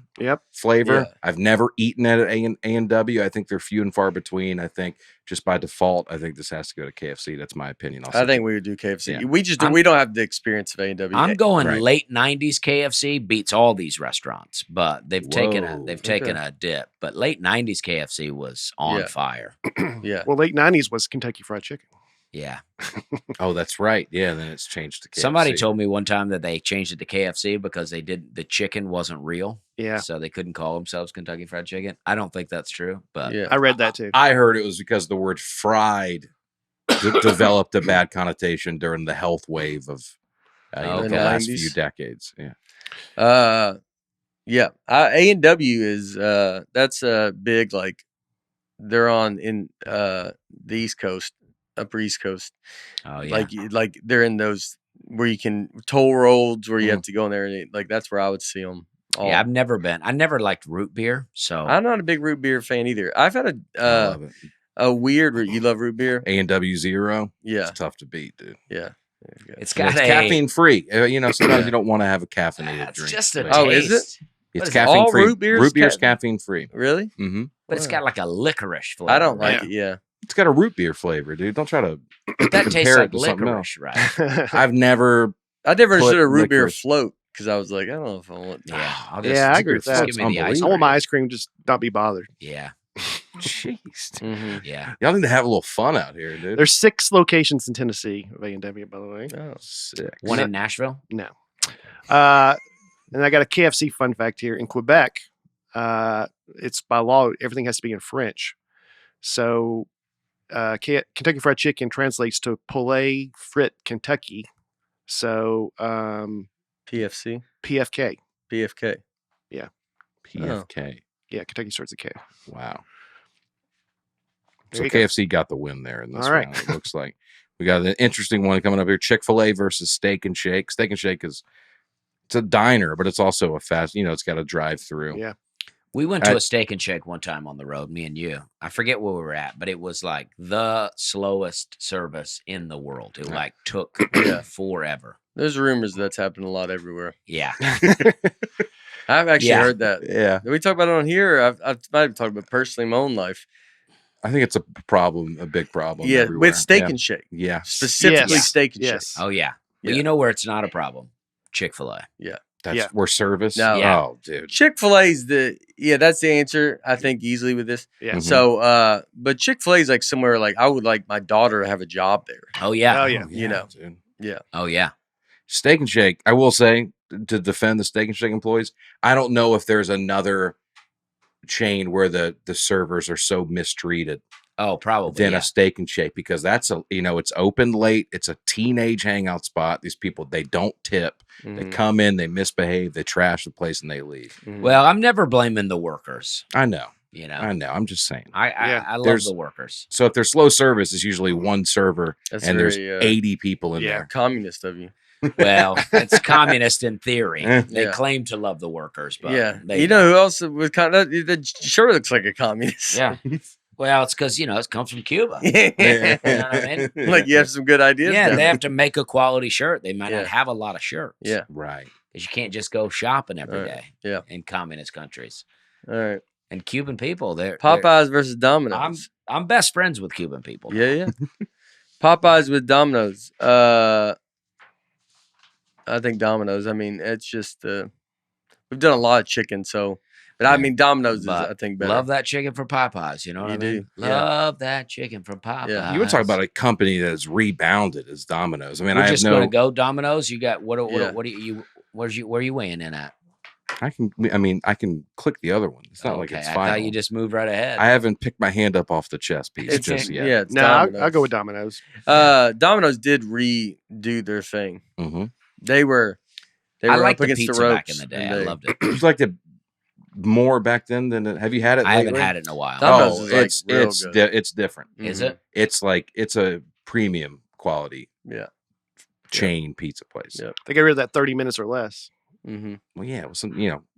Speaker 3: flavor.
Speaker 1: Yeah.
Speaker 3: I've never eaten at A&W. I think they're few and far between. I think just by default, I think this has to go to KFC. That's my opinion.
Speaker 1: I think we would do KFC.
Speaker 3: Yeah.
Speaker 1: We don't have the experience of A&W.
Speaker 2: I'm going
Speaker 3: Right.
Speaker 2: late 90s KFC beats all these restaurants, but they've taken a dip. But late 90s KFC was on fire.
Speaker 1: Yeah.
Speaker 4: Well, late 90s was Kentucky Fried Chicken.
Speaker 2: Yeah.
Speaker 3: Oh, that's right. Yeah, then it's changed to KFC.
Speaker 2: Somebody told me one time that they changed it to KFC because the chicken wasn't real.
Speaker 4: Yeah.
Speaker 2: So they couldn't call themselves Kentucky Fried Chicken. I don't think that's true, but
Speaker 4: I read that too.
Speaker 3: I heard it was because the word fried developed a bad connotation during the health wave of the last few decades. Yeah.
Speaker 1: A&W is that's big, like they're on in the East Coast, Upper East Coast.
Speaker 2: Oh yeah.
Speaker 1: Like they're in those where you can toll roads where you have to go in there and eat. Like that's where I would see them.
Speaker 2: Yeah, I've never been. I never liked root beer, so
Speaker 1: I'm not a big root beer fan either. I've had
Speaker 3: I love it.
Speaker 1: a weird. You love root beer?
Speaker 3: A&W Zero.
Speaker 1: Yeah,
Speaker 3: it's tough to beat, dude.
Speaker 1: Yeah,
Speaker 2: it's got
Speaker 3: caffeine free. Sometimes you don't want to have a caffeinated drink.
Speaker 2: It's just a taste.
Speaker 1: Oh, is it?
Speaker 3: It's caffeine free.
Speaker 1: Root
Speaker 3: beer's caffeine free.
Speaker 1: Really?
Speaker 3: Mm-hmm.
Speaker 2: But it's got like a licorice flavor.
Speaker 1: I don't like it. Yeah,
Speaker 3: it's got a root beer flavor, dude. Don't try to.
Speaker 2: That tastes like licorice, right?
Speaker 3: I've never
Speaker 1: understood a root beer float because I was like, I don't know if I want.
Speaker 2: Yeah,
Speaker 4: I agree with that.
Speaker 2: Give me the ice
Speaker 4: I want my ice cream, just not be bothered.
Speaker 2: Yeah.
Speaker 3: Jeez.
Speaker 1: Mm-hmm.
Speaker 2: Yeah.
Speaker 3: Y'all need to have a little fun out here, dude.
Speaker 4: There's 6 locations in Tennessee of A&W, by the way.
Speaker 1: Oh,
Speaker 3: 6.
Speaker 2: One in Nashville?
Speaker 4: No. And I got a KFC fun fact here. In Quebec, it's by law, everything has to be in French. So Kentucky Fried Chicken translates to Poulet Frit Kentucky. So
Speaker 1: PFC?
Speaker 4: PFK.
Speaker 1: PFK.
Speaker 4: Yeah.
Speaker 3: PFK.
Speaker 4: Yeah, Kentucky starts with K.
Speaker 3: Wow.
Speaker 4: There
Speaker 3: So
Speaker 4: you
Speaker 3: KFC got the win there in this
Speaker 4: All right.
Speaker 3: round. It looks like we got an interesting one coming up here. Chick-fil-A versus Steak and Shake. Steak and Shake it's a diner, but it's also a fast. It's got a drive-through.
Speaker 4: Yeah.
Speaker 2: We went to a Steak and Shake one time on the road, me and you. I forget where we were at, but it was like the slowest service in the world. It like took forever.
Speaker 1: There's rumors that's happened a lot everywhere.
Speaker 2: Yeah.
Speaker 1: I've actually heard that.
Speaker 3: Yeah.
Speaker 1: Did we talk about it on here? I've might have talked about personally in my own life.
Speaker 3: I think it's a problem, a big problem.
Speaker 1: Yeah,
Speaker 3: everywhere.
Speaker 1: with Steak and Shake.
Speaker 3: Yeah.
Speaker 1: Specifically Steak and Shake.
Speaker 2: Oh, yeah. But you know where it's not a problem? Chick-fil-A.
Speaker 1: Yeah.
Speaker 3: That's where service.
Speaker 1: No.
Speaker 2: Yeah.
Speaker 3: Oh, dude.
Speaker 1: Chick-fil-A is that's the answer, I think, easily with this.
Speaker 4: Yeah.
Speaker 1: So, but Chick-fil-A is like somewhere like I would like my daughter to have a job there.
Speaker 2: Oh, yeah.
Speaker 4: Oh, yeah.
Speaker 3: Dude.
Speaker 1: Yeah.
Speaker 2: Oh, yeah.
Speaker 3: Steak and Shake, I will say, to defend the Steak and Shake employees, I don't know if there's another chain where the servers are so mistreated
Speaker 2: Oh, probably.
Speaker 3: than a Steak and Shake, because that's it's open late. It's a teenage hangout spot. These people, they don't tip. They come in, they misbehave, they trash the place, and they leave.
Speaker 2: Well, I'm never blaming the workers.
Speaker 3: I know.
Speaker 2: I
Speaker 3: know. I'm just saying.
Speaker 2: I love the workers.
Speaker 3: So if there's slow service, it's usually one server, and there's
Speaker 1: very,
Speaker 3: 80 people in there.
Speaker 1: Communist of you.
Speaker 2: Well, it's communist in theory. They
Speaker 1: Yeah.
Speaker 2: claim to love the workers, but
Speaker 1: you know who else was kind of that sure looks like a communist?
Speaker 2: Yeah. Well, it's because it comes from Cuba.
Speaker 1: Yeah.
Speaker 2: You know what I mean?
Speaker 1: Like you have some good ideas.
Speaker 2: Yeah,
Speaker 1: down
Speaker 2: they
Speaker 1: there.
Speaker 2: have to make a quality shirt. They might
Speaker 1: Yeah.
Speaker 2: not have a lot of shirts.
Speaker 1: Yeah.
Speaker 3: Right.
Speaker 2: Because you can't just go shopping every
Speaker 1: Right.
Speaker 2: day.
Speaker 1: Yeah.
Speaker 2: In communist countries.
Speaker 1: All right.
Speaker 2: And Cuban people, they're
Speaker 1: Popeyes versus Domino's.
Speaker 2: I'm best friends with Cuban people.
Speaker 1: Yeah. Popeyes with Domino's. I think Domino's. I mean, it's just we've done a lot of chicken, so. But I mean, Domino's is I think better.
Speaker 2: Love that chicken from Popeyes. You know what I mean?
Speaker 1: do.
Speaker 2: Love that chicken from Popeyes.
Speaker 1: Yeah.
Speaker 3: You would talk about a company that has rebounded as Domino's. I mean,
Speaker 2: We're
Speaker 3: I have
Speaker 2: just
Speaker 3: no.
Speaker 2: going to go Domino's. You got what
Speaker 1: Yeah.
Speaker 2: do you where are you weighing in at?
Speaker 3: I can click the other one. It's not like it's
Speaker 2: I
Speaker 3: final.
Speaker 2: thought you just moved right ahead.
Speaker 3: I haven't picked my hand up off the chess piece
Speaker 1: It's
Speaker 3: just yet.
Speaker 1: Yeah, it's
Speaker 4: No,
Speaker 1: Domino's.
Speaker 4: I'll go with Domino's.
Speaker 1: Domino's did redo their thing.
Speaker 3: Mm-hmm.
Speaker 1: They were
Speaker 2: I
Speaker 1: up
Speaker 2: liked the
Speaker 1: against
Speaker 2: pizza
Speaker 1: the ropes.
Speaker 2: back in the day.
Speaker 1: and
Speaker 2: I
Speaker 1: they-
Speaker 2: loved it.
Speaker 3: Would you like it more back then than have you had it?
Speaker 2: I haven't
Speaker 3: lately?
Speaker 2: had it in a while.
Speaker 1: Domino's
Speaker 3: Oh,
Speaker 1: is, like,
Speaker 3: it's
Speaker 1: real
Speaker 3: it's
Speaker 1: good.
Speaker 3: it's different.
Speaker 2: Is
Speaker 1: Mhm.
Speaker 2: it?
Speaker 3: It's like it's a premium quality
Speaker 1: Yeah.
Speaker 3: chain pizza place.
Speaker 1: Yeah.
Speaker 4: They got rid of that 30 minutes or less.
Speaker 1: Mm-hmm.
Speaker 3: Well, yeah, it was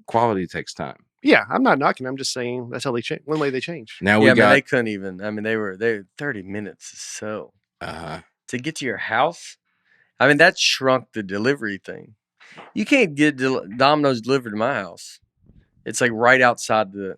Speaker 3: quality takes time.
Speaker 4: Yeah, I'm not knocking. I'm just saying that's how they change. One way they change.
Speaker 3: Now
Speaker 1: Yeah,
Speaker 3: we
Speaker 1: but
Speaker 3: got
Speaker 1: they couldn't even. I mean, they 30 minutes is so
Speaker 3: uh
Speaker 1: to get to your house. I mean, that shrunk the delivery thing. You can't get Domino's delivered to my house. It's like right outside the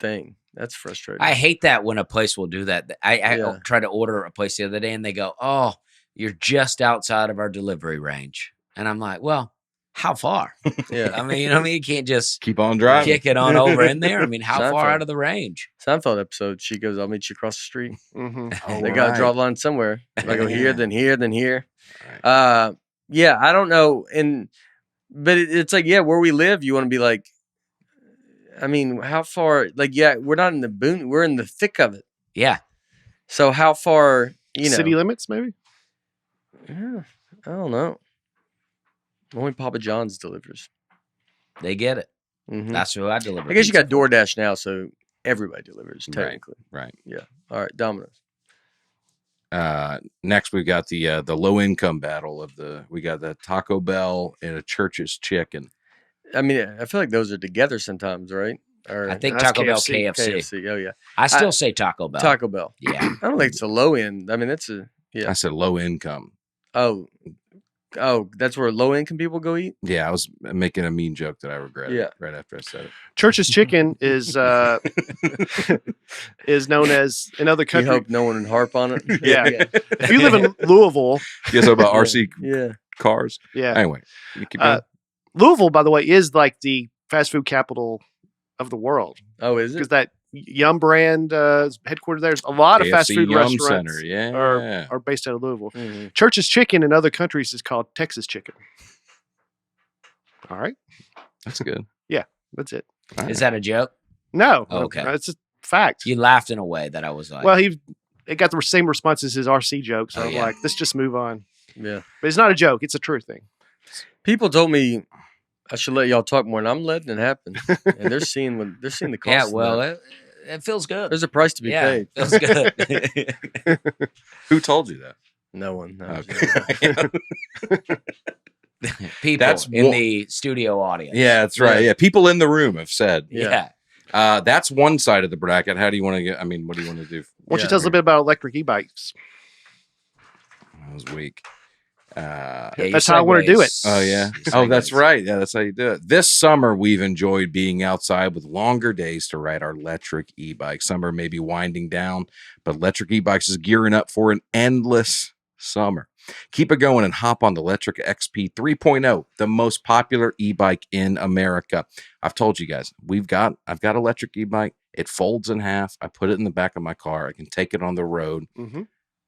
Speaker 1: thing. That's frustrating.
Speaker 2: I hate that when a place will do that. I tried to order a place the other day and they go, "Oh, you're just outside of our delivery range." And I'm like, "Well, how far?"
Speaker 1: Yeah.
Speaker 2: I mean, you can't just
Speaker 3: keep on driving.
Speaker 2: Kick it on over in there. I mean, how far out of the range?
Speaker 1: Seinfeld episode, she goes, "I'll meet you across the street."
Speaker 4: Mm-hmm.
Speaker 1: They got to draw the line somewhere. If I go here, then here, then here. Right. Yeah, I don't know. But it's like, yeah, where we live, you want to be like, I mean, how far? Like, yeah, we're not in the boon. We're in the thick of it.
Speaker 2: Yeah.
Speaker 1: So how far?
Speaker 4: City limits, maybe.
Speaker 1: Yeah, I don't know. Only Papa John's delivers.
Speaker 2: They get it.
Speaker 1: Mm-hmm.
Speaker 2: That's who I deliver.
Speaker 1: I guess you got DoorDash now, so everybody delivers technically.
Speaker 3: Right.
Speaker 1: Yeah. All right, Domino's.
Speaker 3: Next we got the low income battle of we got the Taco Bell and a Church's Chicken.
Speaker 1: I mean, I feel like those are together sometimes, right?
Speaker 2: Or I think Taco Bell,
Speaker 1: KFC. Oh yeah.
Speaker 2: I still say Taco Bell.
Speaker 1: Taco Bell.
Speaker 2: Yeah.
Speaker 1: I don't think it's a low end. I mean, that's
Speaker 3: I said low income.
Speaker 1: Oh, that's where low income people go eat?
Speaker 3: Yeah, I was making a mean joke that I regretted right after I said it.
Speaker 4: Church's Chicken is is known as in other countries.
Speaker 1: You hope no one would harp on it.
Speaker 4: Yeah. If you live in Louisville.
Speaker 3: You guys know about RC cars?
Speaker 4: Yeah.
Speaker 3: Anyway, you keep going.
Speaker 4: Louisville, by the way, is like the fast food capital of the world.
Speaker 1: Oh, is it?
Speaker 4: Because that Yum brand headquartered there. There's a lot of fast food
Speaker 3: Yum
Speaker 4: restaurants
Speaker 3: Center,
Speaker 4: are based out of Louisville.
Speaker 1: Mm-hmm.
Speaker 4: Church's Chicken in other countries is called Texas Chicken. All right.
Speaker 3: That's good.
Speaker 4: Yeah, that's it.
Speaker 2: Right. Is that a joke?
Speaker 4: No.
Speaker 2: Oh, okay.
Speaker 4: It's a fact.
Speaker 2: You laughed in a way that I was like.
Speaker 4: Well, it got the same response as his RC joke. So I'm like, let's just move on.
Speaker 1: Yeah.
Speaker 4: But it's not a joke. It's a true thing.
Speaker 1: People told me I should let y'all talk more, and I'm letting it happen. And they're seeing the cost.
Speaker 2: Yeah, well, it feels good.
Speaker 1: There's a price to be paid.
Speaker 2: It feels good.
Speaker 3: Who told you that?
Speaker 1: No one.
Speaker 2: People in the studio audience.
Speaker 3: Yeah, that's right. Yeah, people in the room have said.
Speaker 2: Yeah.
Speaker 3: That's one side of the bracket. How do you want to get? I mean, what do you want to do?
Speaker 4: Why don't you tell us a little bit about electric e-bikes?
Speaker 3: That was weak.
Speaker 4: That's how I want to do it.
Speaker 3: Oh, yeah. Oh, that's right. Yeah, that's how you do it. This summer, we've enjoyed being outside with longer days to ride our Lectric e-bike. Summer may be winding down, but Lectric e-bikes is gearing up for an endless summer. Keep it going and hop on the Lectric XP 3.0, the most popular e-bike in America. I've told you guys, I've got an electric e-bike. It folds in half. I put it in the back of my car. I can take it on the road.
Speaker 4: Mm-hmm.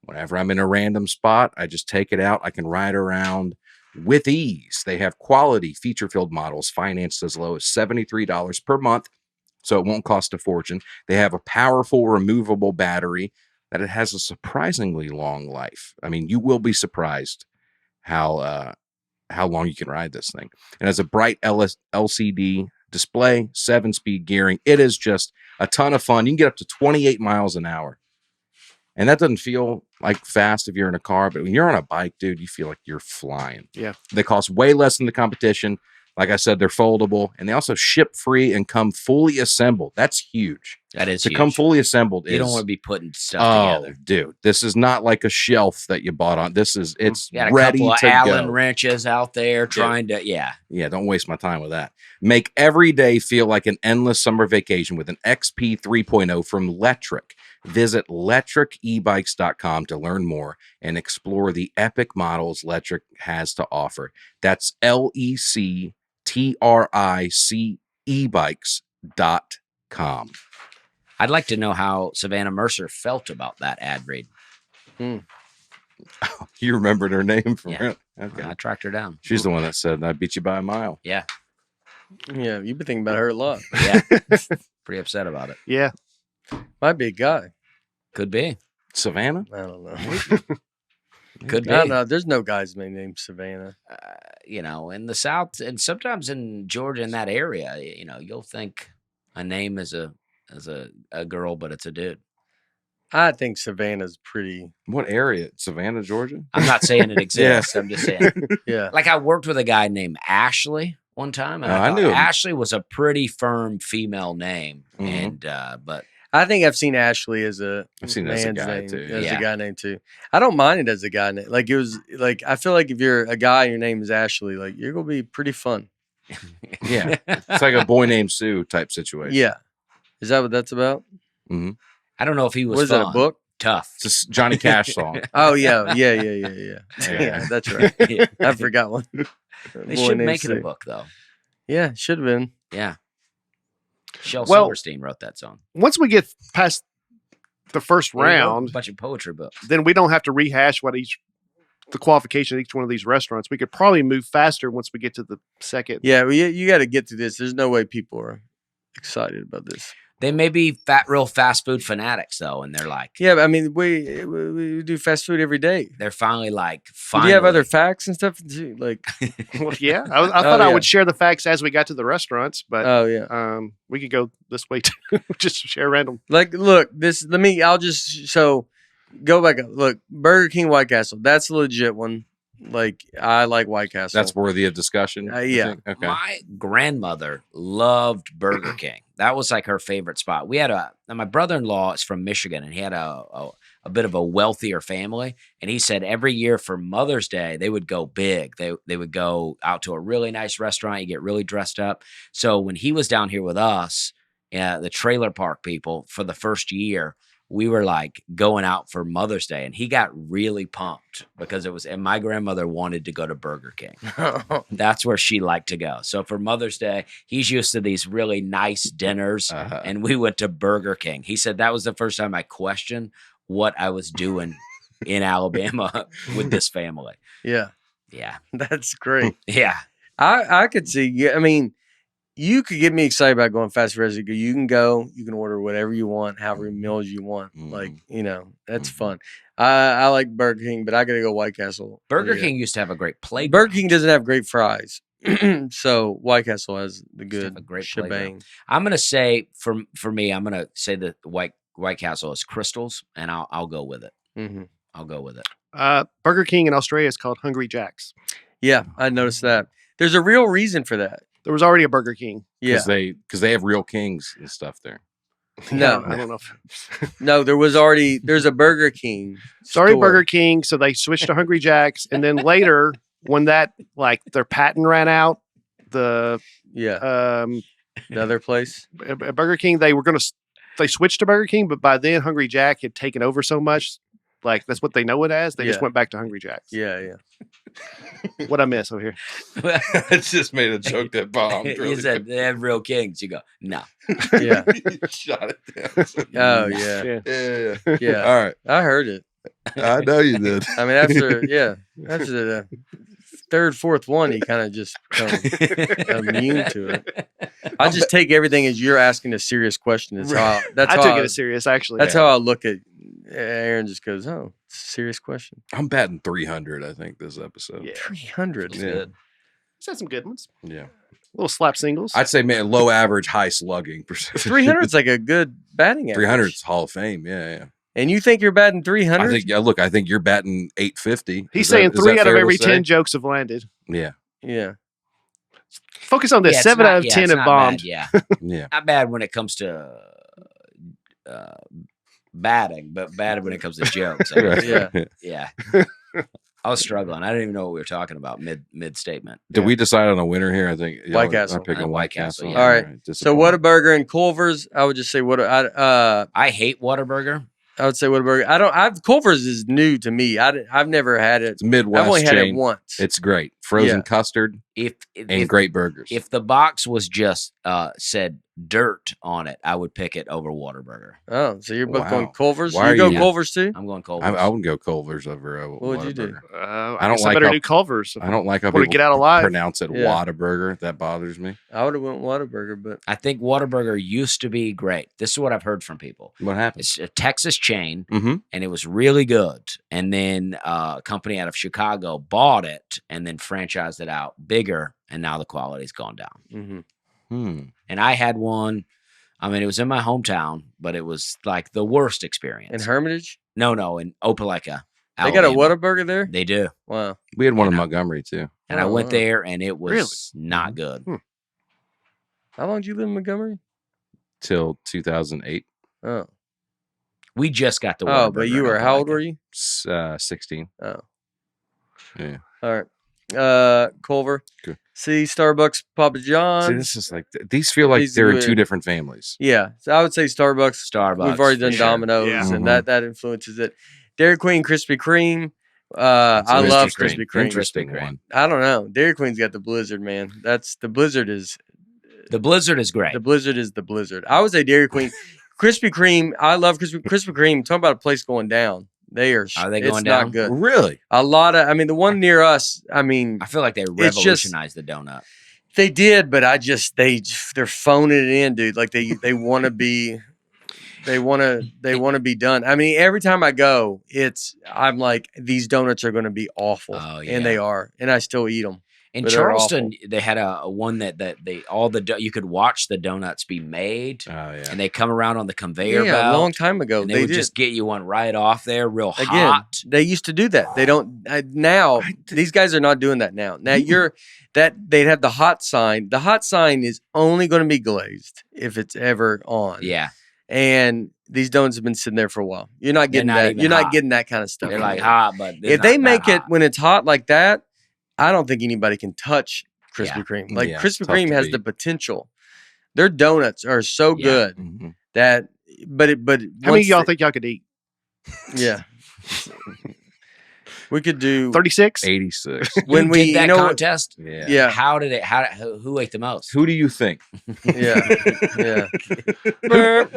Speaker 3: Whenever I'm in a random spot, I just take it out. I can ride around with ease. They have quality feature-filled models financed as low as $73 per month, so it won't cost a fortune. They have a powerful removable battery that it has a surprisingly long life. I mean, you will be surprised how long you can ride this thing. It has a bright LCD display, 7-speed gearing. It is just a ton of fun. You can get up to 28 miles an hour. And that doesn't feel like fast if you're in a car, but when you're on a bike, dude, you feel like you're flying.
Speaker 4: Yeah.
Speaker 3: They cost way less than the competition. Like I said, they're foldable, and they also ship free and come fully assembled. That's huge.
Speaker 2: That is
Speaker 3: to
Speaker 2: huge.
Speaker 3: Come fully assembled.
Speaker 2: You don't want to be putting stuff together,
Speaker 3: dude. This is not like a shelf that you bought on. It's
Speaker 2: got a
Speaker 3: ready
Speaker 2: couple of
Speaker 3: to
Speaker 2: Allen
Speaker 3: go.
Speaker 2: wrenches out there trying to. Yeah.
Speaker 3: Don't waste my time with that. Make every day feel like an endless summer vacation with an XP 3.0 from Lectric. Visit lectricebikes.com to learn more and explore the epic models Lectric has to offer. That's LECTRIC ebikes.com.
Speaker 2: I'd like to know how Savannah Mercer felt about that ad read.
Speaker 3: You remembered her name from her? Okay.
Speaker 2: I tracked her down.
Speaker 3: She's the one that said, I beat you by a mile.
Speaker 2: Yeah.
Speaker 1: Yeah, you've been thinking about her a lot.
Speaker 2: Yeah. Pretty upset about it.
Speaker 4: Yeah.
Speaker 1: Might be a guy.
Speaker 2: Could be.
Speaker 3: Savannah?
Speaker 1: I don't know.
Speaker 2: Could be.
Speaker 1: I don't know. There's no guy's named Savannah.
Speaker 2: In the South and sometimes in Georgia in that area, you'll think a name is a girl, but it's a dude.
Speaker 1: I think Savannah's pretty.
Speaker 3: What area? Savannah, Georgia?
Speaker 2: I'm not saying it exists. I'm just saying.
Speaker 1: Yeah.
Speaker 2: Like I worked with a guy named Ashley one time, and I knew Ashley was a pretty firm female name, and but
Speaker 1: I think I've seen Ashley as a
Speaker 3: I've seen it as a guy too.
Speaker 1: As a guy name too. I don't mind it as a guy name. Like it was like I feel like if you're a guy and your name is Ashley, like you're gonna be pretty fun.
Speaker 3: Yeah, it's like a boy named Sue type situation.
Speaker 1: Yeah, is that what that's about?
Speaker 3: Mm-hmm.
Speaker 2: I don't know if he was.
Speaker 1: Was that a book?
Speaker 2: Tough.
Speaker 3: It's a Johnny Cash song.
Speaker 1: Oh yeah. Yeah, that's right. I forgot one.
Speaker 2: They should make it a book though.
Speaker 1: Yeah, should have been.
Speaker 2: Yeah. Shel Silverstein wrote that song.
Speaker 4: Once we get past the first round,
Speaker 2: a bunch of poetry books,
Speaker 4: then we don't have to rehash what the qualification of each one of these restaurants. We could probably move faster once we get to the second.
Speaker 1: Yeah, well, you got to get through this. There's no way people are excited about this.
Speaker 2: They may be real fast food fanatics though, and they're like,
Speaker 1: yeah, but I mean, we do fast food every day.
Speaker 2: They're finally like,
Speaker 1: do you have other facts and stuff? Like,
Speaker 4: well, yeah, I thought I would share the facts as we got to the restaurants, but we could go this way too. Just share random.
Speaker 1: Like, look, go back. Look, Burger King, White Castle. That's a legit one. Like, I like White Castle.
Speaker 3: That's worthy of discussion.
Speaker 1: Yeah.
Speaker 3: Okay.
Speaker 2: My grandmother loved Burger King. That was like her favorite spot. We had my brother-in-law is from Michigan, and he had a bit of a wealthier family. And he said every year for Mother's Day, they would go big. They would go out to a really nice restaurant. You get really dressed up. So when he was down here with us, the trailer park people, for the first year, we were like going out for Mother's Day, and he got really pumped because and my grandmother wanted to go to Burger King. That's where she liked to go. So for Mother's Day, he's used to these really nice dinners, and we went to Burger King. He said that was the first time I questioned what I was doing in Alabama with this family.
Speaker 1: Yeah.
Speaker 2: Yeah.
Speaker 1: That's great.
Speaker 2: Yeah.
Speaker 1: I could see, yeah, I mean, you could get me excited about going fast food. You can go, you can order whatever you want, however many meals you want. Like, that's fun. I like Burger King, but I got to go White Castle.
Speaker 2: Burger King used to have a great playground.
Speaker 1: Burger King doesn't have great fries. So White Castle has the good
Speaker 2: great
Speaker 1: shebang.
Speaker 2: Playground. I'm going to say, for me, I'm going to say that White Castle is Crystals, and I'll go with it.
Speaker 1: Mm-hmm.
Speaker 2: I'll go with it.
Speaker 4: Burger King in Australia is called Hungry Jack's.
Speaker 1: Yeah, I noticed that. There's a real reason for that.
Speaker 4: There was already a Burger King.
Speaker 1: Yeah,
Speaker 3: because they have real kings and stuff there.
Speaker 1: No,
Speaker 4: I don't know.
Speaker 1: No, there's a Burger King.
Speaker 4: Sorry,
Speaker 1: store.
Speaker 4: Burger King. So they switched to Hungry Jack's, and then later, when their patent ran out, the
Speaker 1: other place,
Speaker 4: Burger King, they switched to Burger King, but by then Hungry Jack had taken over so much. Like, that's what they know it as. They just went back to Hungry Jack's.
Speaker 1: Yeah.
Speaker 4: What I miss over here?
Speaker 3: I just made a joke that bombed.
Speaker 2: You said they have real kings. You go, no.
Speaker 1: Yeah.
Speaker 3: Shot it down.
Speaker 1: Oh, yeah. Yeah.
Speaker 3: All right.
Speaker 1: I heard it.
Speaker 3: I know you did.
Speaker 1: I mean, after the third, fourth one, he kind of just become immune to it. I just take everything as you're asking a serious question. I
Speaker 4: took it as serious, actually.
Speaker 1: That's how I look at Aaron. Just goes, "Oh, it's a serious question."
Speaker 3: I'm batting 300. I think this episode.
Speaker 4: Yeah.
Speaker 1: 300.
Speaker 3: Yeah.
Speaker 2: Good.
Speaker 4: He's had some good ones.
Speaker 3: Yeah.
Speaker 4: Little slap singles.
Speaker 3: I'd say low average, high slugging percentage.
Speaker 1: 300 is like a good batting average.
Speaker 3: 300 is Hall of Fame. Yeah.
Speaker 1: And you think you're batting 300?
Speaker 3: I think you're batting 850.
Speaker 4: He's saying 3 out of every 10 jokes have landed.
Speaker 3: Yeah.
Speaker 1: Yeah.
Speaker 4: Focus on this. 7 out of 10 have bombed.
Speaker 2: Bad, yeah.
Speaker 3: Yeah.
Speaker 2: Not bad when it comes to batting, but bad when it comes to jokes. Yeah. I was struggling. I didn't even know what we were talking about mid statement.
Speaker 3: Did we decide on a winner here? I think
Speaker 1: White Castle.
Speaker 3: I'm picking White Castle.
Speaker 2: Yeah.
Speaker 1: All right. So Whataburger and Culver's. I would just say
Speaker 2: I hate Whataburger.
Speaker 1: I would say Whataburger. Culver's is new to me. I've never had it.
Speaker 3: It's Midwest.
Speaker 1: I've only had
Speaker 3: chain.
Speaker 1: it once.
Speaker 3: It's great. Frozen custard and great burgers.
Speaker 2: If the box was just said dirt on it, I would pick it over Whataburger.
Speaker 1: Oh, so you're both going Culver's?
Speaker 3: Why
Speaker 1: you go Culver's too?
Speaker 2: I'm going Culver's.
Speaker 3: I would go Culver's over
Speaker 1: what would you do?
Speaker 4: I don't like better do Culver's.
Speaker 3: I don't like how people
Speaker 4: get out alive.
Speaker 3: Pronounce it Whataburger. That bothers me.
Speaker 1: I would have went Whataburger, but
Speaker 2: I think Whataburger used to be great. This is what I've heard from people.
Speaker 3: What happened?
Speaker 2: It's a Texas chain,
Speaker 3: and
Speaker 2: it was really good. And then a company out of Chicago bought it and then franchised it out bigger, and now the quality's gone down. And I had one. I mean, it was in my hometown, but it was like the worst experience.
Speaker 1: In Hermitage?
Speaker 2: No, in Opelika.
Speaker 1: They got a Whataburger there?
Speaker 2: They do.
Speaker 1: Wow.
Speaker 3: We had one in Montgomery too.
Speaker 2: And I went there, and it was not good.
Speaker 1: How long did you live in Montgomery?
Speaker 3: Till 2008.
Speaker 1: Oh.
Speaker 2: We just got the Whataburger.
Speaker 1: Oh, but you were, how old were you?
Speaker 3: 16.
Speaker 1: Oh.
Speaker 3: Yeah.
Speaker 1: All right. Culver.
Speaker 3: Good.
Speaker 1: See, Starbucks, Papa John's.
Speaker 3: See, this is like, these feel like they're in two different families.
Speaker 1: Yeah. So I would say Starbucks. We've already done Domino's, and that influences it. Dairy Queen, Krispy Kreme. I love Krispy Kreme.
Speaker 3: Interesting one.
Speaker 1: I don't know. Dairy Queen's got the Blizzard, man. The Blizzard is
Speaker 2: great.
Speaker 1: The Blizzard is the Blizzard. I would say Dairy Queen. Krispy Kreme, I love Krispy Kreme. Talk about a place going down. Are they going down? Not good.
Speaker 3: Really?
Speaker 1: A lot of, the one near us, I
Speaker 2: feel like they revolutionized the donut.
Speaker 1: They did, but they're phoning it in, dude. Like they want to be, they want to be done. Every time I go, I'm like, these donuts are going to be awful. Oh, yeah. And they are, and I still eat them.
Speaker 2: In Charleston, they had a one that you could watch the donuts be made. Oh, yeah. And they come around on the conveyor belt.
Speaker 1: A long time ago.
Speaker 2: And they would just get you one right off there, real hot.
Speaker 1: They used to do that. They don't now. These guys are not doing that now. Now they'd have the hot sign. The hot sign is only going to be glazed if it's ever on.
Speaker 2: Yeah.
Speaker 1: And these donuts have been sitting there for a while. You're not getting that. You're not getting that kind of stuff.
Speaker 2: They're like hot, but
Speaker 1: if they make it when it's hot like that, I don't think anybody can touch Krispy Kreme. Like Krispy Kreme has the potential. Their donuts are so good that, but
Speaker 4: how many of y'all think y'all could eat?
Speaker 1: Yeah, we could do
Speaker 4: 36,
Speaker 3: 86.
Speaker 2: When we did that contest,
Speaker 3: yeah.
Speaker 2: Who ate the most?
Speaker 3: Who do you think?
Speaker 1: Yeah.
Speaker 4: But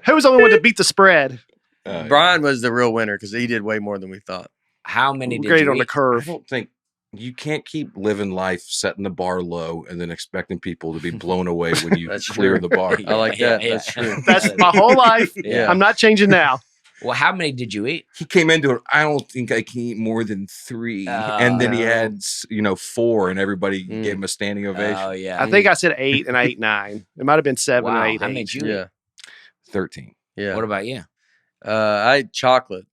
Speaker 4: who was the only one to beat the spread?
Speaker 1: Brian was the real winner because he did way more than we thought.
Speaker 2: How many did
Speaker 4: you
Speaker 2: eat?
Speaker 4: On the curve?
Speaker 3: I don't think you can't keep living life setting the bar low and then expecting people to be blown away when you clear the bar.
Speaker 1: I like that. That's true.
Speaker 4: That's my whole life. Yeah. I'm not changing now.
Speaker 2: Well, how many did you eat?
Speaker 3: He came into it. I don't think I can eat more than 3. And then he had, 4, and everybody gave him a standing ovation.
Speaker 2: Oh, yeah.
Speaker 4: I think I said 8 and I ate 9. It might have been 7 and I ate 8.
Speaker 2: How many did you eat?
Speaker 3: 13.
Speaker 2: Yeah. What about you?
Speaker 1: I ate chocolate.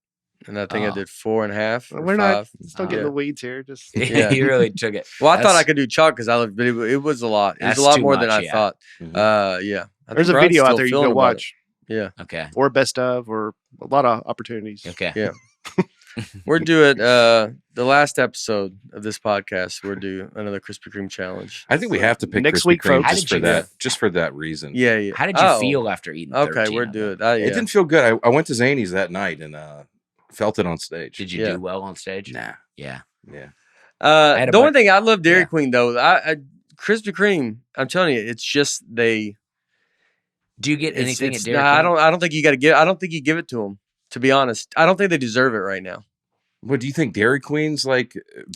Speaker 1: And I think I did 4.5.
Speaker 4: We're not still getting the weeds here. Just
Speaker 2: you really took it.
Speaker 1: Well, I thought I could do chocolate because I loved it, but it was a lot. It was a lot more than I thought.
Speaker 4: There's a video out there you can watch.
Speaker 1: Yeah.
Speaker 2: Okay.
Speaker 4: Or best of, or a lot of opportunities.
Speaker 2: Okay.
Speaker 1: Yeah. We're doing the last episode of this podcast. We're doing another Krispy Kreme challenge.
Speaker 3: I think we have to pick
Speaker 4: next
Speaker 3: Krispy
Speaker 4: week,
Speaker 3: Kreme
Speaker 4: folks.
Speaker 3: just for that reason.
Speaker 1: Yeah.
Speaker 2: How did you feel after eating?
Speaker 1: Okay, we're doing it.
Speaker 3: It didn't feel good. I went to Zany's that night and felt it on stage.
Speaker 2: Did you do well on stage?
Speaker 3: Nah.
Speaker 2: Yeah.
Speaker 1: The only thing I love Dairy Queen though. Krispy Kreme. I'm telling you, it's just they.
Speaker 2: Do you get anything at Dairy Queen?
Speaker 1: I don't think you got to give. I don't think you give it to them. To be honest, I don't think they deserve it right now.
Speaker 3: What do you think? Dairy Queen's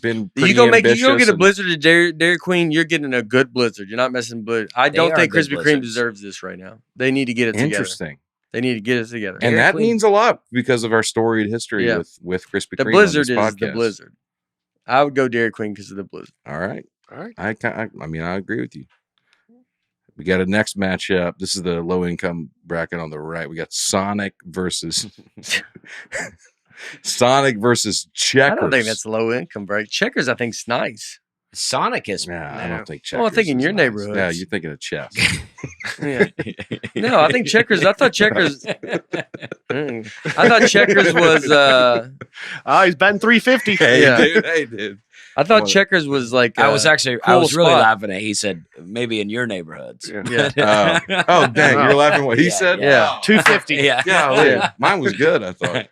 Speaker 3: been
Speaker 1: you go get a Blizzard at Dairy Queen. You're getting a good Blizzard. You're not messing Blizzard. I don't think Krispy Kreme deserves this right now. They need to get it together.
Speaker 3: Interesting.
Speaker 1: They need to get it together.
Speaker 3: And that means a lot because of our storied history with Krispy Kreme.
Speaker 1: The Blizzard is the Blizzard. I would go Dairy Queen because of the Blizzard.
Speaker 3: All right. I agree with you. We got a next matchup. This is the low income bracket on the right. We got Sonic versus Checkers.
Speaker 1: I don't think that's low income bracket. Checkers, I think, is nice.
Speaker 2: Sonic is.
Speaker 3: I don't think Checkers.
Speaker 1: Well, I think in your neighborhood.
Speaker 3: Yeah, you're thinking of chess.
Speaker 1: No, I think Checkers. I thought Checkers. I thought Checkers was.
Speaker 4: He's betting 350.
Speaker 3: Hey, dude.
Speaker 1: I thought Checkers was like.
Speaker 2: I was really laughing at. He said maybe in your neighborhoods.
Speaker 1: Yeah.
Speaker 3: Oh, dang! You're laughing at what he said.
Speaker 1: Yeah,
Speaker 4: 250.
Speaker 3: Yeah. Mine was good. I thought.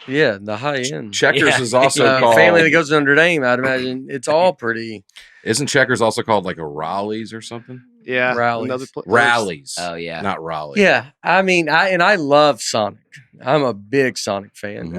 Speaker 1: Yeah, the high end.
Speaker 3: Checkers is also called
Speaker 1: family that goes to Notre Dame. I'd imagine it's all pretty.
Speaker 3: Isn't Checkers also called like a Raleigh's or something?
Speaker 4: Yeah,
Speaker 3: Rallies.
Speaker 2: Oh yeah,
Speaker 3: not Raleigh.
Speaker 1: Yeah, I love Sonic. I'm a big Sonic fan.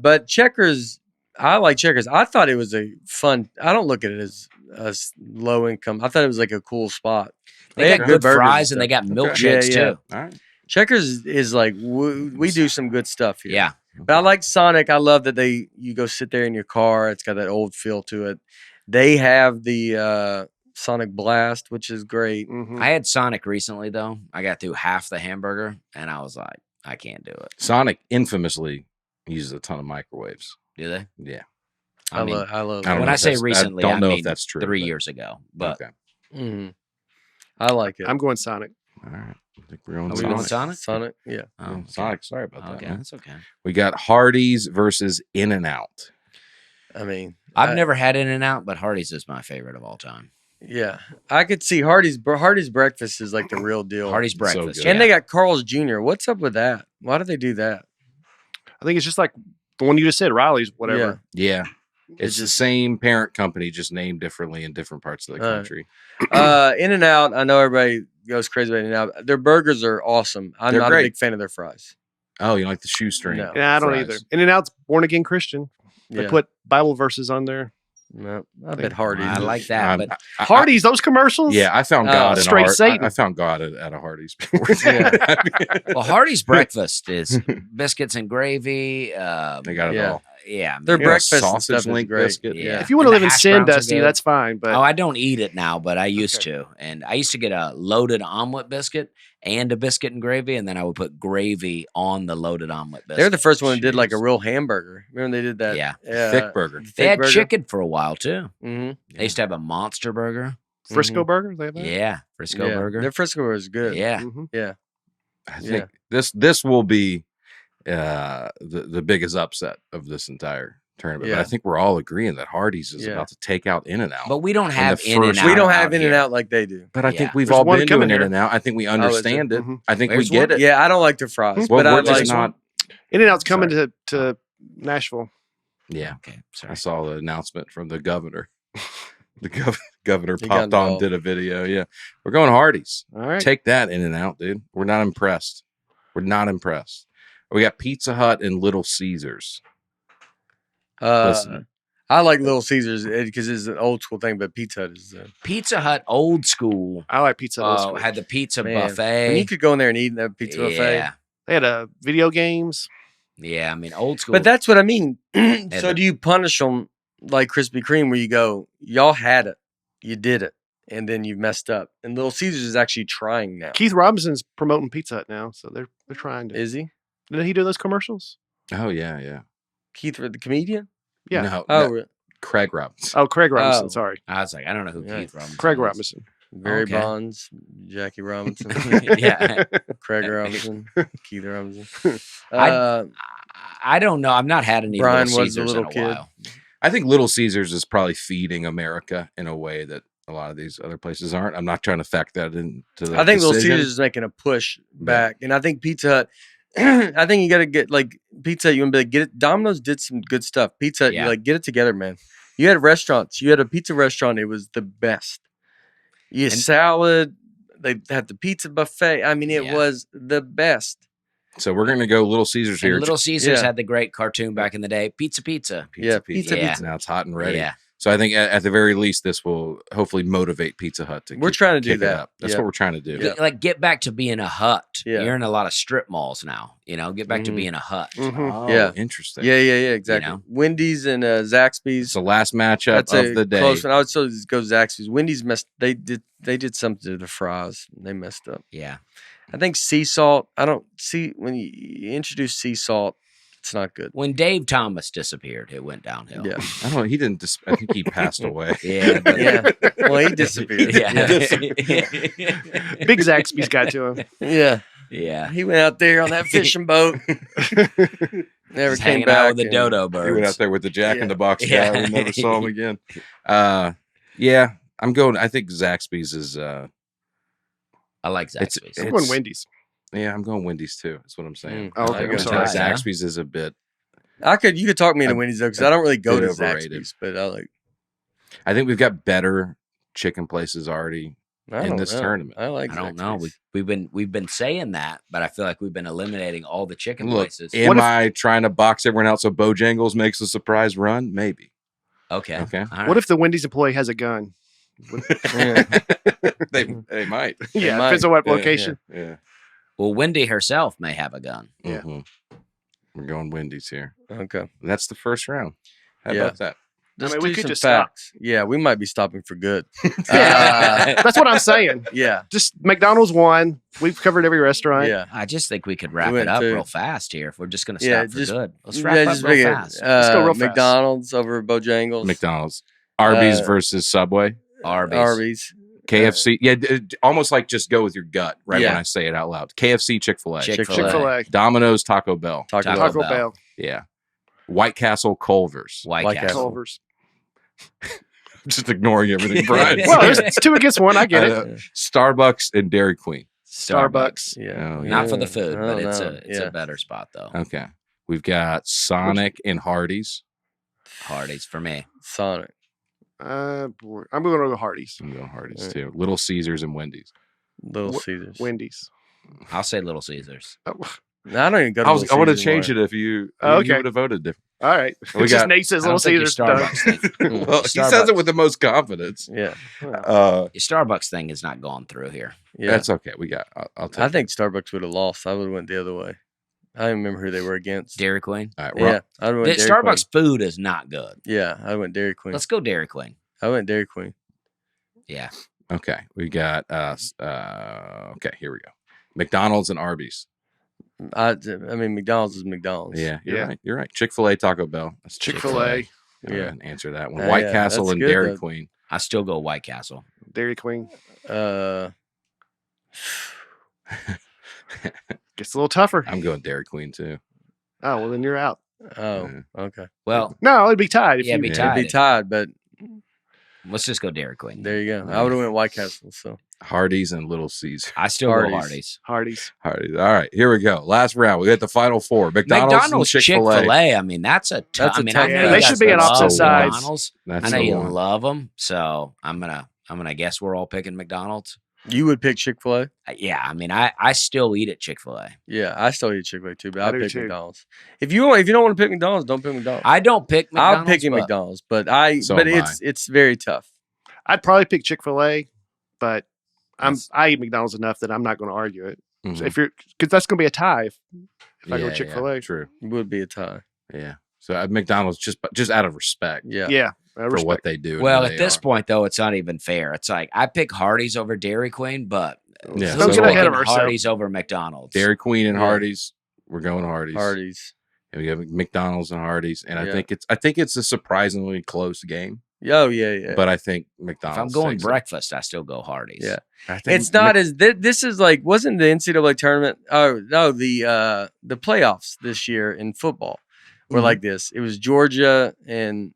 Speaker 1: But Checkers, I like Checkers. I thought it was a fun. I don't look at it as low income. I thought it was like a cool spot.
Speaker 2: They got good fries and they got milkshakes too.
Speaker 3: All right.
Speaker 1: Checkers is like we do some good stuff here.
Speaker 2: Yeah.
Speaker 1: But I like Sonic. I love that you go sit there in your car. It's got that old feel to it. They have the Sonic Blast, which is great.
Speaker 2: I had Sonic recently though. I got through half the hamburger and I was like, I can't do it.
Speaker 3: Sonic infamously uses a ton of microwaves.
Speaker 2: Do they?
Speaker 3: Yeah.
Speaker 1: I love.
Speaker 2: When I say recently, I don't know if that's true. 3 years ago, but
Speaker 3: okay.
Speaker 1: Mm-hmm. I like it.
Speaker 4: I'm going Sonic.
Speaker 3: All right. I think we're on
Speaker 2: Are we going
Speaker 3: Sonic.
Speaker 2: Sonic?
Speaker 1: Yeah.
Speaker 2: Oh, okay.
Speaker 3: Sonic. Sorry about that.
Speaker 2: Okay,
Speaker 3: Man.
Speaker 2: that's okay.
Speaker 3: We got Hardee's versus In-N-Out.
Speaker 1: I mean,
Speaker 2: I've never had In-N-Out, but Hardee's is my favorite of all time.
Speaker 1: Yeah, I could see Hardee's breakfast is like the real deal.
Speaker 2: Hardee's breakfast,
Speaker 3: good.
Speaker 1: And they got Carl's Jr. What's up with that? Why do they do that?
Speaker 4: I think it's just like the one you just said, Riley's, whatever.
Speaker 3: Yeah. It's the same parent company, just named differently in different parts of the country.
Speaker 1: In-N-Out, I know everybody goes crazy about In-N-Out. Their burgers are awesome. I'm not a big fan of their fries.
Speaker 3: Oh, you like the shoestring?
Speaker 1: No.
Speaker 4: Yeah, I don't either. In-N-Out's born again Christian. They put Bible verses on there.
Speaker 1: No, I bet Hardee's.
Speaker 2: I like that, but
Speaker 4: Hardee's, those commercials.
Speaker 3: Yeah, I found God in
Speaker 4: straight Satan.
Speaker 3: I found God at a Hardee's.
Speaker 2: well, Hardee's breakfast is biscuits and gravy.
Speaker 3: They got it all.
Speaker 2: Yeah,
Speaker 1: their breakfast
Speaker 3: sausage link
Speaker 1: great.
Speaker 3: biscuit.
Speaker 2: Yeah.
Speaker 4: If you want to live in
Speaker 2: hash
Speaker 4: sin,
Speaker 2: browns are
Speaker 4: Dusty,
Speaker 2: good.
Speaker 4: that's fine. But
Speaker 2: I don't eat it now, but I used to. And I used to get a loaded omelet biscuit and a biscuit and gravy, and then I would put gravy on the loaded omelet biscuit.
Speaker 1: They're the first one that did like a real hamburger. Remember they did that?
Speaker 2: Yeah.
Speaker 3: Thick burger.
Speaker 2: They had chicken for a while too.
Speaker 1: Mm-hmm.
Speaker 2: They used to have a monster burger.
Speaker 4: Frisco burger, they have that?
Speaker 2: Yeah, Frisco burger.
Speaker 1: Their Frisco burger is good.
Speaker 2: Yeah.
Speaker 4: Mhm.
Speaker 1: Yeah.
Speaker 3: I think this will be the biggest upset of this entire tournament.
Speaker 1: Yeah.
Speaker 3: But I think we're all agreeing that Hardee's is about to take out In-N-Out.
Speaker 2: But we don't have
Speaker 3: the
Speaker 2: In-N-Out.
Speaker 3: first-
Speaker 1: We don't have
Speaker 2: out
Speaker 1: In-N-Out
Speaker 2: here.
Speaker 1: like they do.
Speaker 3: But I think we've
Speaker 4: There's
Speaker 3: all
Speaker 4: one
Speaker 3: been
Speaker 4: coming
Speaker 3: doing
Speaker 4: here.
Speaker 3: In-N-Out. I think we understand it.
Speaker 4: Mhm.
Speaker 3: I think we
Speaker 2: There's
Speaker 3: get
Speaker 2: one.
Speaker 3: it.
Speaker 1: Yeah, I don't like their fries,
Speaker 3: Well,
Speaker 1: but I
Speaker 3: we're
Speaker 1: like
Speaker 3: just not.
Speaker 4: In-N-Out's coming to Nashville.
Speaker 3: Yeah.
Speaker 2: Okay,
Speaker 3: I
Speaker 2: sorry.
Speaker 3: saw the announcement from the governor. The governor
Speaker 1: He
Speaker 3: popped
Speaker 1: got
Speaker 3: on,
Speaker 1: involved.
Speaker 3: did a video. Yeah. We're going Hardee's.
Speaker 4: All right.
Speaker 3: Take that In-N-Out, dude. We're not impressed. We're not impressed. We got Pizza Hut and Little Caesars. Listen.
Speaker 1: I like Little Caesars because it's an old school thing, but Pizza Hut is
Speaker 2: Pizza Hut old school.
Speaker 4: I like Pizza Hut.
Speaker 2: Had the pizza
Speaker 1: man.
Speaker 2: buffet.
Speaker 1: And you could go in there and eat in that pizza buffet.
Speaker 2: Yeah.
Speaker 4: They had video games.
Speaker 2: Yeah, I mean old school.
Speaker 1: But that's what I mean. So
Speaker 2: the-
Speaker 1: do you punish them like Krispy Kreme where you go, y'all had it, you did it, and then you messed up? And Little Caesars is actually trying now.
Speaker 4: Keith Robinson's promoting Pizza Hut now, so they're trying to.
Speaker 1: Is he?
Speaker 4: Did he do those commercials?
Speaker 3: Oh, yeah.
Speaker 1: Keith, the comedian?
Speaker 4: Yeah.
Speaker 3: No,
Speaker 1: Oh,
Speaker 3: no, Craig Robinson.
Speaker 4: Oh, Craig Robinson.
Speaker 1: Oh.
Speaker 4: Sorry,
Speaker 2: I was like, I don't know who
Speaker 1: Yeah.
Speaker 2: Keith Robinson
Speaker 4: Craig
Speaker 2: is.
Speaker 4: Robinson.
Speaker 1: Barry
Speaker 2: Okay.
Speaker 1: Bonds, Jackie Robinson,
Speaker 2: Yeah.
Speaker 1: Craig Robinson, Keith Robinson.
Speaker 2: I don't know. I've not had any
Speaker 1: Brian
Speaker 2: Little
Speaker 1: was the
Speaker 2: Caesars
Speaker 1: little
Speaker 2: in a
Speaker 1: kid.
Speaker 2: while.
Speaker 3: I think Little Caesars is probably feeding America in a way that a lot of these other places aren't. I'm not trying to factor that into the
Speaker 1: I think Little
Speaker 3: decision.
Speaker 1: Caesars is making a push back, and I think Pizza Hut. I think you got to get like Pizza Hut. You want to be like, get it. Domino's did some good stuff. Pizza Hut,
Speaker 2: Yeah.
Speaker 1: you like get it together, man. You had restaurants. You had a pizza restaurant. It was the best. You had salad. They had the pizza buffet. I mean, it
Speaker 2: Yeah.
Speaker 1: was the best.
Speaker 3: So we're going to go Little Caesars
Speaker 2: And
Speaker 3: here.
Speaker 2: Little Caesars
Speaker 1: Yeah.
Speaker 2: had the great cartoon back in the day. Pizza.
Speaker 3: Pizza.
Speaker 1: Yeah, pizza.
Speaker 3: Now it's hot and ready.
Speaker 2: Yeah.
Speaker 3: So I think at the very least, this will hopefully motivate Pizza Hut to.
Speaker 1: We're trying to do
Speaker 3: kick it
Speaker 1: that.
Speaker 3: up. That's
Speaker 1: Yeah.
Speaker 3: what we're trying to do.
Speaker 1: Yeah.
Speaker 2: Like get back to being a hut.
Speaker 1: Yeah.
Speaker 2: You're in a lot of strip malls now. Get back to
Speaker 1: Mhm.
Speaker 2: being a hut.
Speaker 3: Oh,
Speaker 1: Yeah.
Speaker 3: interesting.
Speaker 1: Yeah, exactly.
Speaker 2: know?
Speaker 1: Wendy's and Zaxby's.
Speaker 3: It's the last matchup
Speaker 1: That's
Speaker 3: of
Speaker 1: a
Speaker 3: the day.
Speaker 1: close one. I would still just go Zaxby's. Wendy's messed. They did something to the fries. They messed up.
Speaker 2: Yeah.
Speaker 1: I think sea salt. I don't see when you introduce sea salt. It's not good.
Speaker 2: When Dave Thomas disappeared, it went downhill.
Speaker 1: Yeah,
Speaker 3: I don't know. He didn't. I think he passed away.
Speaker 2: Yeah. but-
Speaker 1: yeah. Well, he disappeared.
Speaker 2: Yeah.
Speaker 4: Big Zaxby's got to him.
Speaker 1: Yeah.
Speaker 2: Yeah.
Speaker 1: He went out there on that fishing boat. Never
Speaker 2: Just
Speaker 1: came
Speaker 2: hanging
Speaker 1: back.
Speaker 2: out with the
Speaker 1: and-
Speaker 2: dodo
Speaker 3: He went out
Speaker 2: birds.
Speaker 3: there with the Jack in the Box
Speaker 2: Yeah.
Speaker 3: guy. We never saw him again. Yeah, I'm going. I think Zaxby's is.
Speaker 2: I like
Speaker 3: It's-
Speaker 2: Zaxby's.
Speaker 4: I'm
Speaker 3: it's-
Speaker 4: going Wendy's.
Speaker 3: Yeah, I'm going Wendy's too. That's what I'm saying.
Speaker 1: Mm.
Speaker 4: Oh, okay,
Speaker 1: I
Speaker 4: I'm
Speaker 1: go
Speaker 4: sorry.
Speaker 1: Zaxby's.
Speaker 2: Yeah.
Speaker 3: Zaxby's is a bit.
Speaker 1: You could talk me into Wendy's though, because I don't really go
Speaker 3: bit
Speaker 1: to
Speaker 3: overrated.
Speaker 1: Zaxby's, but I like.
Speaker 3: I think we've got better chicken places already
Speaker 1: I
Speaker 3: in
Speaker 1: don't
Speaker 3: this
Speaker 1: know.
Speaker 3: tournament.
Speaker 1: I like.
Speaker 2: I don't know.
Speaker 1: Zaxby's.
Speaker 2: We've been saying that, but I feel like we've been eliminating all the chicken
Speaker 3: Look,
Speaker 2: places.
Speaker 3: am I trying to box everyone out so Bojangles makes a surprise run? Maybe.
Speaker 2: Okay.
Speaker 3: Okay.
Speaker 2: All right.
Speaker 4: What if the Wendy's employee has a gun?
Speaker 1: Yeah.
Speaker 3: they might.
Speaker 4: Yeah,
Speaker 1: might.
Speaker 4: depends on what
Speaker 3: Yeah,
Speaker 4: location.
Speaker 3: Yeah.
Speaker 2: Well, Wendy herself may have a gun.
Speaker 4: Yeah.
Speaker 3: Mhm. We're going Wendy's here.
Speaker 1: Okay.
Speaker 3: That's the first round. How
Speaker 1: Yeah.
Speaker 3: about that?
Speaker 1: Just
Speaker 4: we
Speaker 1: do
Speaker 4: could
Speaker 1: some
Speaker 4: just stop.
Speaker 1: facts. Yeah, we might be stopping for good.
Speaker 4: That's what I'm saying.
Speaker 1: Yeah.
Speaker 4: Just McDonald's won. We've covered every restaurant.
Speaker 1: Yeah.
Speaker 2: I just think we could wrap
Speaker 1: went
Speaker 2: it up
Speaker 1: to-
Speaker 2: real fast here if we're just going to stop
Speaker 1: Yeah,
Speaker 2: for
Speaker 1: just-
Speaker 2: good. Let's
Speaker 1: Yeah,
Speaker 2: wrap up
Speaker 1: just
Speaker 2: real
Speaker 1: make it,
Speaker 2: fast.
Speaker 4: Let's go real fast.
Speaker 1: McDonald's over Bojangles.
Speaker 3: McDonald's. Arby's
Speaker 1: Uh,
Speaker 3: versus Subway.
Speaker 2: Arby's.
Speaker 1: Arby's.
Speaker 3: KFC. Almost like just go with your gut when I say it out loud. KFC, Chick-fil-A.
Speaker 4: Chick-fil-A.
Speaker 3: Domino's, Taco Bell.
Speaker 4: Taco Bell.
Speaker 3: Yeah. White Castle, Culver's.
Speaker 2: White Castle.
Speaker 4: Culver's.
Speaker 3: Just ignoring everything, Brian.
Speaker 4: Well, it's 2 against 1. I get it.
Speaker 3: Starbucks and Dairy Queen.
Speaker 4: Starbucks.
Speaker 1: Yeah.
Speaker 2: Not for the food, but it's a better spot though.
Speaker 3: Okay. We've got Sonic and Hardee's.
Speaker 2: Hardee's for me.
Speaker 1: Sonic.
Speaker 4: I'm going to go Hardee's.
Speaker 3: I'm going Hardee's too. Little Caesars and Wendy's.
Speaker 1: Little Caesars.
Speaker 4: Wendy's.
Speaker 2: I'll say Little Caesars.
Speaker 1: I don't even go to
Speaker 3: I would have changed it if you would have voted different.
Speaker 4: All right. It's just Nate says Little Caesars.
Speaker 2: Starbucks
Speaker 3: well, he says it with the most confidence.
Speaker 1: Yeah.
Speaker 2: Your Starbucks thing has not gone through here.
Speaker 1: Yeah.
Speaker 3: That's okay. I'll take
Speaker 1: I think Starbucks would have lost. I would have went the other way. I don't remember who they were against.
Speaker 2: Dairy Queen.
Speaker 3: All right,
Speaker 1: Yeah. I went Dairy
Speaker 2: Starbucks
Speaker 1: Queen.
Speaker 2: food is not good.
Speaker 1: Yeah. I went Dairy Queen.
Speaker 2: Let's go Dairy Queen.
Speaker 1: I went Dairy Queen.
Speaker 2: Yeah.
Speaker 3: Okay. We got okay, here we go. McDonald's and Arby's.
Speaker 1: I mean, McDonald's is McDonald's.
Speaker 3: Yeah, you're right. Chick-fil-A, Taco Bell. That's
Speaker 4: Chick-fil-A.
Speaker 3: Yeah, answer that one. White Castle and Dairy Queen.
Speaker 2: I still go White Castle.
Speaker 4: Dairy Queen. Gets a little tougher.
Speaker 3: I'm going Dairy Queen too.
Speaker 4: Oh, well, then you're out.
Speaker 1: Oh, okay.
Speaker 2: Well,
Speaker 4: no, it'd be tied.
Speaker 2: It'd be tied.
Speaker 1: It'd be tied, but
Speaker 2: let's just go Dairy Queen.
Speaker 1: There you go. I would have went White Castle. So
Speaker 3: Hardee's and Little Caesars.
Speaker 2: I still go Hardee's.
Speaker 4: Hardee's.
Speaker 3: All right, here we go. Last round. We got the final 4. McDonald's and
Speaker 2: Chick-fil-A. I mean, that's a tough. I mean, I know
Speaker 4: they should be on opposite sides.
Speaker 2: I know you love them, so I'm gonna guess we're all picking McDonald's.
Speaker 1: You would pick Chick-fil-A?
Speaker 2: Yeah, I mean, I still eat at Chick-fil-A.
Speaker 1: Yeah, I still eat Chick-fil-A too, but I'll pick McDonald's. If you don't want to pick McDonald's, don't pick McDonald's.
Speaker 2: I don't pick McDonald's.
Speaker 1: I'm picking McDonald's, but it's very tough.
Speaker 4: I'd probably pick Chick-fil-A, but I eat McDonald's enough that I'm not going to argue it. Mm-hmm. So because that's going to be a tie if I go Chick-fil-A.
Speaker 3: True,
Speaker 1: it would be a tie.
Speaker 3: Yeah, so McDonald's just out of respect.
Speaker 4: Yeah.
Speaker 3: For what they do.
Speaker 2: Well, at this point, though, it's not even fair. It's like I pick Hardee's over Dairy Queen, but
Speaker 4: don't get ahead of ourselves.
Speaker 2: Hardee's over McDonald's.
Speaker 3: Dairy Queen and Hardee's. We're going Hardee's.
Speaker 1: Hardee's.
Speaker 3: And we have McDonald's and Hardee's, and I think it's a surprisingly close game.
Speaker 1: Oh yeah.
Speaker 3: But I think McDonald's.
Speaker 2: If I'm going breakfast, I still go Hardee's.
Speaker 1: Yeah, it's not as this is like wasn't the NCAA tournament? Oh no, the playoffs this year in football were like this. It was Georgia and.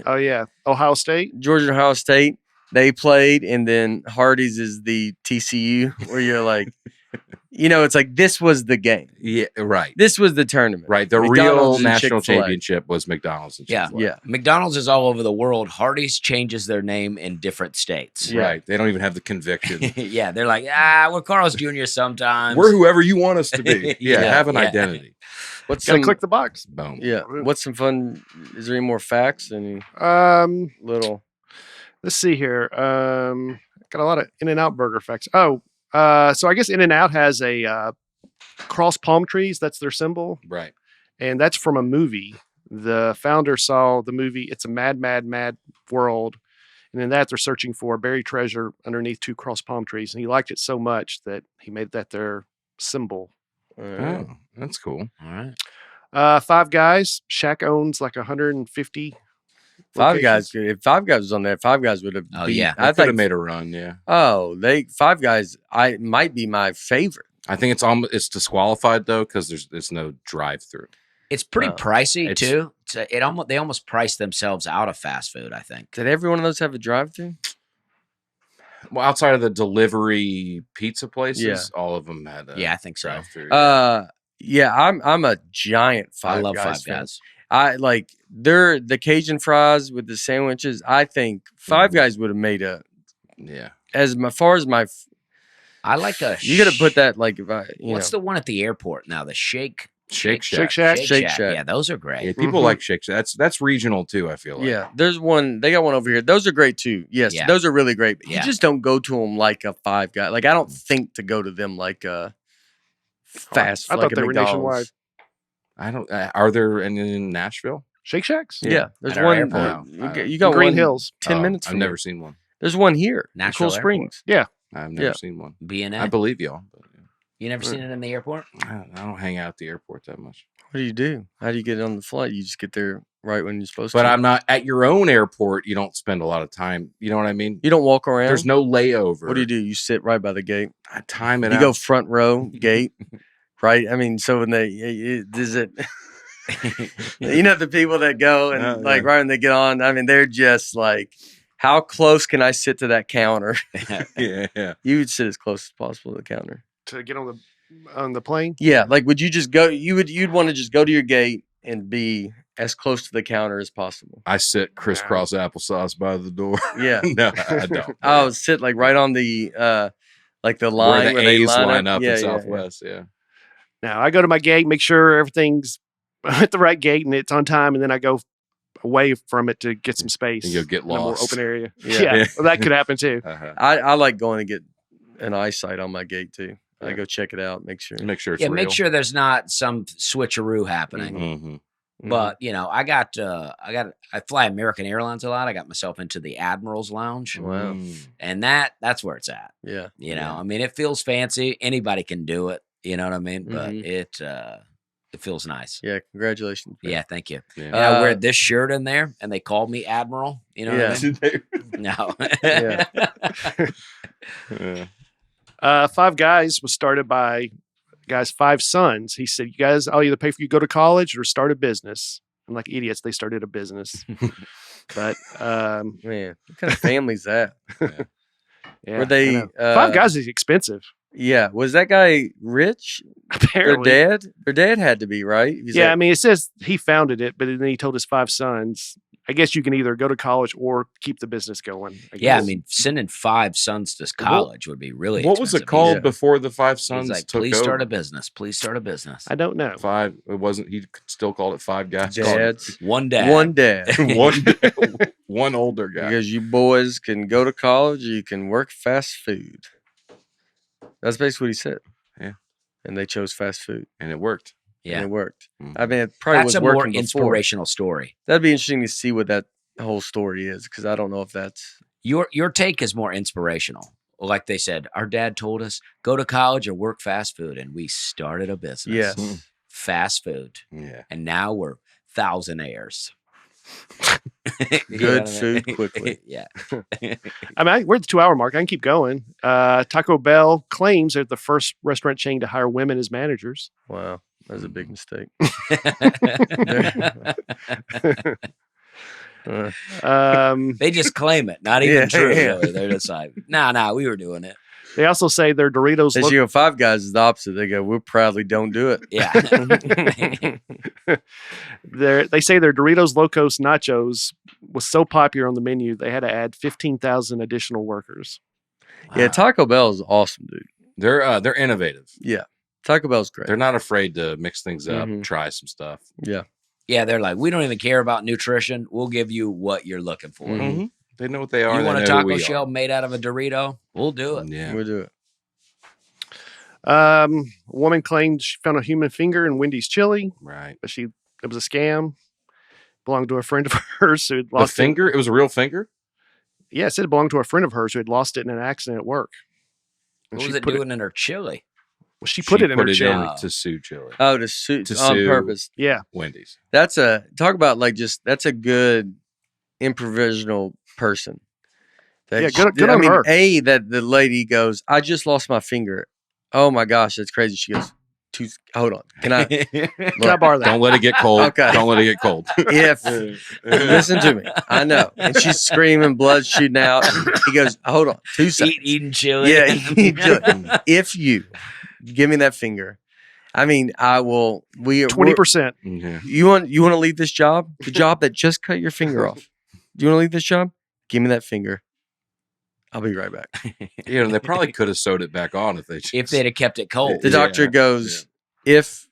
Speaker 4: Oh yeah, Ohio State,
Speaker 1: Georgia, and Ohio State. They played, and then Hardee's is the TCU, where you're like, it's like this was the game.
Speaker 3: Yeah, right.
Speaker 1: This was the tournament.
Speaker 3: Right. The real national championship was McDonald's. And Chick-fil-A.
Speaker 1: Yeah.
Speaker 2: McDonald's is all over the world. Hardee's changes their name in different states.
Speaker 3: Yeah. Right. They don't even have the conviction.
Speaker 2: Yeah, they're like, we're Carl's Jr. sometimes.
Speaker 3: We're whoever you want us to be. Have an identity.
Speaker 4: Gotta click the box.
Speaker 3: Boom.
Speaker 1: Yeah. What's some fun? Is there any more facts? Any little?
Speaker 4: Let's see here. Got a lot of In-N-Out burger facts. So I guess In-N-Out has a cross palm trees. That's their symbol,
Speaker 3: right?
Speaker 4: And that's from a movie. The founder saw the movie. It's a mad, mad, mad world, and in that they're searching for a buried treasure underneath 2 cross palm trees, and he liked it so much that he made that their symbol.
Speaker 3: Oh, that's cool.
Speaker 2: All right.
Speaker 4: Five Guys. Shaq owns like 150.
Speaker 1: Five Guys. If Five Guys was on there, Five Guys would have.
Speaker 2: Oh yeah,
Speaker 3: I could have made a run. Yeah.
Speaker 1: Oh, Five Guys. I might be my favorite.
Speaker 3: I think it's disqualified though because there's no drive-through.
Speaker 2: It's pretty pricey too. They almost price themselves out of fast food. I think.
Speaker 1: Did every one of those have a drive-through?
Speaker 3: Well, outside of the delivery pizza places, all of them had.
Speaker 2: I think so.
Speaker 3: Drive-through.
Speaker 1: I'm a giant Five Guys.
Speaker 2: I love Five
Speaker 1: fan.
Speaker 2: Guys.
Speaker 1: I like the Cajun fries with the sandwiches. I think Five Guys would have made as far as my.
Speaker 2: I like
Speaker 1: you got to put that like if I.
Speaker 2: What's the one at the airport now? The Shake
Speaker 3: Shack.
Speaker 4: Shake Shack.
Speaker 2: Yeah, those are great.
Speaker 3: Yeah, people like Shake Shack. That's regional too. I feel like.
Speaker 1: Yeah, there's one. They got one over here. Those are great too. Yes, those are really great. But you just don't go to them like a Five Guy. Like I don't think to go to them like a fast.
Speaker 4: I thought they were nationwide.
Speaker 3: I don't. Are there any in Nashville?
Speaker 4: Shake Shacks?
Speaker 1: Yeah, there's one. You got
Speaker 4: Green
Speaker 1: one
Speaker 4: Hills.
Speaker 1: 10 minutes.
Speaker 3: I've never seen one.
Speaker 1: There's one here.
Speaker 2: Nashville
Speaker 1: Cool Springs.
Speaker 4: Yeah,
Speaker 3: I've never seen one.
Speaker 2: B&A.
Speaker 3: I believe y'all. But,
Speaker 2: You never seen it in the airport?
Speaker 3: I don't hang out at the airport that much.
Speaker 1: What do you do? How do you get on the flight? You just get there right when you're supposed
Speaker 3: But
Speaker 1: to.
Speaker 3: I'm not at your own airport. You don't spend a lot of time. You know what I mean?
Speaker 1: You don't walk around.
Speaker 3: There's no layover.
Speaker 1: What do? You sit right by the gate.
Speaker 3: I time it
Speaker 1: You
Speaker 3: out.
Speaker 1: go front row gate, right? I mean, so when does it? You know the people that go and right when they get on. I mean, they're just like, how close can I sit to that counter?
Speaker 3: yeah.
Speaker 1: You would sit as close as possible to the counter
Speaker 4: to get on the plane.
Speaker 1: Yeah, like would you just go? You'd want to just go to your gate and be as close to the counter as possible.
Speaker 3: I sit crisscross applesauce by the door.
Speaker 1: Yeah,
Speaker 3: no, I don't.
Speaker 1: I'll sit like right on the like the line
Speaker 3: where the A's line up in Southwest. Yeah.
Speaker 4: Now I go to my gate, make sure everything's at the right gate and it's on time, and then I go away from it to get some space.
Speaker 3: And you'll get lost.
Speaker 4: In a more open area.
Speaker 1: Yeah.
Speaker 4: Well, that could happen too.
Speaker 1: I like going to get an eyesight on my gate too. I go check it out, make sure
Speaker 3: it's real.
Speaker 2: Make sure there's not some switcheroo happening.
Speaker 3: Mm-hmm.
Speaker 2: But I fly American Airlines a lot. I got myself into the Admiral's Lounge.
Speaker 1: Wow.
Speaker 2: And that's where it's at.
Speaker 1: Yeah.
Speaker 2: You know, I mean, it feels fancy. Anybody can do it. You know what I mean? But it feels nice.
Speaker 1: Yeah. Congratulations.
Speaker 2: Man. Yeah. Thank you.
Speaker 3: Yeah.
Speaker 2: And I wear this shirt in there and they called me Admiral. You know what I mean? No.
Speaker 4: Five Guys was started by guys' 5 sons. He said, "You guys, I'll either pay for you to go to college or start a business." And like idiots, they started a business. But
Speaker 1: man, what kind of family's that?
Speaker 4: Yeah,
Speaker 1: were they
Speaker 4: 5 Guys is expensive?
Speaker 1: Yeah, was that guy rich?
Speaker 4: Apparently,
Speaker 1: their dad had to be, right?
Speaker 4: I mean, it says he founded it, but then he told his 5 sons. I guess you can either go to college or keep the business going.
Speaker 2: I mean, sending 5 sons to college would be really
Speaker 3: What was it called before the 5 sons
Speaker 2: like,
Speaker 3: took
Speaker 2: please
Speaker 3: over?
Speaker 2: start a business. Please start a business.
Speaker 4: I don't know.
Speaker 3: 5. It wasn't. He still called it 5 Guys.
Speaker 1: Dads.
Speaker 2: One dad.
Speaker 3: One older guy.
Speaker 1: Because you boys can go to college or you can work fast food. That's basically what he said.
Speaker 3: Yeah.
Speaker 1: And they chose fast food.
Speaker 3: And it worked.
Speaker 1: Yeah. And it worked.
Speaker 3: Mm-hmm.
Speaker 1: I mean, it probably
Speaker 2: was
Speaker 1: a
Speaker 2: more inspirational story.
Speaker 1: That'd be interesting to see what that whole story is, because I don't know if that's...
Speaker 2: Your take is more inspirational. Like they said, our dad told us, go to college or work fast food. And we started a business.
Speaker 1: Yes.
Speaker 2: Fast food.
Speaker 3: Yeah.
Speaker 2: And now we're thousandaires.
Speaker 1: Good food quickly.
Speaker 2: Yeah.
Speaker 4: I mean, we're at the 2-hour mark. I can keep going. Taco Bell claims they're the first restaurant chain to hire women as managers.
Speaker 1: Wow. That was a big mistake.
Speaker 2: They just claim it. Not even true. Really. They're just like, nah, we were doing it.
Speaker 4: They also say their Doritos.
Speaker 1: They go 5 Guys is the opposite. They go, we proudly don't do it.
Speaker 2: Yeah.
Speaker 4: They say their Doritos Locos Nachos was so popular on the menu they had to add 15,000 additional workers.
Speaker 1: Wow. Yeah, Taco Bell is awesome, dude.
Speaker 3: They're innovative.
Speaker 1: Yeah, Taco Bell's great.
Speaker 3: They're not afraid to mix things up, try some stuff.
Speaker 1: Yeah.
Speaker 2: Yeah, they're like, we don't even care about nutrition. We'll give you what you're looking for.
Speaker 3: Mm-hmm. They know what they are.
Speaker 2: You want a taco shell made out of a Dorito? We'll do it.
Speaker 3: Yeah,
Speaker 1: we'll do it.
Speaker 4: A woman claimed she found a human finger in Wendy's chili.
Speaker 3: Right.
Speaker 4: But it was a scam. Belonged to a friend of hers who had lost
Speaker 3: the finger? It was a real finger?
Speaker 4: Yeah, it said it belonged to a friend of hers who had lost it in an accident at work.
Speaker 2: And what was it doing in her chili?
Speaker 4: Well, she put it in her chili.
Speaker 3: To sue chili.
Speaker 1: Oh, to sue on purpose.
Speaker 4: Yeah.
Speaker 3: Wendy's.
Speaker 1: That's talk about like that's a good improvisational person.
Speaker 4: Yeah, good on her.
Speaker 1: That the lady goes, I just lost my finger. Oh my gosh, that's crazy. She goes, hold on. Can I
Speaker 4: borrow that?
Speaker 3: Don't let it get cold.
Speaker 1: Okay.
Speaker 3: Don't let it get cold.
Speaker 1: Listen to me. I know. And she's screaming, blood shooting out. He goes, hold on. 2 seconds.
Speaker 2: Eating chili.
Speaker 1: Yeah, eating chili. If you give me that finger, I mean, I will.
Speaker 4: 20%.
Speaker 1: You want to leave this job? The job that just cut your finger off. Do you want to leave this job? Give me that finger. I'll be right back.
Speaker 3: They probably could have sewed it back on if
Speaker 2: they'd have kept it cold.
Speaker 1: The doctor goes, if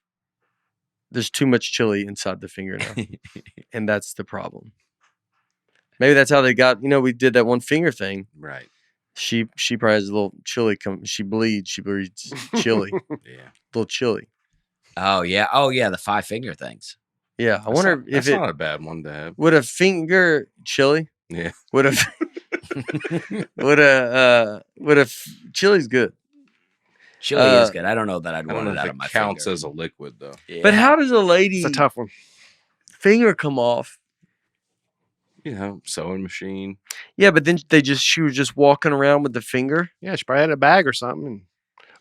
Speaker 1: there's too much chili inside the finger now, and that's the problem. Maybe that's how they got. We did that one finger thing.
Speaker 3: Right.
Speaker 1: She probably has a little chili. She bleeds chili.
Speaker 3: Yeah.
Speaker 1: Little chili.
Speaker 2: Oh yeah. The 5 finger things.
Speaker 1: Yeah. I wonder if
Speaker 3: it's not a bad one to have.
Speaker 1: Would a finger chili?
Speaker 3: Yeah.
Speaker 1: Would a chili's good.
Speaker 2: Chili is good. I don't know that I'd want it out of my
Speaker 3: counts
Speaker 2: finger.
Speaker 3: as a liquid though.
Speaker 2: Yeah.
Speaker 1: But how does a lady
Speaker 4: It's a tough one.
Speaker 1: finger come off?
Speaker 3: Sewing machine.
Speaker 1: Yeah, but then she was just walking around with the finger.
Speaker 4: Yeah, she probably had a bag or something.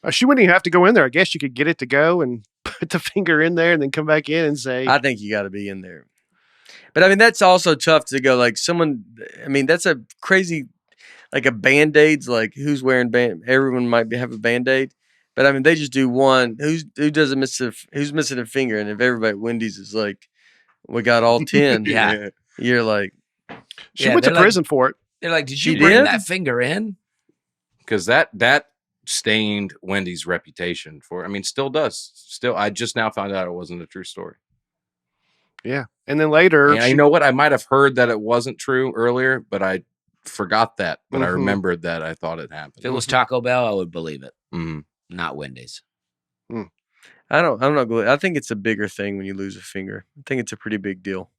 Speaker 4: And, she wouldn't even have to go in there. I guess you could get it to go and put the finger in there and then come back in and say.
Speaker 1: I think you got to be in there. But I mean, that's also tough to go like someone. I mean, that's a crazy, like a Band-Aid's like who's wearing everyone might have a Band-Aid. But I mean, they just do one. Who's missing a finger? And if everybody at Wendy's is like, we got all 10.
Speaker 2: Yeah.
Speaker 1: You're like.
Speaker 4: She went to prison for it.
Speaker 2: They're like, did you
Speaker 1: She
Speaker 2: bring
Speaker 1: did?
Speaker 2: that finger in?
Speaker 3: Because that stained Wendy's reputation for. I mean, still does. Still, I just now found out it wasn't a true story.
Speaker 4: Yeah, and then later,
Speaker 3: And you know what? I might have heard that it wasn't true earlier, but I forgot that. But I remembered that I thought it happened.
Speaker 2: If it was Taco Bell, I would believe it.
Speaker 3: Mm-hmm.
Speaker 2: Not Wendy's.
Speaker 1: I'm not going. I think it's a bigger thing when you lose a finger. I think it's a pretty big deal.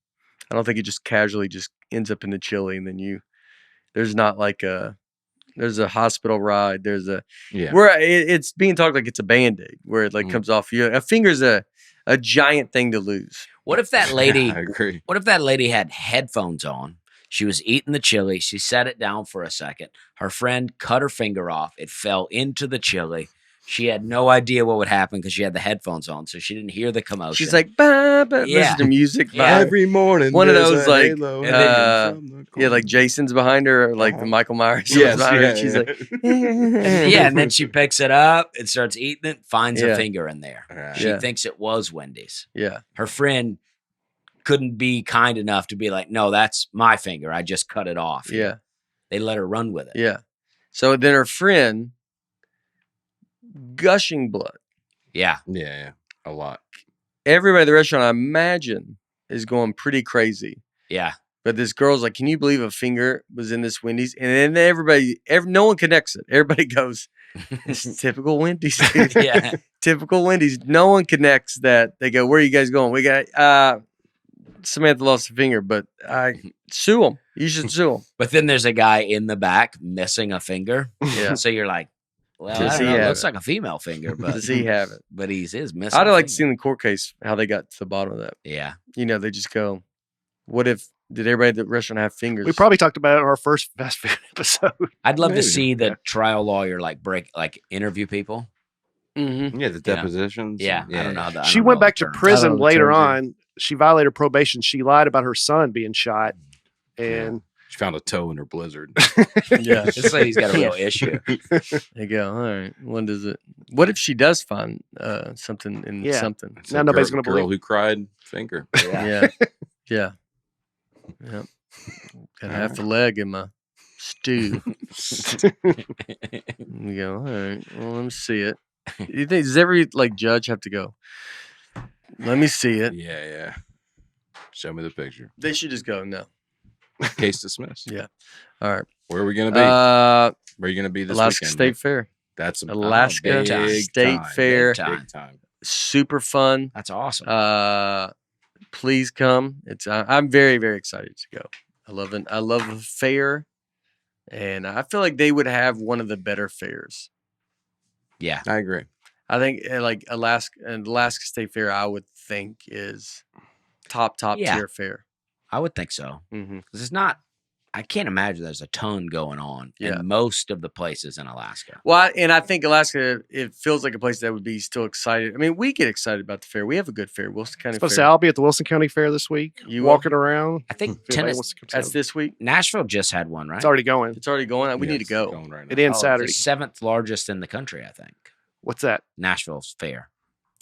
Speaker 1: I don't think it just casually just ends up in the chili and then there's not like there's a hospital ride. There's where it's being talked like it's a Band-Aid where it like comes off you. A finger's a giant thing to lose.
Speaker 2: What if that lady?
Speaker 3: I agree.
Speaker 2: What if that lady had headphones on? She was eating the chili. She set it down for a second. Her friend cut her finger off. It fell into the chili. She had no idea what would happen because she had the headphones on, so she didn't hear the commotion.
Speaker 1: She's like, bah, bah, listen to music.
Speaker 2: Yeah.
Speaker 3: Every morning,
Speaker 1: one of those like,
Speaker 3: yeah,
Speaker 1: like Jason's behind her, or like the Michael Myers.
Speaker 3: Yes,
Speaker 1: behind her.
Speaker 3: yeah,
Speaker 1: And she's like,
Speaker 2: yeah, and then she picks it up and starts eating it, finds a finger in there.
Speaker 3: Right.
Speaker 2: She thinks it was Wendy's.
Speaker 1: Yeah.
Speaker 2: Her friend couldn't be kind enough to be like, no, that's my finger. I just cut it off.
Speaker 1: Yeah.
Speaker 2: They let her run with it.
Speaker 1: Yeah. So then her friend, gushing blood.
Speaker 2: Yeah.
Speaker 3: Yeah, a lot.
Speaker 1: Everybody at the restaurant, I imagine, is going pretty crazy.
Speaker 2: Yeah.
Speaker 1: But this girl's like, can you believe a finger was in this Wendy's? And then no one connects it. Everybody goes, it's typical Wendy's, dude.
Speaker 2: Yeah.
Speaker 1: Typical Wendy's. No one connects that. They go, where are you guys going? We got, Samantha lost a finger, but sue them. You should sue them.
Speaker 2: But then there's a guy in the back missing a finger.
Speaker 1: Yeah.
Speaker 2: So you're like, well,
Speaker 1: Does
Speaker 2: I don't
Speaker 1: he
Speaker 2: know. It
Speaker 1: have
Speaker 2: looks
Speaker 1: it?
Speaker 2: like a female finger, but
Speaker 1: Does he have it?
Speaker 2: But he is missing.
Speaker 1: I'd
Speaker 2: a
Speaker 1: like to
Speaker 2: finger.
Speaker 1: see in the court case how they got to the bottom of that.
Speaker 2: Yeah.
Speaker 1: You know, they just go, did everybody at the restaurant have fingers?
Speaker 4: we probably talked about it in our first fast food episode.
Speaker 2: I'd love to
Speaker 3: Maybe.
Speaker 2: see the trial lawyer interview people.
Speaker 1: Mm-hmm.
Speaker 3: Yeah, the depositions.
Speaker 2: Yeah. I don't know.
Speaker 4: She went back to prison
Speaker 1: I don't know the
Speaker 4: later
Speaker 1: terms,
Speaker 4: on. She violated probation. She lied about her son being shot, and
Speaker 3: She found a toe in her blizzard.
Speaker 1: Yeah.
Speaker 2: This lady's got a real issue.
Speaker 1: They go, all right, when does it? What if she does find something in
Speaker 4: Yeah.
Speaker 1: something?
Speaker 3: It's
Speaker 4: Now
Speaker 3: a
Speaker 4: nobody's
Speaker 3: girl,
Speaker 4: gonna believe
Speaker 3: girl who cried finger.
Speaker 1: Yeah. Yeah. Yep. Got half the leg in my stew. We go, all right, well, let me see it. You think, does every judge have to go, let me see it?
Speaker 3: Yeah. Show me the picture.
Speaker 1: They should just go, no.
Speaker 3: Case dismissed.
Speaker 1: Yeah. All right.
Speaker 3: Where are we gonna be? Where are you gonna be this
Speaker 1: Alaska
Speaker 3: weekend?
Speaker 1: State Fair.
Speaker 3: That's
Speaker 1: Alaska
Speaker 3: big
Speaker 1: State
Speaker 3: time,
Speaker 1: Fair.
Speaker 3: big
Speaker 2: Time.
Speaker 3: time.
Speaker 1: Super fun.
Speaker 2: That's awesome.
Speaker 1: Please come. I'm very, very excited to go. I love the fair, and I feel like they would have one of the better fairs.
Speaker 2: Yeah.
Speaker 3: I agree.
Speaker 1: I think Alaska State Fair, I would think is top
Speaker 2: Yeah.
Speaker 1: tier fair.
Speaker 2: I would think so.
Speaker 1: Mm-hmm.
Speaker 2: Because it's not, I can't imagine there's a ton going on in most of the places in Alaska.
Speaker 1: Well, I think Alaska, it feels like a place that would be still excited. I mean, we get excited about the fair. We have a good fair, Wilson County
Speaker 4: supposed to
Speaker 1: Fair.
Speaker 4: say I'll be at the Wilson County Fair this week.
Speaker 1: You
Speaker 4: walking around.
Speaker 2: I think
Speaker 4: If anybody wants to come
Speaker 1: That's
Speaker 4: see it.
Speaker 1: this week.
Speaker 2: Nashville just had one, right?
Speaker 4: It's already going.
Speaker 1: It's already going. We
Speaker 3: Yeah,
Speaker 1: need to
Speaker 3: it's
Speaker 1: go.
Speaker 3: going right
Speaker 4: It
Speaker 3: now.
Speaker 4: ends Saturday.
Speaker 2: It's the 7th largest in the country, I think.
Speaker 4: What's that?
Speaker 2: Nashville's fair.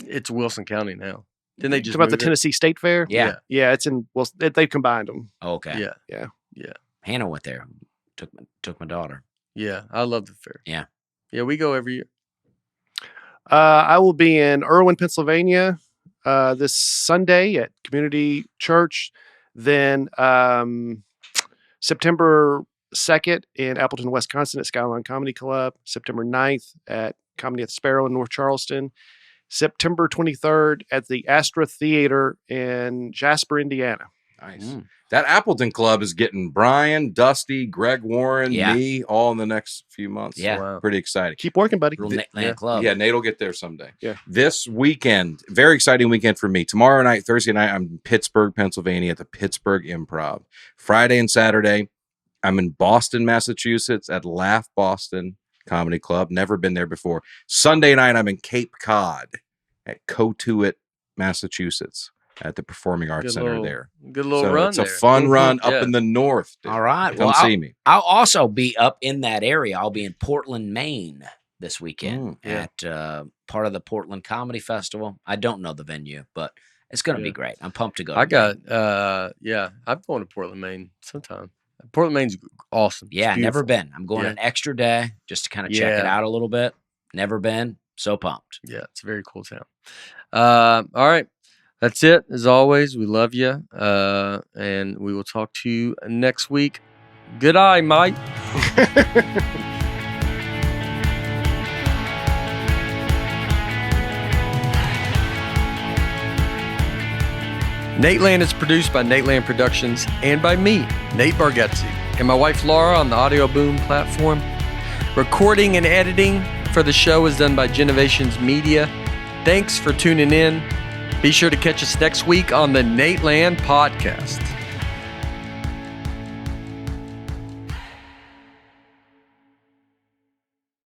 Speaker 1: It's Wilson County now. Didn't they
Speaker 4: It's
Speaker 1: just
Speaker 4: about the
Speaker 1: move it?
Speaker 4: Tennessee State Fair.
Speaker 2: Yeah.
Speaker 4: Yeah. It's in. Well, they've combined them.
Speaker 2: Okay.
Speaker 1: Yeah.
Speaker 2: Hannah went there. Took my daughter.
Speaker 1: Yeah. I love the fair.
Speaker 2: Yeah.
Speaker 1: Yeah, we go every year.
Speaker 4: I will be in Irwin, Pennsylvania, this Sunday at Community Church. Then September 2nd in Appleton, Wisconsin at Skyline Comedy Club. September 9th at Comedy at the Sparrow in North Charleston. September 23rd at the Astra Theater in Jasper, Indiana.
Speaker 3: Nice. That Appleton Club is getting Brian, Dusty, Greg Warren, me, all in the next few months.
Speaker 2: Yeah.
Speaker 3: So pretty exciting.
Speaker 4: Keep working, buddy.
Speaker 2: Nateland Club.
Speaker 3: Yeah, Nate will get there someday.
Speaker 4: Yeah.
Speaker 3: This weekend, very exciting weekend for me. Tomorrow night, Thursday night, I'm in Pittsburgh, Pennsylvania at the Pittsburgh Improv. Friday and Saturday, I'm in Boston, Massachusetts at Laugh Boston Comedy Club. Never been there before. Sunday night, I'm in Cape Cod at Cotuit, Massachusetts at the Performing Arts Center there.
Speaker 1: Good little run.
Speaker 3: It's a fun run up in the north. Dude.
Speaker 2: All right.
Speaker 3: Come see me.
Speaker 2: I'll also be up in that area. I'll be in Portland, Maine this weekend at part of the Portland Comedy Festival. I don't know the venue, but it's going to be great. I'm pumped to go.
Speaker 1: I'm going to Portland, Maine sometime. Portland, Maine's awesome.
Speaker 2: Yeah, never been. I'm going an extra day just to kind of check it out a little bit. Never been. So pumped.
Speaker 1: Yeah, it's a very cool town. All right. That's it. As always, we love you. And we will talk to you next week. Good eye, mate. Nateland is produced by Nateland Productions and by me, Nate Bargatze, and my wife Laura on the Audio Boom platform. Recording and editing for the show is done by Genovations Media. Thanks for tuning in. Be sure to catch us next week on the Nateland Podcast.